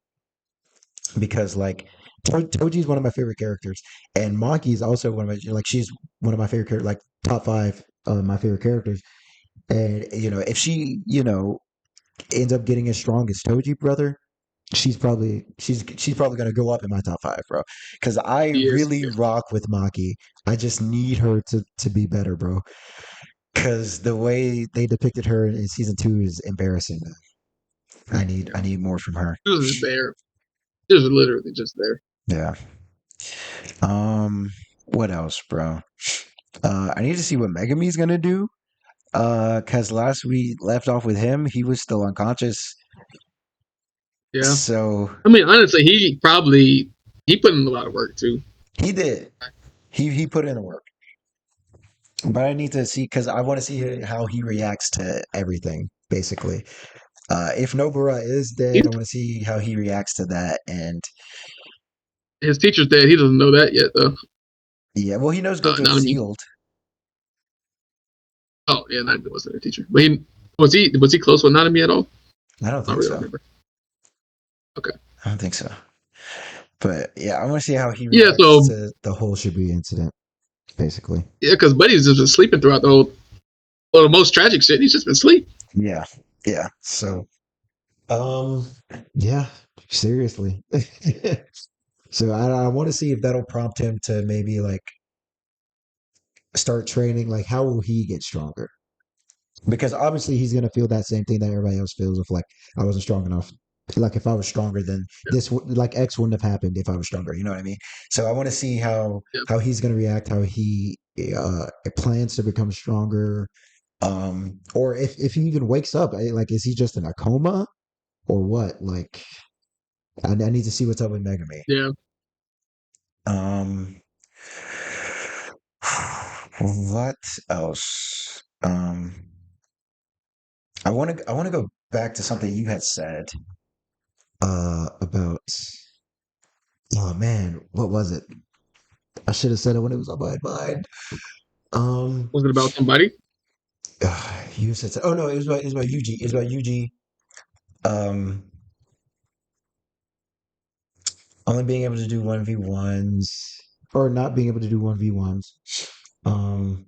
Because, like, Toji's one of my favorite characters. And Maki is also one of my, like, she's one of my favorite characters, like, top five of my favorite characters. And, if she, ends up getting as strong as Toji, brother, she's probably gonna go up in my top five, bro. Because I she is. really Yeah. rock with Maki. I just need her to be better, bro. Because the way they depicted her in season two is embarrassing. I need more from her. She was just there. She was literally just there. Yeah. What else, bro? I need to see what Megumi's gonna do. Cause last we left off with him, he was still unconscious. Yeah. So I mean, honestly, he put in a lot of work too. he did. He put in the work. But I need to see because I want to see how he reacts to everything, basically. If Nobara is dead, I He's, want to see how he reacts to that. And his teacher's dead. He doesn't know that yet, though. yeah, well, he knows Gojo's Nanami. sealed. Oh yeah, that wasn't a teacher. But was he close with Nanami at all? I don't I don't think really so. remember. Okay. I don't think so. But yeah, I want to see how he Yeah. reacts So to the whole Shibuya incident, basically. yeah, because Buddy's just been sleeping throughout the whole. Well, the most tragic shit. He's just been asleep. Yeah, yeah. So, um, yeah, seriously. So I want to see if that'll prompt him to maybe like start training. Like, how will he get stronger? Because obviously he's gonna feel that same thing that everybody else feels of like I wasn't strong enough. Like if I was stronger, then Yeah. like X wouldn't have happened if I was stronger. You know what I mean? So I want to see how Yeah. he's gonna react, how he plans to become stronger, or if he even wakes up. Like is he just in a coma or what? Like I need to see what's up with Megami. Yeah. Um, what else? I want to go back to something you had said about oh man, what was it? I should have said it when it was on my mind. Um, Was it about somebody? you said oh no, it was about Yuji. It was about Yuji. Um, only being able to do 1v1s or not being able to do 1v1s. Um,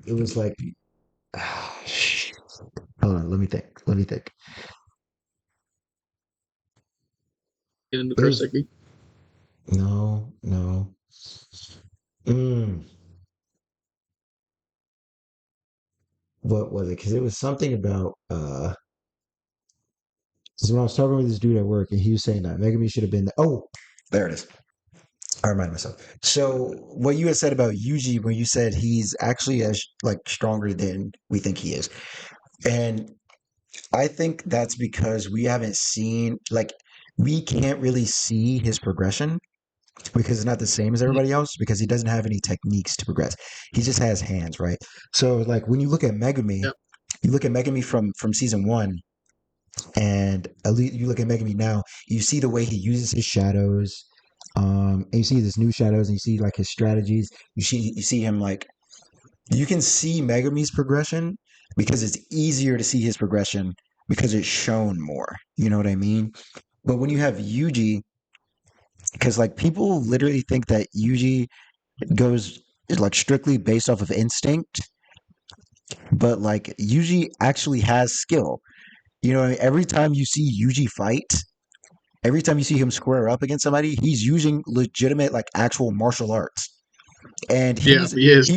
it was like hold on, let me think. Let me think. In the It was Kuroseki. no, no. Mm, what was it? Because it was something about because when I was talking with this dude at work, and he was saying that Megami should have been. Oh, there it is. I reminded myself. So what you had said about Yuji, when you said he's actually as like stronger than we think he is, and I think that's because we haven't seen like we can't really see his progression because it's not the same as Mhm. everybody else because he doesn't have any techniques to progress. He just has hands, right? So like when you look at Megami, Yeah. you look at Megami from season one and at least you look at Megami now, you see the way he uses his shadows. And you see his new shadows, and you see like his strategies. You see him like you can see Megami's progression because it's easier to see his progression because it's shown more. You know what I mean? But when you have Yuji, because like people literally think that Yuji goes is like strictly based off of instinct, but like Yuji actually has skill. You know, every time you see Yuji fight, every time you see him square up against somebody, he's using legitimate, like actual martial arts. And Yeah, he is.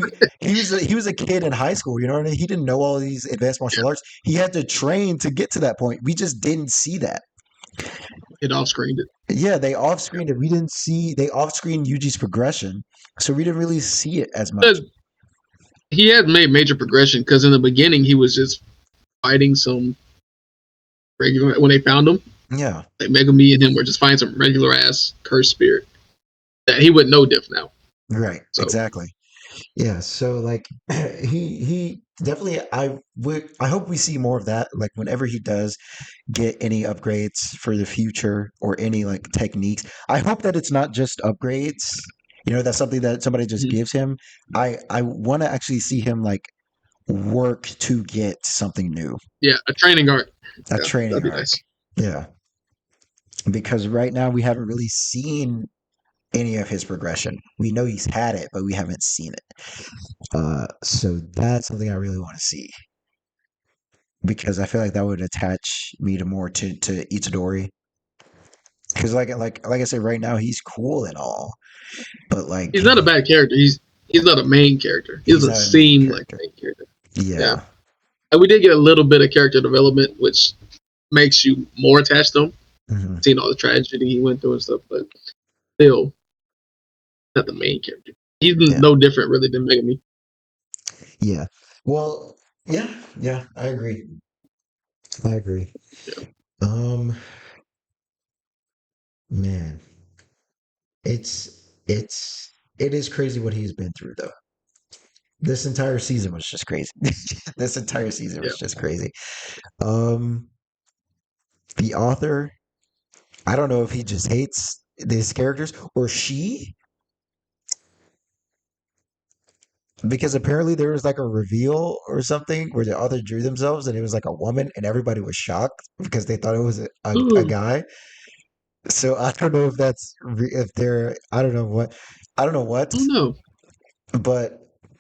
he was a kid in high school. You know what I mean? He didn't know all these advanced martial arts. He had to train to get to that point. We just didn't see that. It off screened it. Yeah, they off Yeah. screened it. We didn't see they off screened Yuji's progression, so we didn't really see it as much. But he had made major progression because in the beginning he was just fighting some regular. When they found him, Yeah, like Megumi and him were just fighting some regular ass cursed spirit that he wouldn't know diff now. right, So exactly. Yeah, so like he definitely I hope we see more of that. Like whenever he does get any upgrades for the future or any like techniques, I hope that it's not just upgrades. You know, that's something that somebody just mhm. gives him. I want to actually see him like work to get something new, Yeah, a training arc. a Yeah, that'd training be arc. nice. Yeah, because right now we haven't really seen any of his progression. We know he's had it, but we haven't seen it. So that's something I really want to see because I feel like that would attach me to more to Itadori. Because like I said, right now he's cool and all, but like He's not a bad character. He's not a main character. He he's doesn't not a main seem like a character. main character. Yeah, Yeah. and we did get a little bit of character development, which makes you more attached to him, Hmm. seeing all the tragedy he went through and stuff. But still, not the main character. He's Yeah. no different really than Megami. Yeah. Well, yeah, yeah, I agree. I agree. Yeah. Um, man, it is crazy what he's been through though. This entire season was just crazy. This entire season Yeah. was just crazy. Um, the author, I don't know if he just hates these characters or she, because apparently there was like a reveal or something where the author drew themselves and it was like a woman and everybody was shocked because they thought it was a Oh guy. So I don't know if if they're I don't know what, no. but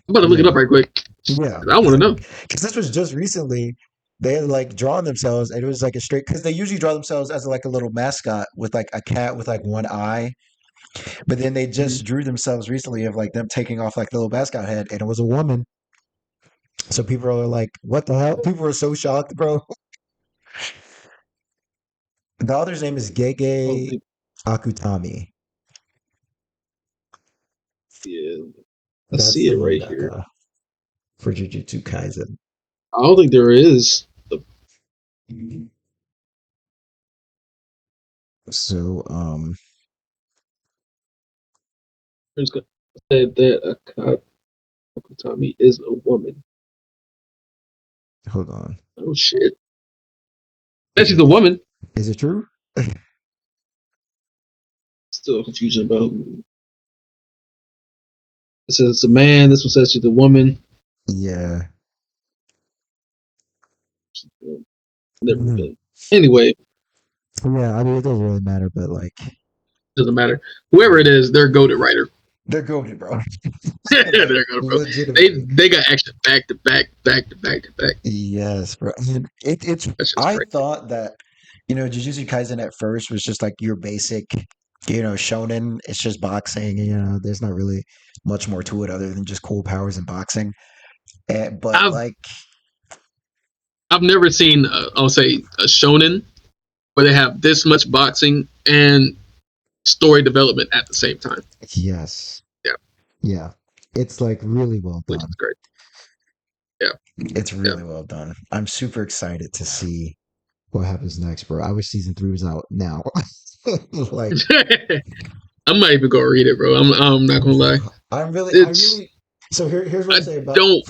I'm about to look it yeah, up right quick. yeah, I want to know. because this was just recently. They had like drawn themselves, and it was like a straight. Because they usually draw themselves as like a little mascot with like a cat with like one eye, but then they Mhm. just drew themselves recently of like them taking off like the little mascot head, and it was a woman. So people are like, "What the hell?" People were so shocked, bro. The author's name is Oh, Gege Akutami. yeah, I That's see the it right here. mangaka for Jujutsu Kaisen. I don't think there is. So, There's said that Akutami is a woman. hold on. Oh shit! That Is she's it a woman. is it true? Still confusion about. It says it's a man. This one says she's a woman. Yeah. Never Mhm. been. Anyway, Yeah, I mean, it doesn't really matter, but like, doesn't matter. Whoever it is, they're goaded writer. they're goaded, bro. They're Like, goaded, bro. legitimately. They got action back to back, back to back to back. Yes, bro. And That's just I crazy. thought that, Jujutsu Kaisen at first was just like your basic, shonen. It's just boxing. There's not really much more to it other than just cool powers and boxing. But I've like, I've never seen I'll say a shonen where they have this much boxing and story development at the same time. yes, Yeah, yeah, it's like really well which done. is great. Yeah, It's yeah. really well done. I'm super excited to see what happens next, bro. I wish season 3 was out now. Like, I might even go read it, bro. I'm not gonna lie. I It's really. So here's what I I'll say about don't.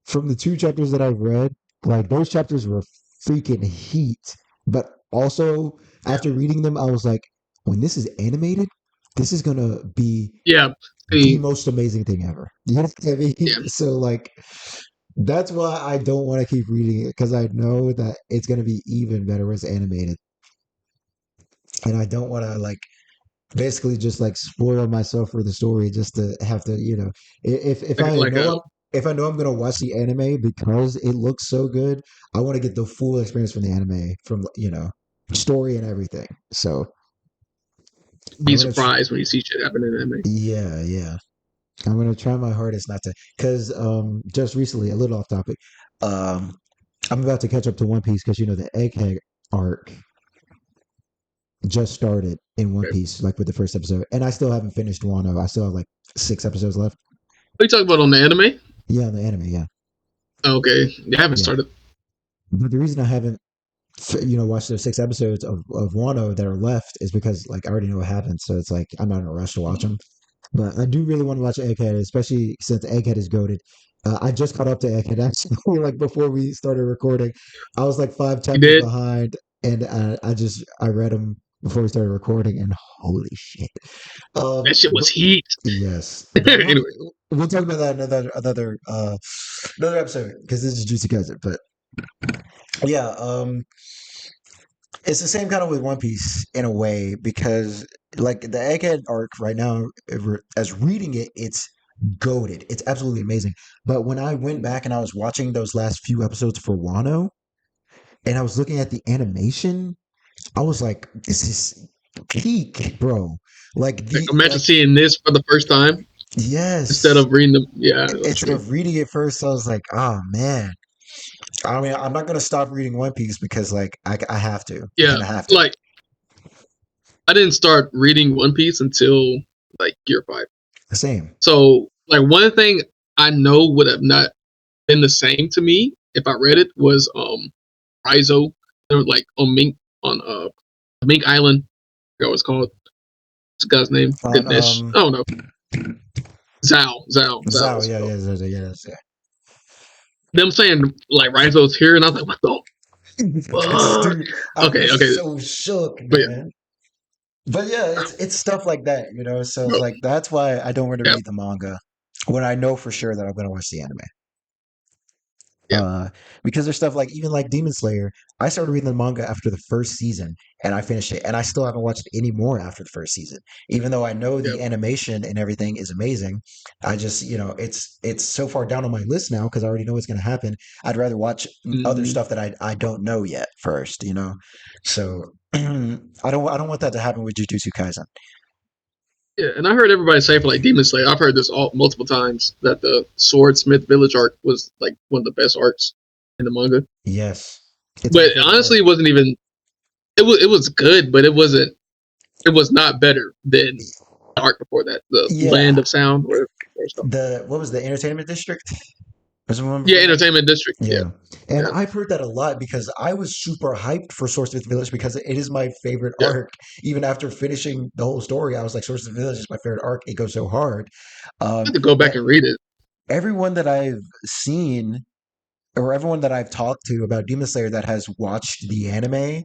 from the 2 chapters that I've read. Like those chapters were freaking heat, but also Yeah, after reading them, I was like, when this is animated, this is gonna be yeah. the See, most amazing thing ever. You know what I mean? yeah. So like, that's why I don't want to keep reading it because I know that it's gonna be even better when it's animated, and I don't want to like basically just like spoil myself for the story just to have to, if Like I like know a I'm if I know I'm gonna watch the anime because it looks so good, I want to get the full experience from the anime, from story and everything. So Be I'm gonna, surprised when you see shit happen in anime. yeah, yeah. I'm gonna try my hardest not to, because just recently, a little off topic, um, I'm about to catch up to One Piece because the Egghead arc just started in One Okay. Piece, like with the first episode, and I still haven't finished Wano. I still have like 6 episodes left. What are you talking about on the anime? Yeah, the anime, yeah, Okay, I haven't yeah. started. But the reason I haven't, watched those 6 episodes of Wano that are left is because like I already know what happens, so it's like I'm not in a rush to watch them. But I do really want to watch Egghead, especially since Egghead is goaded. I just caught up to Egghead actually, like before we started recording. I was like five You chapters did? behind, and I read them before we started recording, and holy shit! That shit was But heat. yes, but Anyway, we'll talk about that another episode because this is Juicy Cousin. But yeah, it's the same kind of with One Piece in a way because like the Egghead arc right now, as reading it, it's goaded. It's absolutely amazing. But when I went back and I was watching those last few episodes for Wano, and I was looking at the animation, I was like, "This is peak, bro!" Like like, imagine like seeing this for the first time instead yes. of reading them. Yeah, that's Instead true. of reading it first, I was like, "Oh man." I mean, I'm not gonna stop reading One Piece because like I have to. I Yeah, kind of have to. like I didn't start reading One Piece until like year 5. Same. So like one thing I know would have not been the same to me if I read it was Raizo. They were like on Mink Island. I forgot what it's called. What's the guy's name? On Ganesh. Oh no, Zao Zao, was yeah, called. yeah. Them saying like Raizo's here, and I was like, what the fuck? Dude, I was Okay, so shook, but yeah, man. But yeah, it's stuff like that. So it's bro, like that's why I don't want to yeah, read the manga when I know for sure that I'm gonna watch the anime. yeah. Uh, because there's stuff like even like Demon Slayer. I started reading the manga after the first season, and I finished it, and I still haven't watched any more after the first season. Even though I know Yeah. the animation and everything is amazing, I just it's so far down on my list now because I already know what's going to happen. I'd rather watch other Mhm. stuff that I don't know yet first. So I don't want that to happen with Jujutsu Kaisen. Yeah, and I heard everybody say for like Demon Slayer, I've heard this all multiple times that the Swordsmith Village arc was like one of the best arcs in the manga. Yes, it's my But favorite honestly, arc. it wasn't even. It was good, but it wasn't. It was not better than the arc before that, the Land Yeah, of Sound or stuff. the what was the Entertainment District? Was the one Yeah, before that? Entertainment District. Yeah, Yeah. And yeah, I've heard that a lot because I was super hyped for Swordsmith Village because it is my favorite yeah. arc. Even after finishing the whole story, I was like, Swordsmith Village is my favorite arc. It goes so hard. I had to go back But and read it. everyone that I've seen or everyone that I've talked to about Demon Slayer that has watched the anime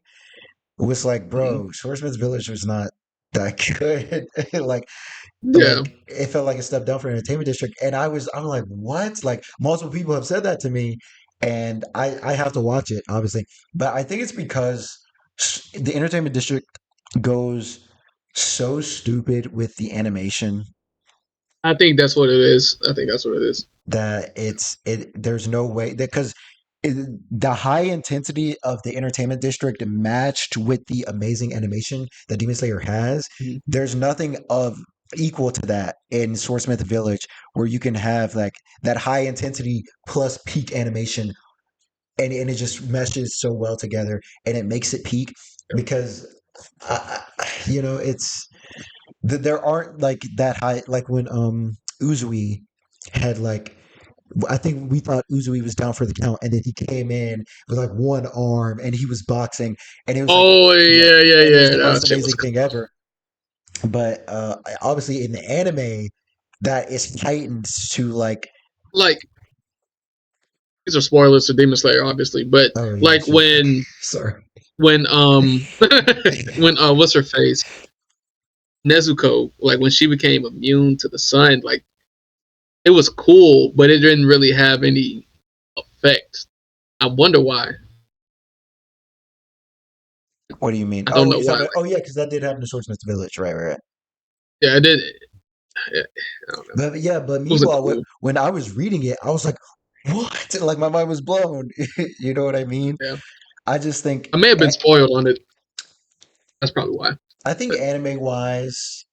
was like, Mhm. bro, Swordsmith Village was not that good. like Yeah, like it felt like a step down for Entertainment District, and I'm like, what? Like multiple people have said that to me, and I have to watch it obviously, but I think it's because the Entertainment District goes so stupid with the animation I think that's what it is. I think that's what it is. that there's no way that because the high intensity of the Entertainment District matched with the amazing animation that Demon Slayer has, Mhm. there's nothing of equal to that in Swordsmith Village where you can have like that high intensity plus peak animation, and it just meshes so well together and it makes it peak because it's there aren't like that high like when Uzui had like I think we thought Uzui was down for the count, and then he came in with like one arm, and he was boxing, and it was like, Oh yeah, yeah, yeah, and it was yeah. the That most shit was amazing thing ever. But obviously, in the anime, that is heightened to like, like these are spoilers to Demon Slayer, obviously, but oh yeah, like shoot, when sorry, when when what's her face Nezuko, like when she became immune to the sun, like it was cool, but it didn't really have any effect. I wonder why. what do you mean? I don't Oh, know you why. thought, Like, oh yeah, because that did happen to Swordsmith Village, right, right, right. yeah, it did. Yeah, I don't know. But yeah, but It wasn't meanwhile, cool. when I was reading it, I was like, what? Like my mind was blown. You know what I mean? Yeah, I just think, I may have been spoiled on it. That's probably why. I think But anime wise,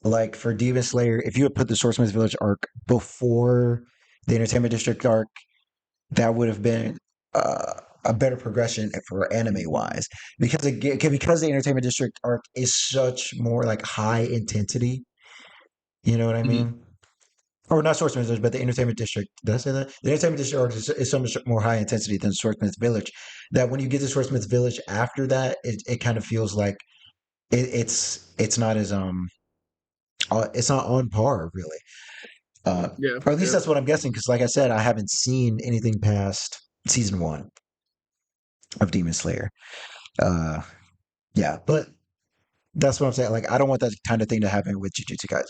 like for Demon Slayer, if you had put the Swordsman's Village arc before the Entertainment District arc, that would have been a better progression for anime wise, because again, because the Entertainment District arc is such more like high intensity. You know what I mhm. mean? Or not Swordsman's Village, but the Entertainment District. Did I say that? The Entertainment District arc is so much more high intensity than Swordsman's Village. That when you get to Swordsman's Village after that, it kind of feels like it's not as it's not on par really. Yeah, Or at least yeah. that's what I'm guessing. Because like I said, I haven't seen anything past season one of Demon Slayer. Uh, yeah, but that's what I'm saying. Like, I don't want that kind of thing to happen with Jujutsu Kaisen.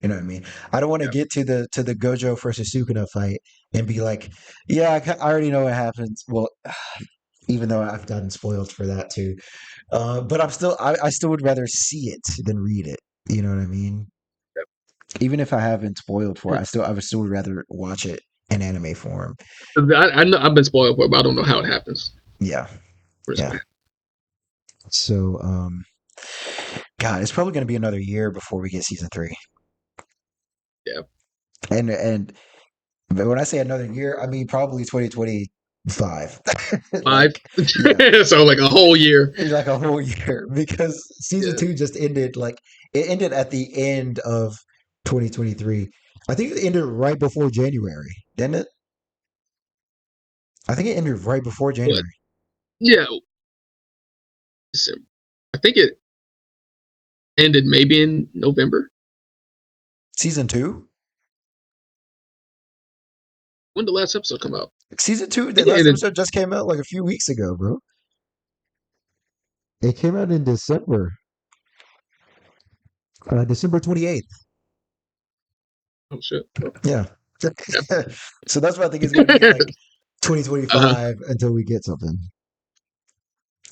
You know what I mean? I don't want to Yeah. get to the Gojo versus Sukuna fight and be like, yeah, I already know what happens. Well, even though I've gotten spoiled for that too. But I still would rather see it than read it. You know what I mean? Even if I haven't spoiled for it, I would still rather watch it in anime form. I know I've been spoiled for it, but I don't know how it happens. Yeah, yeah. Personally. So, God, it's probably going to be another year before we get season three. Yeah, And but when I say another year, I mean probably 2025. 5. Like, yeah, So like a whole year. like a whole year because season Yeah. two just ended. Like, it ended at the end of 2023. I think it ended right before January, didn't it? I think it ended right before But January. yeah, December. I think it ended maybe in November. Season two? When did the last episode come out? Season two, I the think it last ended. episode just came out like a few weeks ago, bro. It came out in December, December 28th. Oh shit. Well, Yeah. yeah. So that's why I think it's going to be like uh-huh. 2025 until we get something.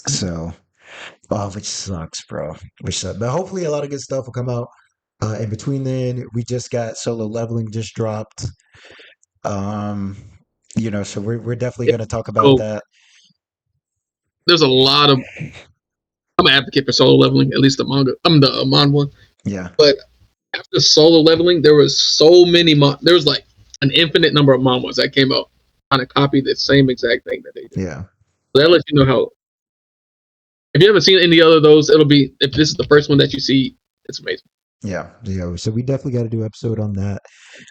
So, oh, which sucks, bro. Which sucks. But hopefully, a lot of good stuff will come out. In between then, we just got Solo Leveling just dropped. Um, so we're definitely Yeah. going to talk about So that. there's a lot of. I'm an advocate for solo leveling, at least the manga. I'm the man one. Yeah, But after solo leveling, there was so many. There was like an infinite number of manhwas that came out trying to copy the same exact thing that they did. yeah, So that lets you know how. If you haven't seen any other of those, it'll be if this is the first one that you see, it's amazing. yeah. So we definitely got to do an episode on that.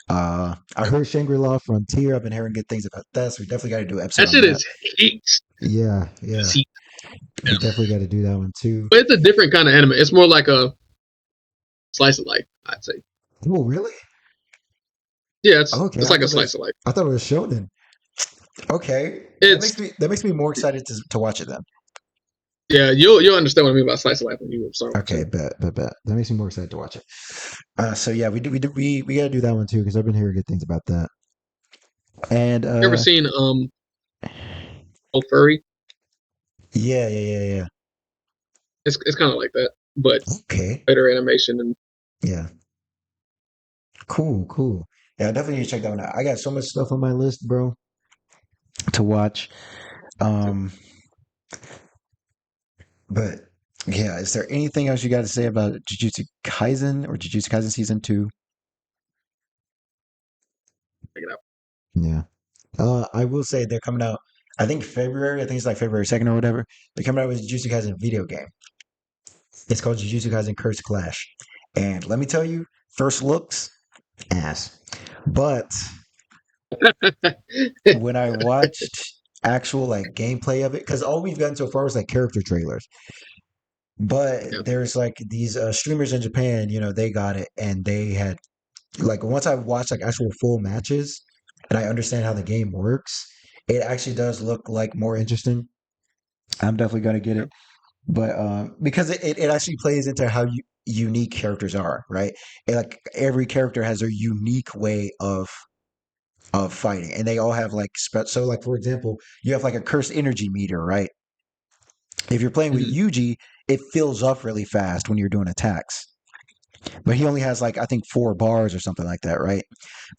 I heard Shangri La Frontier. I've been hearing good things about that, so we definitely got to do an episode That on shit that. is heat. Yeah, It's yeah. heat. We definitely got to do that one too. But it's a different kind of anime. It's more like a slice of life, I'd say. Oh, really? Yeah, it's Okay, it's like a slice of life. I thought it was shonen. Okay, It's that makes me more excited to watch it then. yeah, you'll understand what I mean by slice of life when you start Okay, watching. bet. That makes me more excited to watch it. So yeah, we got to do that one too because I've been hearing good things about that. And You ever seen Oh Furry? yeah. It's kind of like that, but Okay, better animation and yeah, cool. Yeah, I definitely need to check that one out. I got so much stuff on my list, bro, to watch. Um, but yeah, is there anything else you got to say about Jujutsu Kaisen or Jujutsu Kaisen season two? check it out. Yeah. I will say they're coming out. I think February. I think it's like February 2nd or whatever. They're coming out with Jujutsu Kaisen video game. It's called Jujutsu Kaisen Curse Clash, and let me tell you, first looks ass, but when I watched actual like gameplay of it, because all we've gotten so far is like character trailers. Yeah. But there's like these streamers in Japan, they got it, and they had like once I watched like actual full matches, and I understand how the game works, it actually does look like more interesting. I'm definitely gonna get Yeah. it, but because it actually plays into how unique characters are, right? Like every character has a unique way of fighting, and they all have like so like for example, you have like a cursed energy meter, right? If you're playing with Mhm. Yuji, it fills up really fast when you're doing attacks. but he only has like I think 4 bars or something like that, right?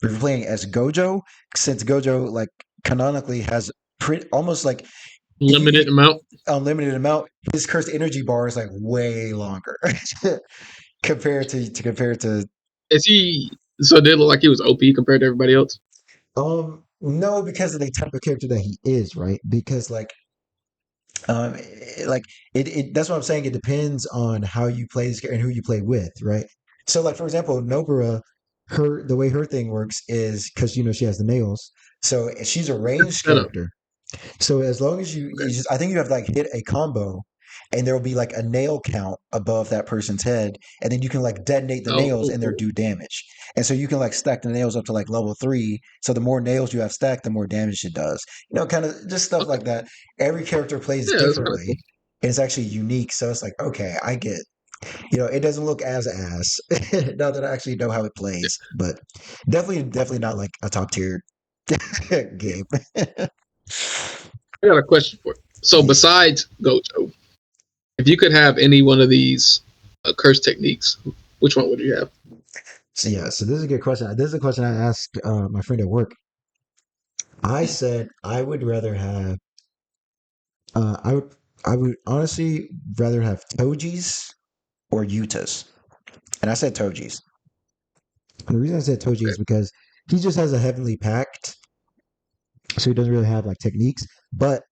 But if you're playing as Gojo, since Gojo like canonically has almost like Limited amount. unlimited amount, his cursed energy bar is like way longer compared to Is he? So it did look like he was OP compared to everybody else. no, because of the type of character that he is, right? Because um like it that's what I'm saying. It depends on how you play this and who you play with, right? So like for example, Nobara, the way her thing works is because she has the nails. So she's a ranged Setup. character. So as long as you Okay. just, I think you have to like hit a combo, and there will be like a nail count above that person's head, and then you can like detonate the nails and they'll Oh, do damage. And so you can like stack the nails up to like level 3. So the more nails you have stacked, the more damage it does. Kind of just stuff okay. like that. Every character plays Yeah, that's kind of cool. differently, and it's actually unique. So it's like, okay, I get. It doesn't look as ass. Now that I actually know how it Yeah. plays, but definitely not like a top tier game. I got a question for you. So Yeah. besides Gojo, if you could have any one of these curse techniques, which one would you have? So yeah, so this is a good question. This is a question I asked my friend at work. I said I would rather have I would honestly rather have Toji's or Yuta's. And I said Toji's. And the reason I said Toji Okay. is because he just has a heavenly pact, so he doesn't really have like techniques. But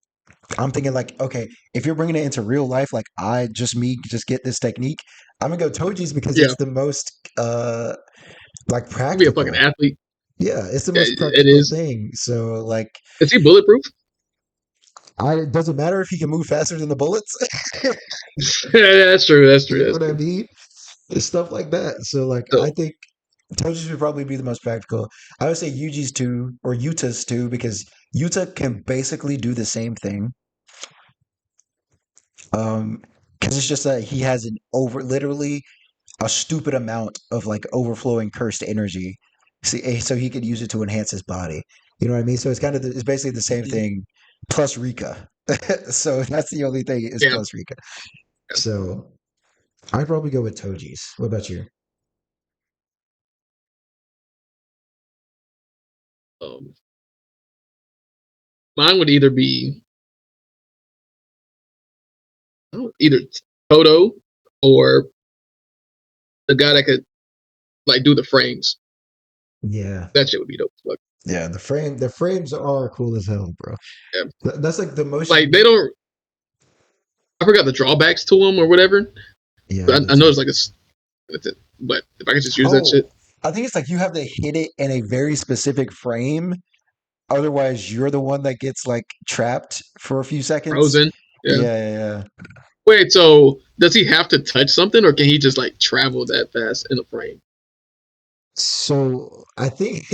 I'm thinking like, okay, if you're bringing it into real life, like just get this technique, I'm gonna go Toji's because Yeah, it's the most like you'd be a fucking practical. athlete. Yeah, it's the Yeah, most it practical is. thing. So like Is he bulletproof? it doesn't matter if he can move faster than the bullets. Yeah, that's true. That's true. You know That's what I true. mean? It's stuff like that. So like I So think Toji's would probably be the most practical. I would say Yuji's too or Yuta's too because Yuta can basically do the same thing. Um because it's just that he has an literally a stupid amount of like overflowing cursed energy. So he could use it to enhance his body. You know what I mean? So it's basically the same mhm. thing plus Rika. So that's the only thing is Yeah. plus Rika. So I'd probably go with Toji's. What about you? Um, mine would either be either Toto or the guy that could like do the frames. Yeah. That shit would be dope. Like, Yeah, the frames are cool as hell, bro. yeah. That's like the most Like they unique. don't. I forgot the drawbacks to them or whatever. Yeah, I But did I know too. it's like it's it. But if I could just use that Oh, shit, I think it's like you have to hit it in a very specific frame. Otherwise, you're the one that gets like trapped for a few seconds. frozen. Yeah. Yeah, yeah, yeah. Wait. So does he have to touch something, or can he just like travel that fast in a frame? So I think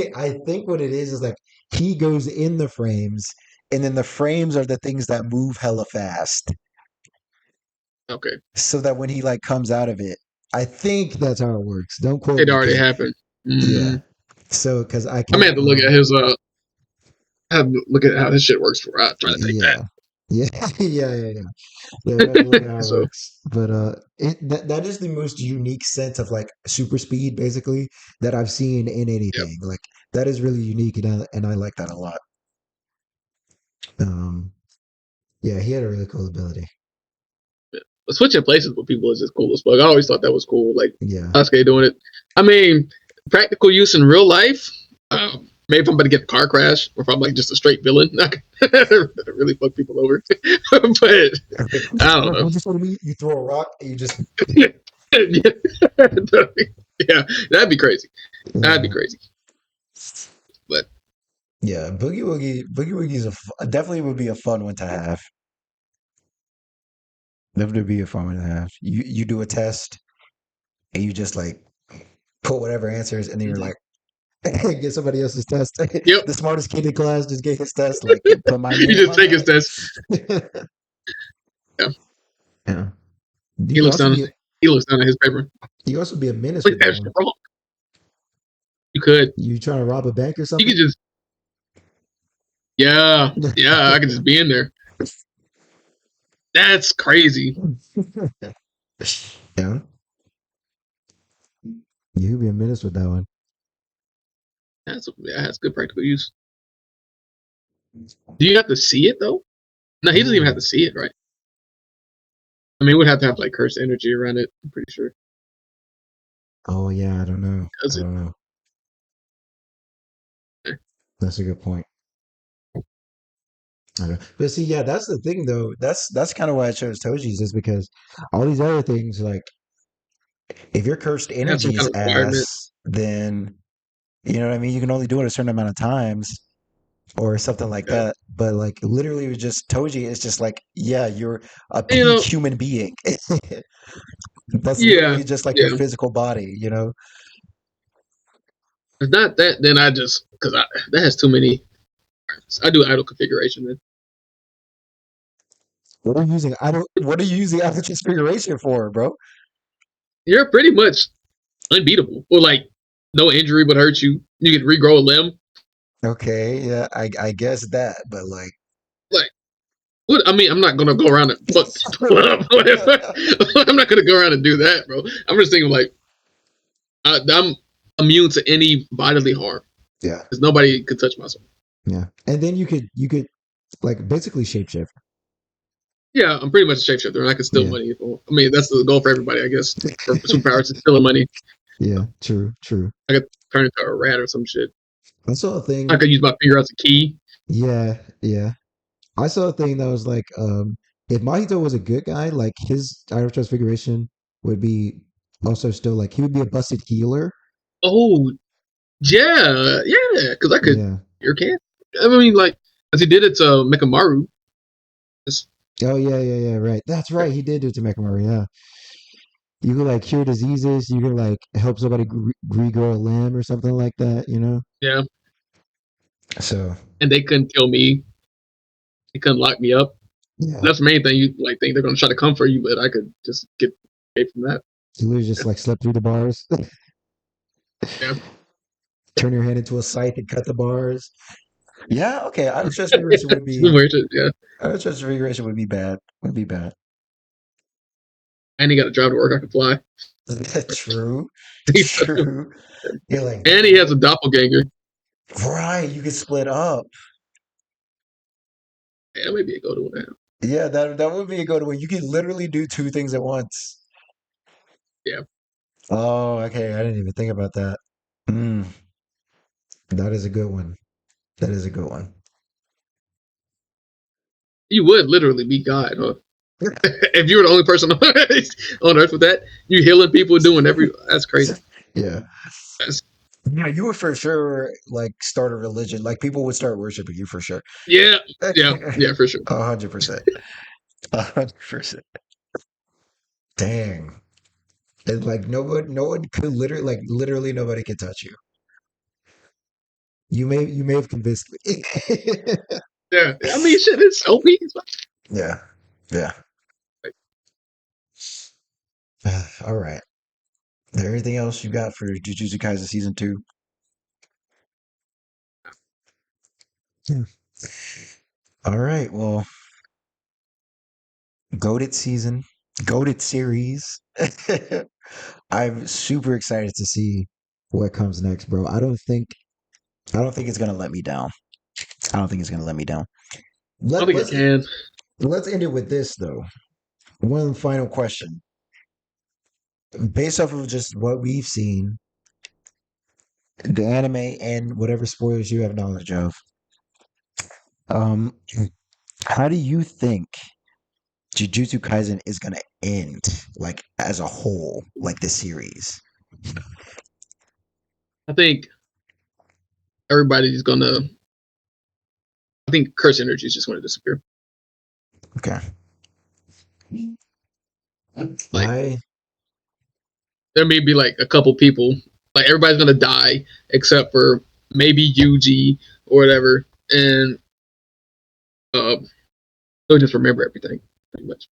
what it is like he goes in the frames, and then the frames are the things that move hella fast. Okay. So that when he like comes out of it, I think that's how it works. Don't quote It me, already because happened. yeah. Mm. So because I I may can't have to look at his I have to look at how this shit works before I try to take that. yeah. Yeah, yeah. Yeah, we have to look at how it So works. But that is the most unique sense of like super speed, basically, that I've seen in yeah. anything. Like that is really unique, and I like that a lot. Um, yeah, he had a really cool ability. But switching places with people is just cool as fuck. I always thought that was cool. Like Yeah. Sasuke doing it. I mean, practical use in real life. Maybe if I'm about to get a car crash, or if I'm like just a straight villain, that really fuck people over. But I don't know. What you told me, you throw a rock and you just Yeah, yeah, that'd be crazy. That'd be yeah. crazy. But Yeah, Boogie Woogie is definitely would be a fun one to have. Definitely be a fun one to have. You do a test and you just like put whatever answers, and then you're mhm. like, get somebody else's test. Yep, The smartest kid in class just get his test, like put my you name just on take his that. test. Yeah, Yeah. You he could looks also down. be He looks down at his paper. you could also be a menace Look with at that that one. shit wrong. You could. You trying to rob a bank or You something? could just. Yeah, yeah. I could just be in there. That's crazy. Yeah. You'd be a menace with that one. That's good practical use. Do you have to see it though? No, he doesn't even have Ooh. to see it, right? I mean, we would have to have like cursed energy around it. I'm pretty sure. Oh yeah, I don't know. I Does it? don't know. That's a good point. I don't know. But see, yeah, that's the thing though. That's kind of why I chose Toji's is because all these other things, like if your cursed It has some energy kind is of requirement. ass, then you know what I mean. You can only do it a certain amount of times or something like Yeah. that. But like literally, with just Toji, it's just like, yeah, you're a You peak know, human being. That's yeah, literally just like your yeah. physical body, you know. If not that, then I just because that has too many. I do idle configuration. Then What are you using? I don't. What are you using After Transfiguration for, bro? you're pretty much unbeatable. Or like no injury would hurt you. You can regrow a limb. Okay, yeah, I guess that, but like, Like what? I mean, I'm not gonna go around and fuck people up. Whatever. I'm not gonna go around and do that, bro. I'm just thinking like I'm immune to any bodily harm yeah, because nobody could touch my soul. yeah, and then you could like basically shapeshift. Yeah, I'm pretty much a shapeshifter, and I can steal Yeah, money. I mean, that's the goal for everybody, I guess. For superpowers, is stealing money. yeah, true, true. I could turn into a rat or some shit. I saw a I thing. could use my finger as a key. Yeah, yeah. I saw a thing that was like, if Mahito was a good guy, like his Iron Transfiguration would be also still like he would be a busted healer. Oh, yeah, yeah, because I could. Yeah. You can. I mean, like, as he did it to Mekamaru. It's, Oh yeah, yeah, yeah. Right. That's right. He did do it to Mechamaru. Yeah. You could like cure diseases. You could like help somebody regrow a limb or something like that. You know. yeah, So and they couldn't kill me. They couldn't lock me up. yeah, That's the main thing. You like think they're gonna try to come for you, but I could just get away from that. you literally just Yeah, like slip through the bars, yeah. turn your hand into a scythe and cut the bars. Yeah. Okay. Iron Transfiguration would It's been be. weird. Yeah, Iron Transfiguration would be bad. Would be bad. and he got a job to work. I could fly. True. True. You're like, And he has damn. a doppelganger. Right. You could split up. Yeah, maybe a go to one. Yeah, that would be a good one. You could literally do two things at once. Yeah, Oh, okay. I didn't even think about that. Mm, that is a good one. That is a good one. you would literally be God, huh? If you were the only person on Earth with that, you healing people, doing every. That's crazy. Yeah. That's, Yeah, you would for sure like start a religion. Like people would start worshiping you for sure. yeah, A yeah, yeah, for sure. 100%. 100%. Dang. And like no one could literally nobody could touch you. You may have convinced me. Yeah, I mean, shit, it's OP. Yeah. Yeah. All right. Is there anything else you got for Jujutsu Kaisen season two? Yeah. All right. Well, goated season, goated series. I'm super excited to see what comes next, bro. I don't think it's gonna let me down. I don't think it's gonna let me down. I Let think it let's can. let's end it with this though. One final question. Based off of just what we've seen, the anime and whatever spoilers you have knowledge of, um, how do you think Jujutsu Kaisen is gonna end, like as a whole, like the series? I think everybody's gonna. I think curse energy is just going to disappear. Okay. Like I there may be like a couple people. Like everybody's gonna die except for maybe Yuji or whatever, and they'll just remember everything pretty much.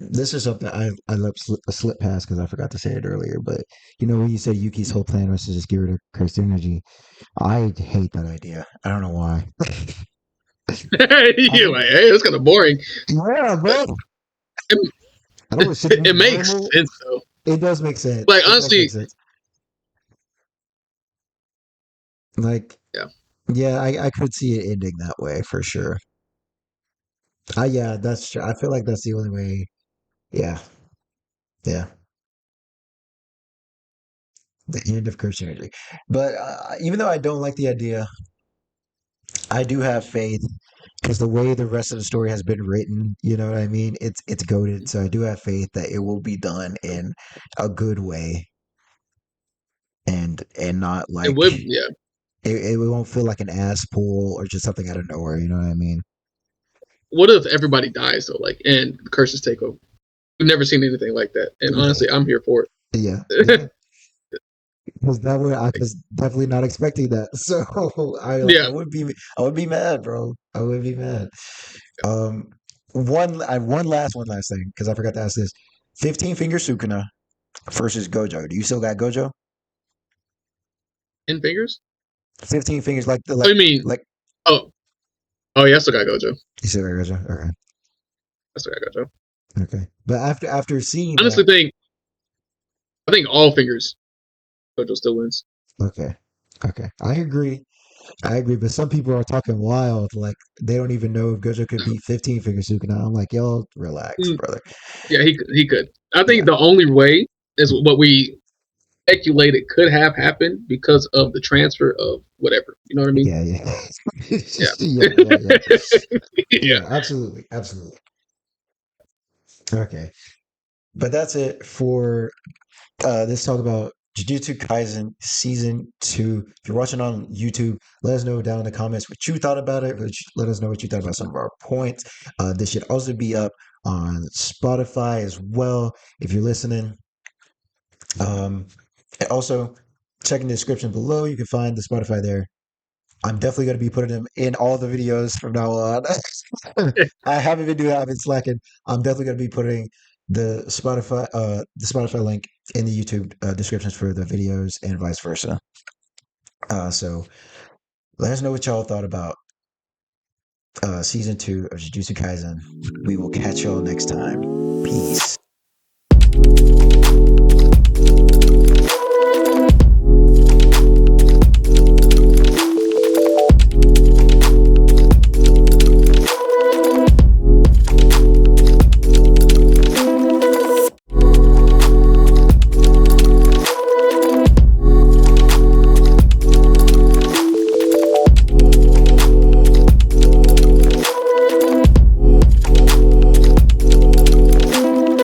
this is something I let slip past because I forgot to say it earlier. But you know when you said Yuki's whole plan was to just get rid of cursed energy, I hate that idea. I don't know why. You're I like, hey, that's kind of boring. yeah, But bro. I don't want shit to be It makes normal. sense though. It does make sense. Like It does make honestly, sense. Like, yeah. yeah, I could see it ending that way for sure. Yeah, that's true. I feel like that's the only way. Yeah, yeah, the end of Christianity. But even though I don't like the idea, I do have faith because the way the rest of the story has been written, you know what I mean? It's goaded. So I do have faith that it will be done in a good way and not It like would, yeah. it won't feel like an ass pull or just something out of nowhere. You know what I mean? What if everybody dies though? Like, and curses take over. We've never seen anything like that, and Yeah, honestly, I'm here for yeah, it. yeah. Because that way I was definitely not expecting that. So I Yeah, would be mad, bro. I would be mad. Um, one last thing because I forgot to ask this: 15 finger Sukuna versus Gojo. Do you still got Gojo? 10 fingers. 15 fingers, like Oh, you mean? like Oh, oh yeah, I still got Gojo. you still got Gojo? Okay, I still got Gojo. okay. But after seeing that, Honestly, I think all fingers Gojo still wins. okay, okay, I agree. I agree. But some people are talking wild, like they don't even know if Gojo could beat 15 finger Sukuna. I'm like, yo, relax, Mm, brother. yeah, he could. I think Yeah, the only way is what we speculated could have happened because of the transfer of whatever. You know what I mean? yeah, yeah, Yeah. yeah, yeah, yeah. Yeah. Yeah, absolutely, absolutely. Okay, but that's it for this talk about Jujutsu Kaisen season 2. If you're watching on YouTube, let us know down in the comments what you thought about it. Let us know what you thought about some of our points. This should also be up on Spotify as well if you're listening. And also, check in the description below. You can find the Spotify there. I'm definitely going to be putting them in all the videos from now on. I haven't been doing that. I've been slacking. I'm definitely going to be putting the Spotify link in the YouTube descriptions for the videos and vice versa. So let us know what y'all thought about season 2 of Jujutsu Kaisen. We will catch y'all next time. Peace.